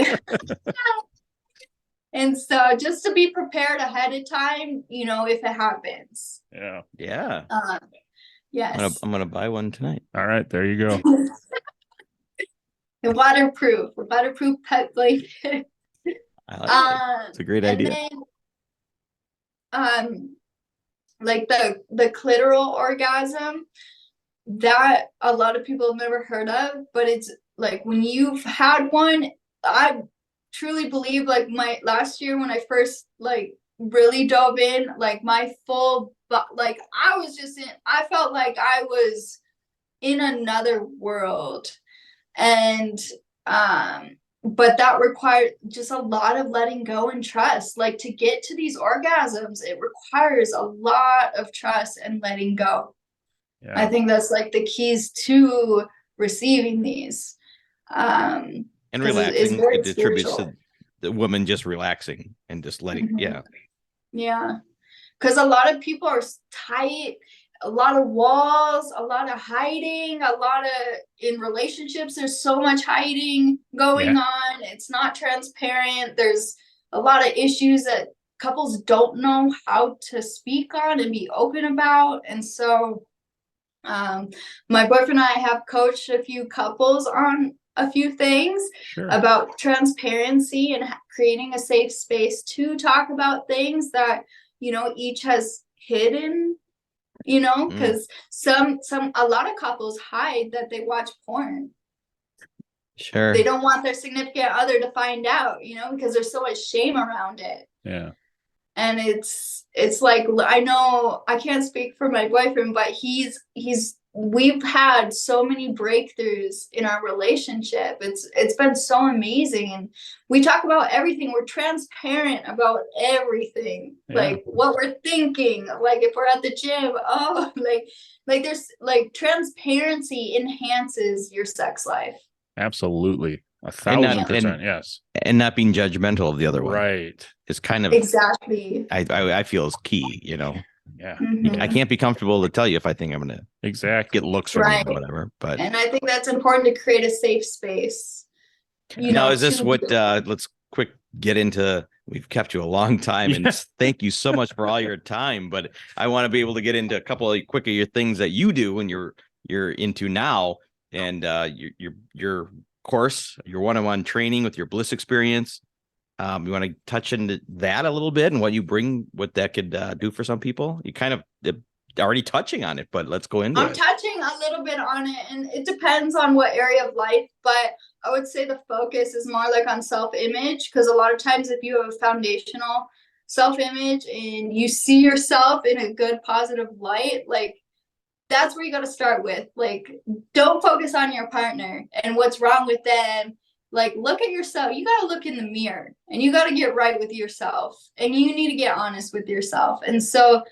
A: And so just to be prepared ahead of time, you know, if it happens.
B: Yeah.
D: Yeah.
A: Yes.
D: I'm gonna buy one tonight.
B: All right, there you go.
A: The waterproof pet blanket.
D: I like it. It's a great idea.
A: And then, like the clitoral orgasm, that a lot of people have never heard of, but it's like when you've had one, I truly believe, like my last year when I first like really dove in, like my full, but like I felt like I was in another world. And but that required just a lot of letting go and trust. Like to get to these orgasms, it requires a lot of trust and letting go. Yeah. I think that's like the keys to receiving these.
D: And relaxing, it attributes to the woman just relaxing and just letting,
A: yeah. Because a lot of people are tight, a lot of walls, a lot of hiding, in relationships, there's so much hiding going on. It's not transparent. There's a lot of issues that couples don't know how to speak on and be open about. And so my boyfriend and I have coached a few couples on a few things about transparency and creating a safe space to talk about things that, each has hidden, because a lot of couples hide that they watch porn.
D: Sure.
A: They don't want their significant other to find out, because there's so much shame around it.
B: Yeah.
A: And it's like, I know I can't speak for my boyfriend, but we've had so many breakthroughs in our relationship. It's been so amazing. And we talk about everything. We're transparent about everything, like what we're thinking, like if we're at the gym, like there's like transparency enhances your sex life.
B: Absolutely. 1,000%. Yes.
D: And not being judgmental of the other one.
B: Right.
D: It's kind of
A: exactly.
D: I feel is key,
B: Yeah.
A: Mm-hmm.
D: I can't be comfortable to tell you if I think I'm going to get looks from you or whatever. But
A: and I think that's important to create a safe space.
D: Now, is this what? Let's quick get into. We've kept you a long time, and thank you so much for all your time. But I want to be able to get into a couple of quick of your things that you do and you're into now, and your course, your one-on-one training with your Bliss experience. You want to touch into that a little bit and what you bring, what that could do for some people? You kind of already touching on it, but let's go into it.
A: I'm touching a little bit on it, and it depends on what area of life, but I would say the focus is more like on self-image, because a lot of times if you have a foundational self-image and you see yourself in a good, positive light, like that's where you got to start with. Like, don't focus on your partner and what's wrong with them. Like, look at yourself. You got to look in the mirror and you got to get right with yourself, and you need to get honest with yourself. And so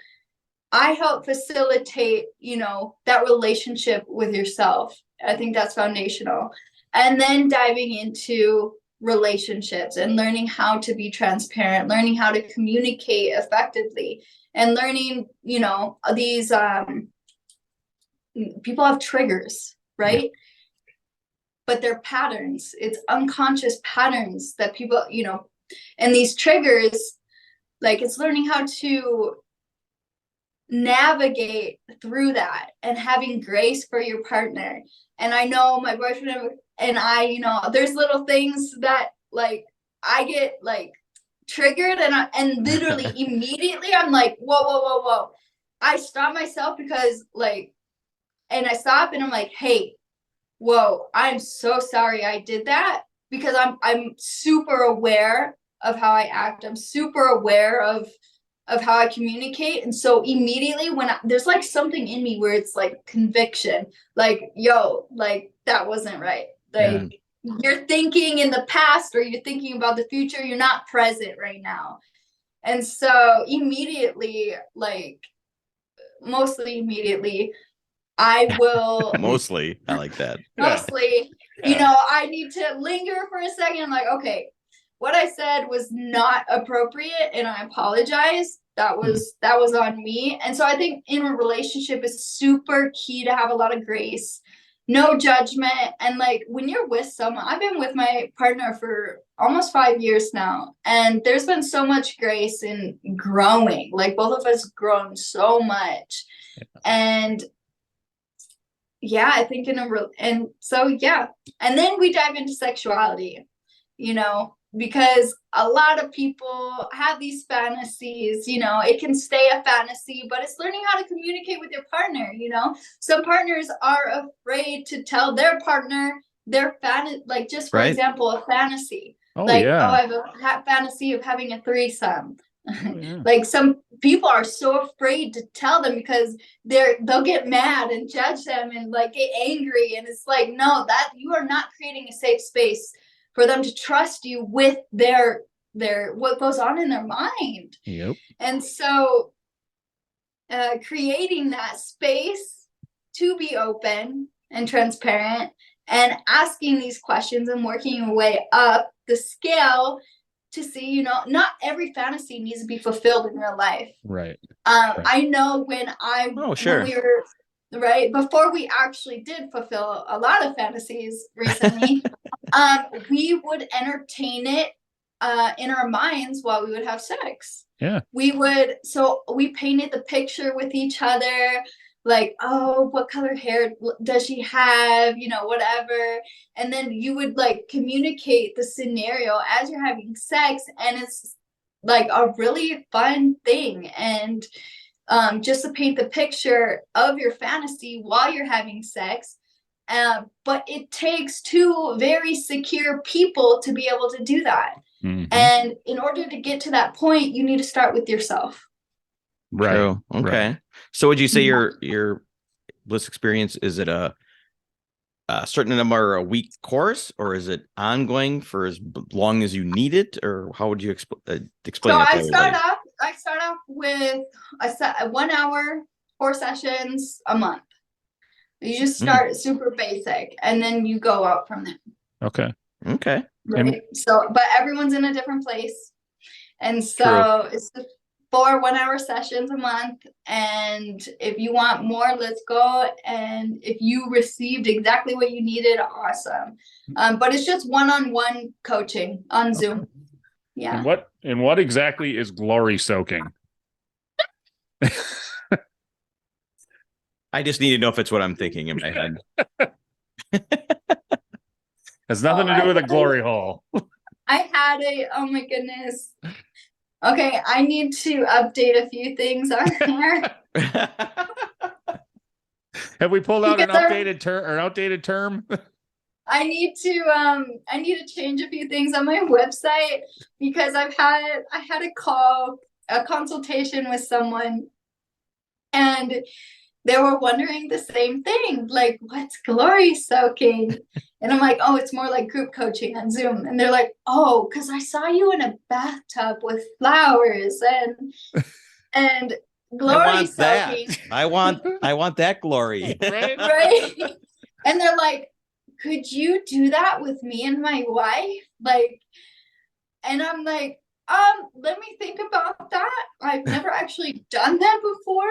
A: I help facilitate, that relationship with yourself. I think that's foundational. And then diving into relationships and learning how to be transparent, learning how to communicate effectively, and learning, these people have triggers, right? But they're patterns. It's unconscious patterns that people, and these triggers, like it's learning how to navigate through that and having grace for your partner. And I know my boyfriend and I, there's little things that like I get like triggered and literally immediately I'm like, whoa. I stop myself because and I stop and I'm like, hey, whoa, I'm so sorry I did that, because I'm super aware of how I act. I'm super aware of how I communicate. And so immediately when there's like something in me where it's like conviction, like, yo, like that wasn't right. Like you're thinking in the past or you're thinking about the future. You're not present right now. And so immediately, like mostly immediately, I will
D: mostly. I like that.
A: Mostly, I need to linger for a second. I'm like, okay, what I said was not appropriate, and I apologize. That was on me. And so I think in a relationship is super key to have a lot of grace, no judgment. And like when you're with someone, I've been with my partner for almost 5 years now, and there's been so much grace in growing. Like both of us grown so much. And yeah, I think and so yeah, and then we dive into sexuality, because a lot of people have these fantasies. It can stay a fantasy, but it's learning how to communicate with your partner. Some partners are afraid to tell their partner their like, just for example, a fantasy.
B: Oh,
A: like,
B: yeah.
A: I have a fantasy of having a threesome.
B: Oh, yeah.
A: Like, some people are so afraid to tell them because they'll get mad and judge them and like get angry, and it's like, no, that you are not creating a safe space for them to trust you with their what goes on in their mind.
B: Yep.
A: And so creating that space to be open and transparent and asking these questions and working your way up the scale to see, not every fantasy needs to be fulfilled in real life.
B: Right.
A: I know when
D: sure.
A: when we were right before we actually did fulfill a lot of fantasies recently, we would entertain it in our minds while we would have sex.
B: Yeah.
A: So we painted the picture with each other, like, oh, what color hair does she have, whatever. And then you would like communicate the scenario as you're having sex, and it's like a really fun thing. And just to paint the picture of your fantasy while you're having sex. But it takes two very secure people to be able to do that.
B: Mm-hmm.
A: And in order to get to that point, you need to start with yourself.
B: Right.
D: True. Okay. Right. So would you say your bliss experience, is it a certain number a week course, or is it ongoing for as long as you need it, or how would you explain
A: so
D: that to
A: everybody? I start off with a 1 hour, 4 sessions a month. You just start super basic, and then you go out from there.
B: Okay.
A: Right? So, but everyone's in a different place, and so it's 4 1 hour sessions a month. And if you want more, let's go. And if you received exactly what you needed, awesome. But it's just one-on-one coaching on Zoom. Yeah.
B: And what exactly is glory soaking?
D: I just need to know if it's what I'm thinking in my head.
B: Has nothing to do with a glory hole.
A: I had oh my goodness. Okay, I need to update a few things on there.
B: Have we pulled out an outdated term?
A: I need to change a few things on my website, because I had a consultation with someone, and they were wondering the same thing, like, what's glory soaking? And I'm like, oh, it's more like group coaching on Zoom. And they're like, oh, because I saw you in a bathtub with flowers and glory soaking.
D: I want that glory.
A: Right. And they're like, could you do that with me and my wife? Like, and I'm like, let me think about that. I've never actually done that before.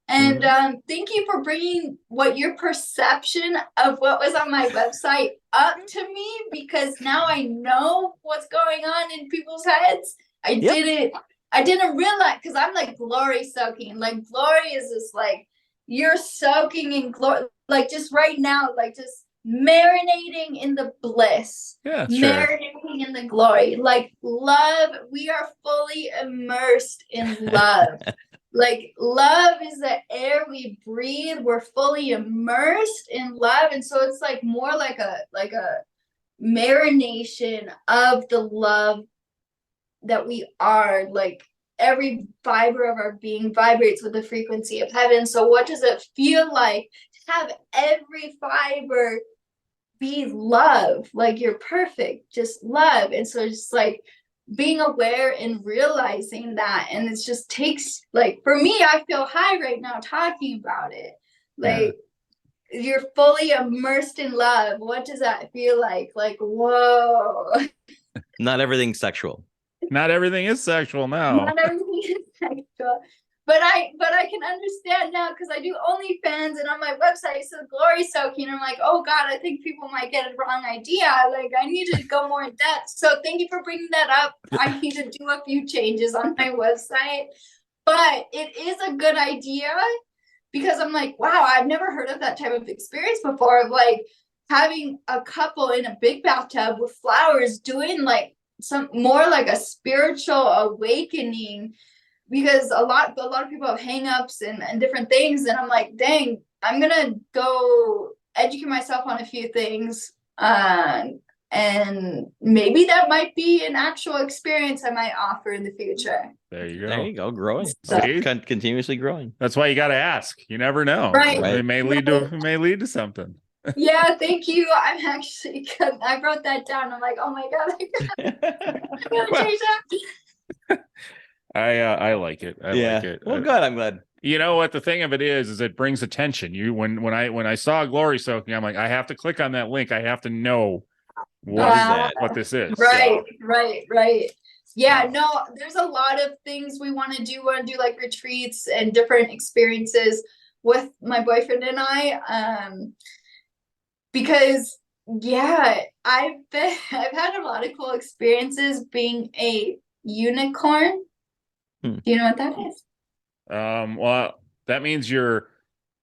A: And thank you for bringing your perception of what was on my website up to me, because now I know what's going on in people's heads. I didn't realize, because I'm like glory soaking. Like, glory is just like you're soaking in glory, like just right now, like just marinating in the bliss, marinating in the glory, like love. We are fully immersed in love. Like, love is the air we breathe. We're fully immersed in love. And so it's like more like a marination of the love that we are. Like, every fiber of our being vibrates with the frequency of heaven. So what does it feel like to have every fiber be love? Like, you're perfect, just love. And so it's like being aware and realizing that. And it just takes, like, for me, I feel high right now talking about it. Like, you're fully immersed in love. What does that feel like? Like, whoa.
D: Not everything's sexual.
B: Not everything is sexual now.
A: Not everything is sexual. But I can understand now, because I do OnlyFans, and on my website it says glory soaking. I'm like, oh God, I think people might get a wrong idea. Like, I need to go more in depth. So thank you for bringing that up. I need to do a few changes on my website. But it is a good idea because I'm like, wow, I've never heard of that type of experience before, of like having a couple in a big bathtub with flowers doing like some more like a spiritual awakening, because a lot of people have hangups and different things, and I'm like, dang, I'm gonna go educate myself on a few things, and maybe that might be an actual experience I might offer in the future.
B: There you go.
D: There you go, growing.
A: So-
B: See?
D: Continuously growing.
B: That's why you got to ask. You never know.
A: Right.
B: It may lead to something.
A: Yeah, thank you. I'm actually I wrote that down. I'm like, oh my god, I'm gonna change that.
B: I like it. I like it.
D: Well, good. I'm glad.
B: You know what the thing of it is it brings attention. You when I saw glory soaking, I'm like, I have to click on that link. I have to know what this is.
A: Right, right. Yeah, no, there's a lot of things we want to do. We want to do like retreats and different experiences with my boyfriend and I. Because yeah, I've had a lot of cool experiences being a unicorn. Do you know what that is?
B: Well, that means you're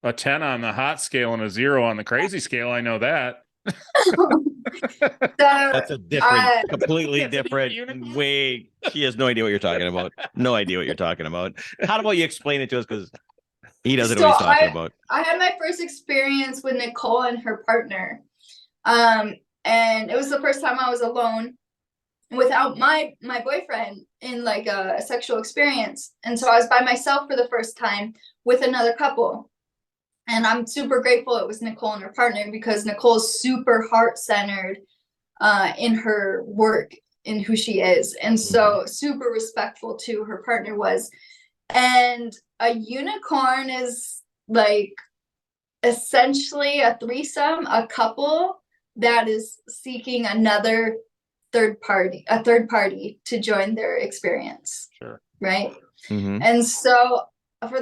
B: a 10 on the hot scale and a 0 on the crazy scale. I know that.
D: That's a different, completely different way. She has no idea what you're talking about. No idea what you're talking about. How about you explain it to us? Because he doesn't know what he's talking about.
A: I had my first experience with Nicole and her partner. And it was the first time I was alone without my boyfriend in like a sexual experience. And so I was by myself for the first time with another couple. And I'm super grateful it was Nicole and her partner, because Nicole's super heart-centered in her work, in who she is. And so super respectful to her partner was. And a unicorn is like essentially a threesome, a couple that is seeking a third party to join their experience.
B: Sure.
A: Right.
D: Mm-hmm.
A: And so for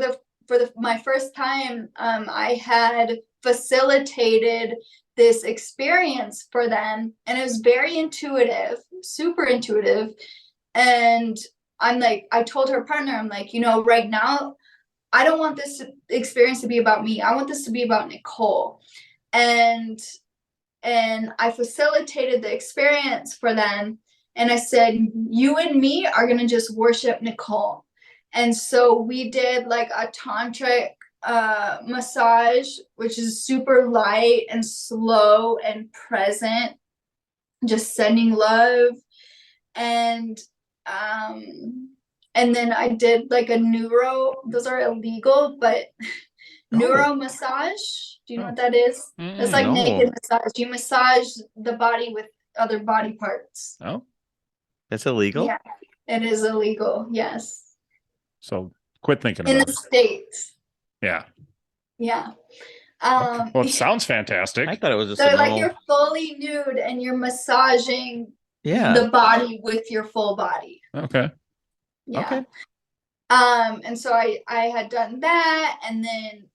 A: my first time, I had facilitated this experience for them, and it was very intuitive, super intuitive. And I'm like, I told her partner, I'm like, right now, I don't want this experience to be about me. I want this to be about Nicole. And I facilitated the experience for them. And I said, you and me are going to just worship Nicole. And so we did like a tantric massage, which is super light and slow and present, just sending love. And then I did like a those are illegal, but neuro massage. Do you know what that is? It's like naked massage. You massage the body with other body parts.
B: Oh,
D: that's illegal?
A: Yeah, it is illegal. Yes.
B: So quit thinking
A: In
B: about
A: the
B: it.
A: States.
B: Yeah.
A: Yeah.
B: Well, it sounds fantastic.
D: I thought it was just
A: So
D: a
A: like
D: normal...
A: you're fully nude and you're massaging
D: Yeah.
A: the body with your full body.
B: Okay.
A: Yeah.
D: Okay.
A: And so I had done that, and then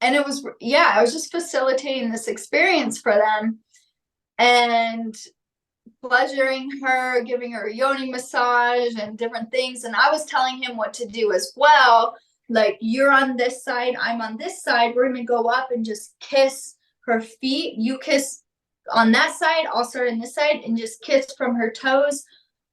A: and it was, I was just facilitating this experience for them and pleasuring her, giving her a yoni massage and different things. And I was telling him what to do as well. Like, you're on this side, I'm on this side. We're going to go up and just kiss her feet. You kiss on that side, I'll start on this side, and just kiss from her toes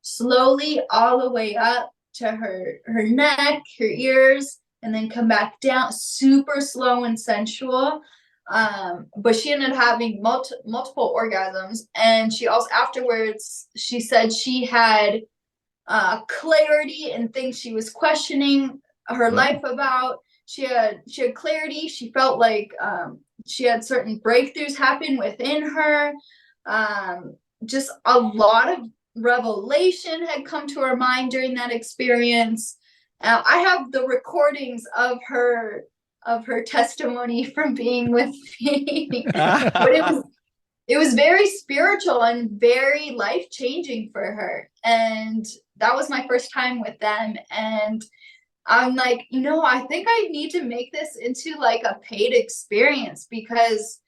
A: slowly all the way up to her neck, her ears, and then come back down, super slow and sensual. But she ended up having multiple orgasms, and she also afterwards she said she had clarity and things she was questioning her life about. She had clarity. She felt like she had certain breakthroughs happen within her. Just a lot of revelation had come to her mind during that experience. I have the recordings of her testimony from being with me. But it was very spiritual and very life-changing for her. And that was my first time with them. And I'm like, I think I need to make this into like a paid experience, because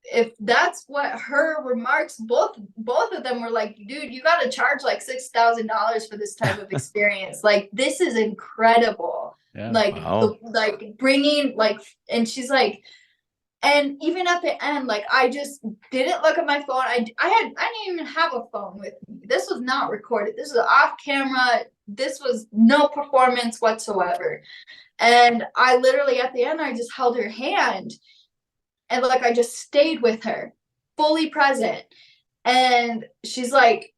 A: if that's what her remarks, both of them were like, dude, you got to charge like $6,000 for this type of experience. Like, this is incredible.
B: Yeah.
A: Like
D: Wow.
A: like bringing like, and she's like, and even at the end, like I just didn't look at my phone. I didn't even have a phone with me. This was not recorded. This was off camera. This was no performance whatsoever. And I literally at the end, I just held her hand, and like I just stayed with her, fully present. And she's like,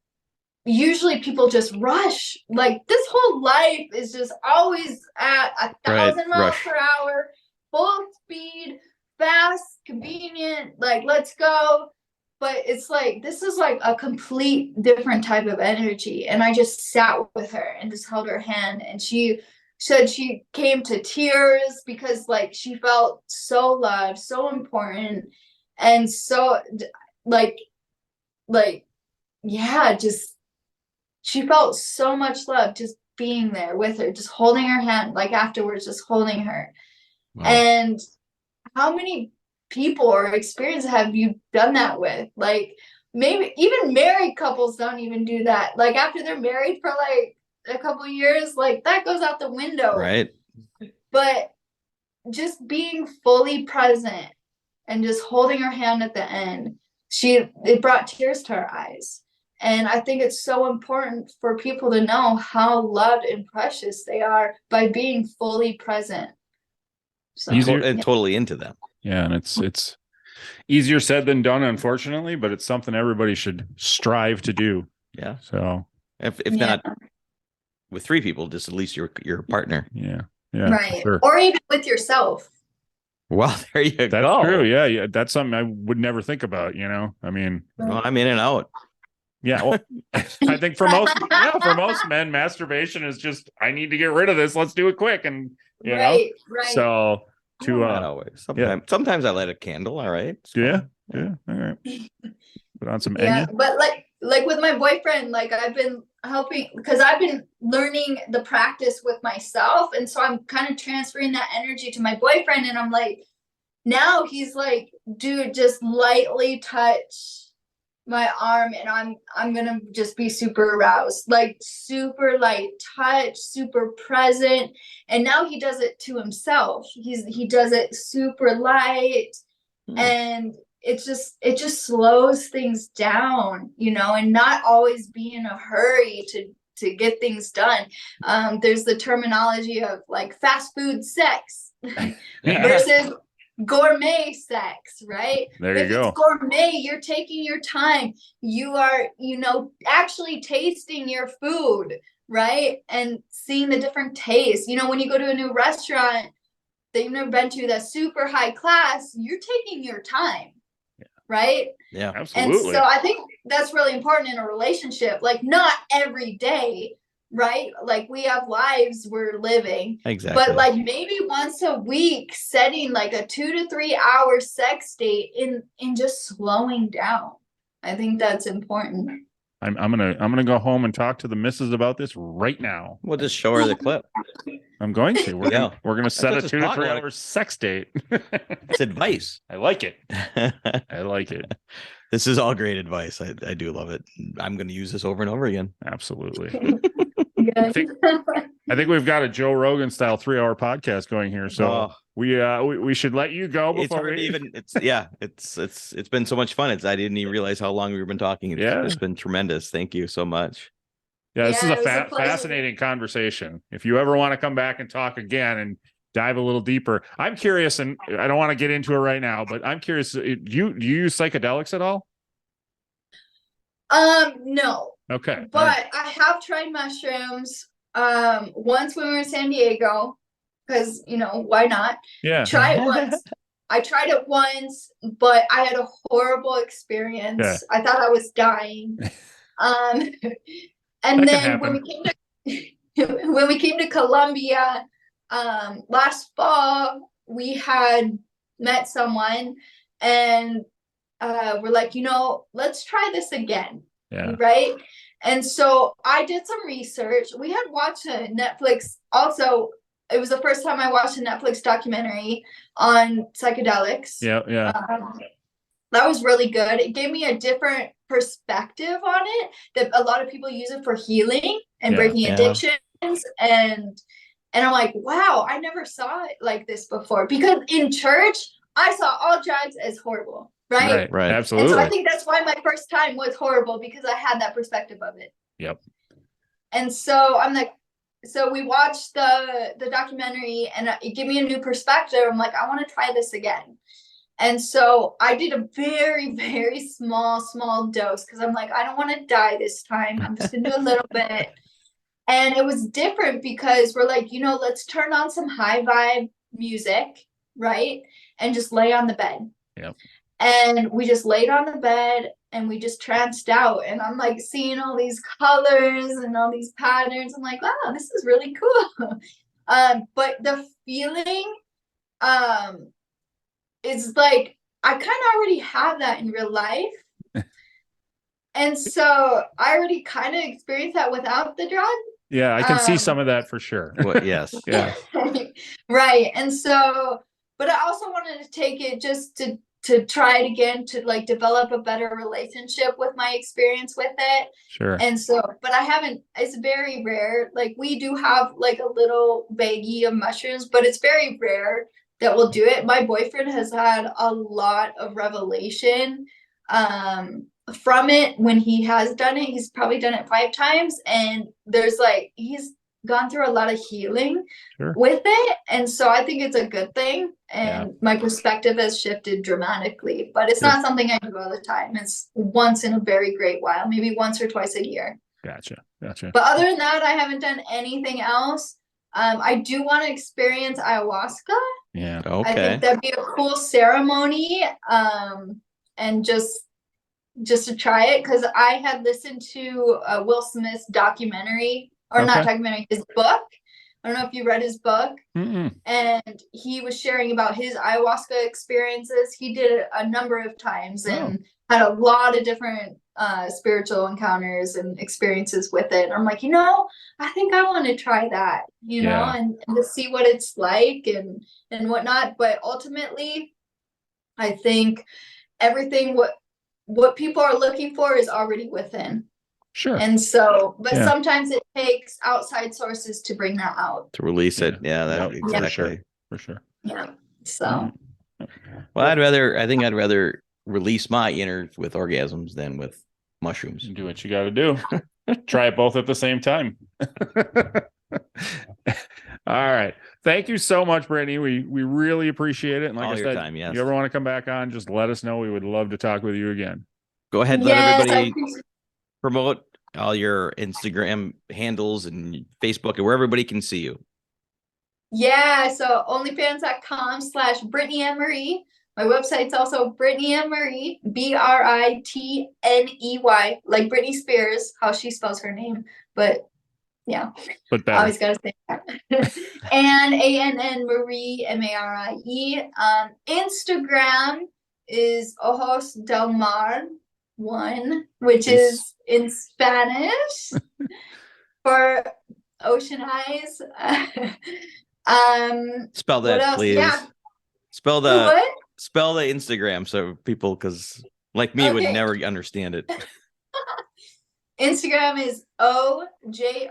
A: usually people just rush. Like this whole life is just always at 1,000 miles
D: rush.
A: per hour, full speed, fast, convenient, like let's go. But it's like this is like a complete different type of energy. And I just sat with her and just held her hand, and she said she came to tears because like she felt so loved, so important, and so like yeah, just she felt so much love just being there with her, just holding her hand, like afterwards, just holding her.
D: Wow.
A: And how many people or experiences have you done that with? Like maybe even married couples don't even do that. Like after they're married for like a couple of years, like that goes out the window.
D: Right.
A: But just being fully present and just holding her hand at the end, it brought tears to her eyes. And I think it's so important for people to know how loved and precious they are by being fully present. So,
B: Easier-
D: And totally into them.
B: Yeah, and it's easier said than done, unfortunately, but it's something everybody should strive to do.
D: Yeah.
B: So
D: If
A: yeah.
D: not with 3 people, just at least your partner.
B: yeah, for
A: Right.
B: sure.
A: Or even with yourself.
D: Well, there you
B: That's
D: go.
B: true. Yeah, that's something I would never think about. I mean,
D: Well, I'm in and out.
B: yeah. Well, I think for most men, masturbation is just I need to get rid of this. Let's do it quick, and
A: Right.
B: So
D: Not always. Sometimes I light a candle. All right. It's fine.
B: All right. Put on some
A: Yeah,
B: Enya.
A: but like with my boyfriend, like I've been helping because I've been learning the practice with myself, and so I'm kind of transferring that energy to my boyfriend, and I'm like, now he's like, dude, just lightly touch my arm and I'm gonna just be super aroused, like super light touch, super present. And now he does it to himself. He does it super light. And it just slows things down, and not always be in a hurry to get things done. There's the terminology of like fast food sex versus gourmet sex, right?
B: There
A: if
B: you go.
A: It's gourmet, you're taking your time. You are, actually tasting your food, right? And seeing the different tastes. When you go to a new restaurant that you've never been to that's super high class, you're taking your time, right?
D: Yeah,
B: absolutely.
A: And so I think that's really important in a relationship. Like not every day, right? Like we have lives we're living.
D: Exactly.
A: But like maybe once a week, setting like a 2 to 3 hour sex date in just slowing down. I think that's important.
B: I'm gonna go home and talk to the missus about this right now.
D: We'll just show her the clip.
B: I'm going to. We're gonna set a 2 to 3 hour sex date.
D: It's advice.
B: I like it. I like it.
D: This is all great advice. I do love it. I'm going to use this over and over again.
B: Absolutely. I think we've got a Joe Rogan style 3-hour podcast going here. So we should let you go before
D: it's been so much fun. I didn't even realize how long we've been talking. It's been tremendous. Thank you so much.
B: Yeah, this is a fascinating conversation. If you ever want to come back and talk again and dive a little deeper, I'm curious, and I don't want to get into it right now, but I'm curious. Do you use psychedelics at all?
A: No.
B: Okay.
A: But I have tried mushrooms. Once when we were in San Diego, because why not?
B: Yeah.
A: Try it once. I tried it once, but I had a horrible experience.
B: Yeah.
A: I thought I was dying. And
B: that
A: then when we came to Colombia, last fall, we had met someone, and we're like, let's try this again.
B: Yeah.
A: Right. And so I did some research. We had watched a Netflix. Also, it was the first time I watched a Netflix documentary on psychedelics.
B: Yeah.
A: That was really good. It gave me a different perspective on it, that a lot of people use it for healing and breaking addictions. And And I'm like, wow, I never saw it like this before. Because in church, I saw all drugs as horrible, right?
D: Right.
A: And
B: Absolutely.
A: so I think that's why my first time was horrible, because I had that perspective of it.
B: Yep.
A: And so I'm like, so we watched the documentary, and it gave me a new perspective. I'm like, I want to try this again. And so I did a very, very small dose, because I'm like, I don't want to die this time. I'm just gonna do a little bit. And it was different because we're like, let's turn on some high vibe music, right? And just lay on the bed.
B: Yep.
A: And we just laid on the bed and we just tranced out. And I'm like seeing all these colors and all these patterns. I'm like, wow, this is really cool. But the feeling is like, I kind of already have that in real life. And so I already kind of experienced that without the drug.
B: Yeah, I can see some of that for sure.
D: Well, yes.
B: Yeah.
A: Right. And so, but I also wanted to take it just to try it again, to like develop a better relationship with my experience with it.
B: Sure.
A: And so, but I haven't, it's very rare. Like we do have like a little baggie of mushrooms, but it's very rare that we'll do it. My boyfriend has had a lot of revelation from it when he has done it. He's probably done it 5 times, and there's like, he's gone through a lot of healing with it. And so I think it's a good thing. And my perspective has shifted dramatically, but it's not something I do all the time. It's once in a very great while, maybe once or twice a year.
B: Gotcha.
A: But other than that, I haven't done anything else. I do want to experience ayahuasca.
B: Yeah.
D: Okay.
A: I think that'd be a cool ceremony. And just to try it, because I had listened to Will Smith's documentary, or not documentary, his book. I don't know if you read his book.
B: Mm-mm.
A: And he was sharing about his ayahuasca experiences. He did it a number of times and had a lot of different spiritual encounters and experiences with it. And I'm like, I think I want to try that, and to see what it's like and whatnot. But ultimately, I think everything what people are looking for is already within.
B: Sure.
A: And so, but sometimes it takes outside sources to bring that out.
D: To release it. Yeah, exactly.
B: For sure.
A: Yeah. So.
D: Well, I think I'd rather release my inner with orgasms than with mushrooms.
B: Do what you got to do. Try it both at the same time. All right. Thank you so much, Brittany. We really appreciate it. And like
D: All
B: I
D: your
B: said,
D: time, yes.
B: you ever want to come back on, just let us know. We would love to talk with you again.
D: Go ahead, let everybody promote all your Instagram handles and Facebook and where everybody can see you.
A: Yeah, so onlyfans.com/Britney Ann Marie. My website's also Britney Ann Marie, Britney, like Britney Spears, how she spells her name. But yeah,
B: but better.
A: Always gotta say that. And ANN Marie, MARIE. Instagram is Ojos del Mar 1, which is in Spanish for ocean eyes.
D: Spell that, please.
A: Yeah.
D: Spell the Instagram so people, because like me would never understand it.
A: Instagram is OJOSDELMAR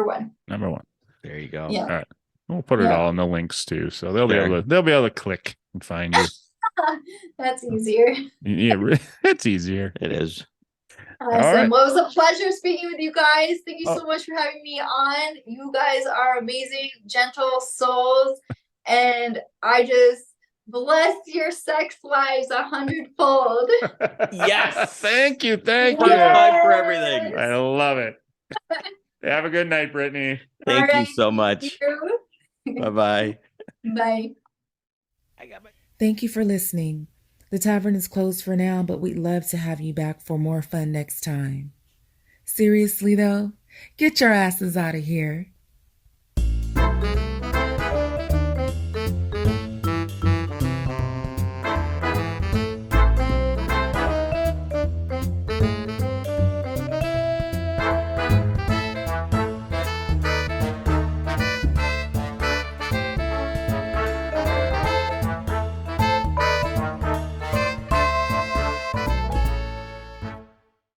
A: 1.
B: Number 1.
D: There you go.
A: Yeah.
B: All right. We'll put it all in the links too, so they'll be able to click and find you.
A: That's easier.
B: Yeah, it's easier.
D: It is.
A: Awesome.
B: Right.
A: Well, it was a pleasure speaking with you guys. Thank you so much for having me on. You guys are amazing, gentle souls, and I just bless your sex lives 100-fold.
D: Yes.
B: Thank you.
D: Time for everything.
B: I love it. Have a good night, Brittany.
D: Thank you so much. Bye-bye.
A: Bye.
C: Thank you for listening. The tavern is closed for now, but we'd love to have you back for more fun next time. Seriously, though, get your asses out of here.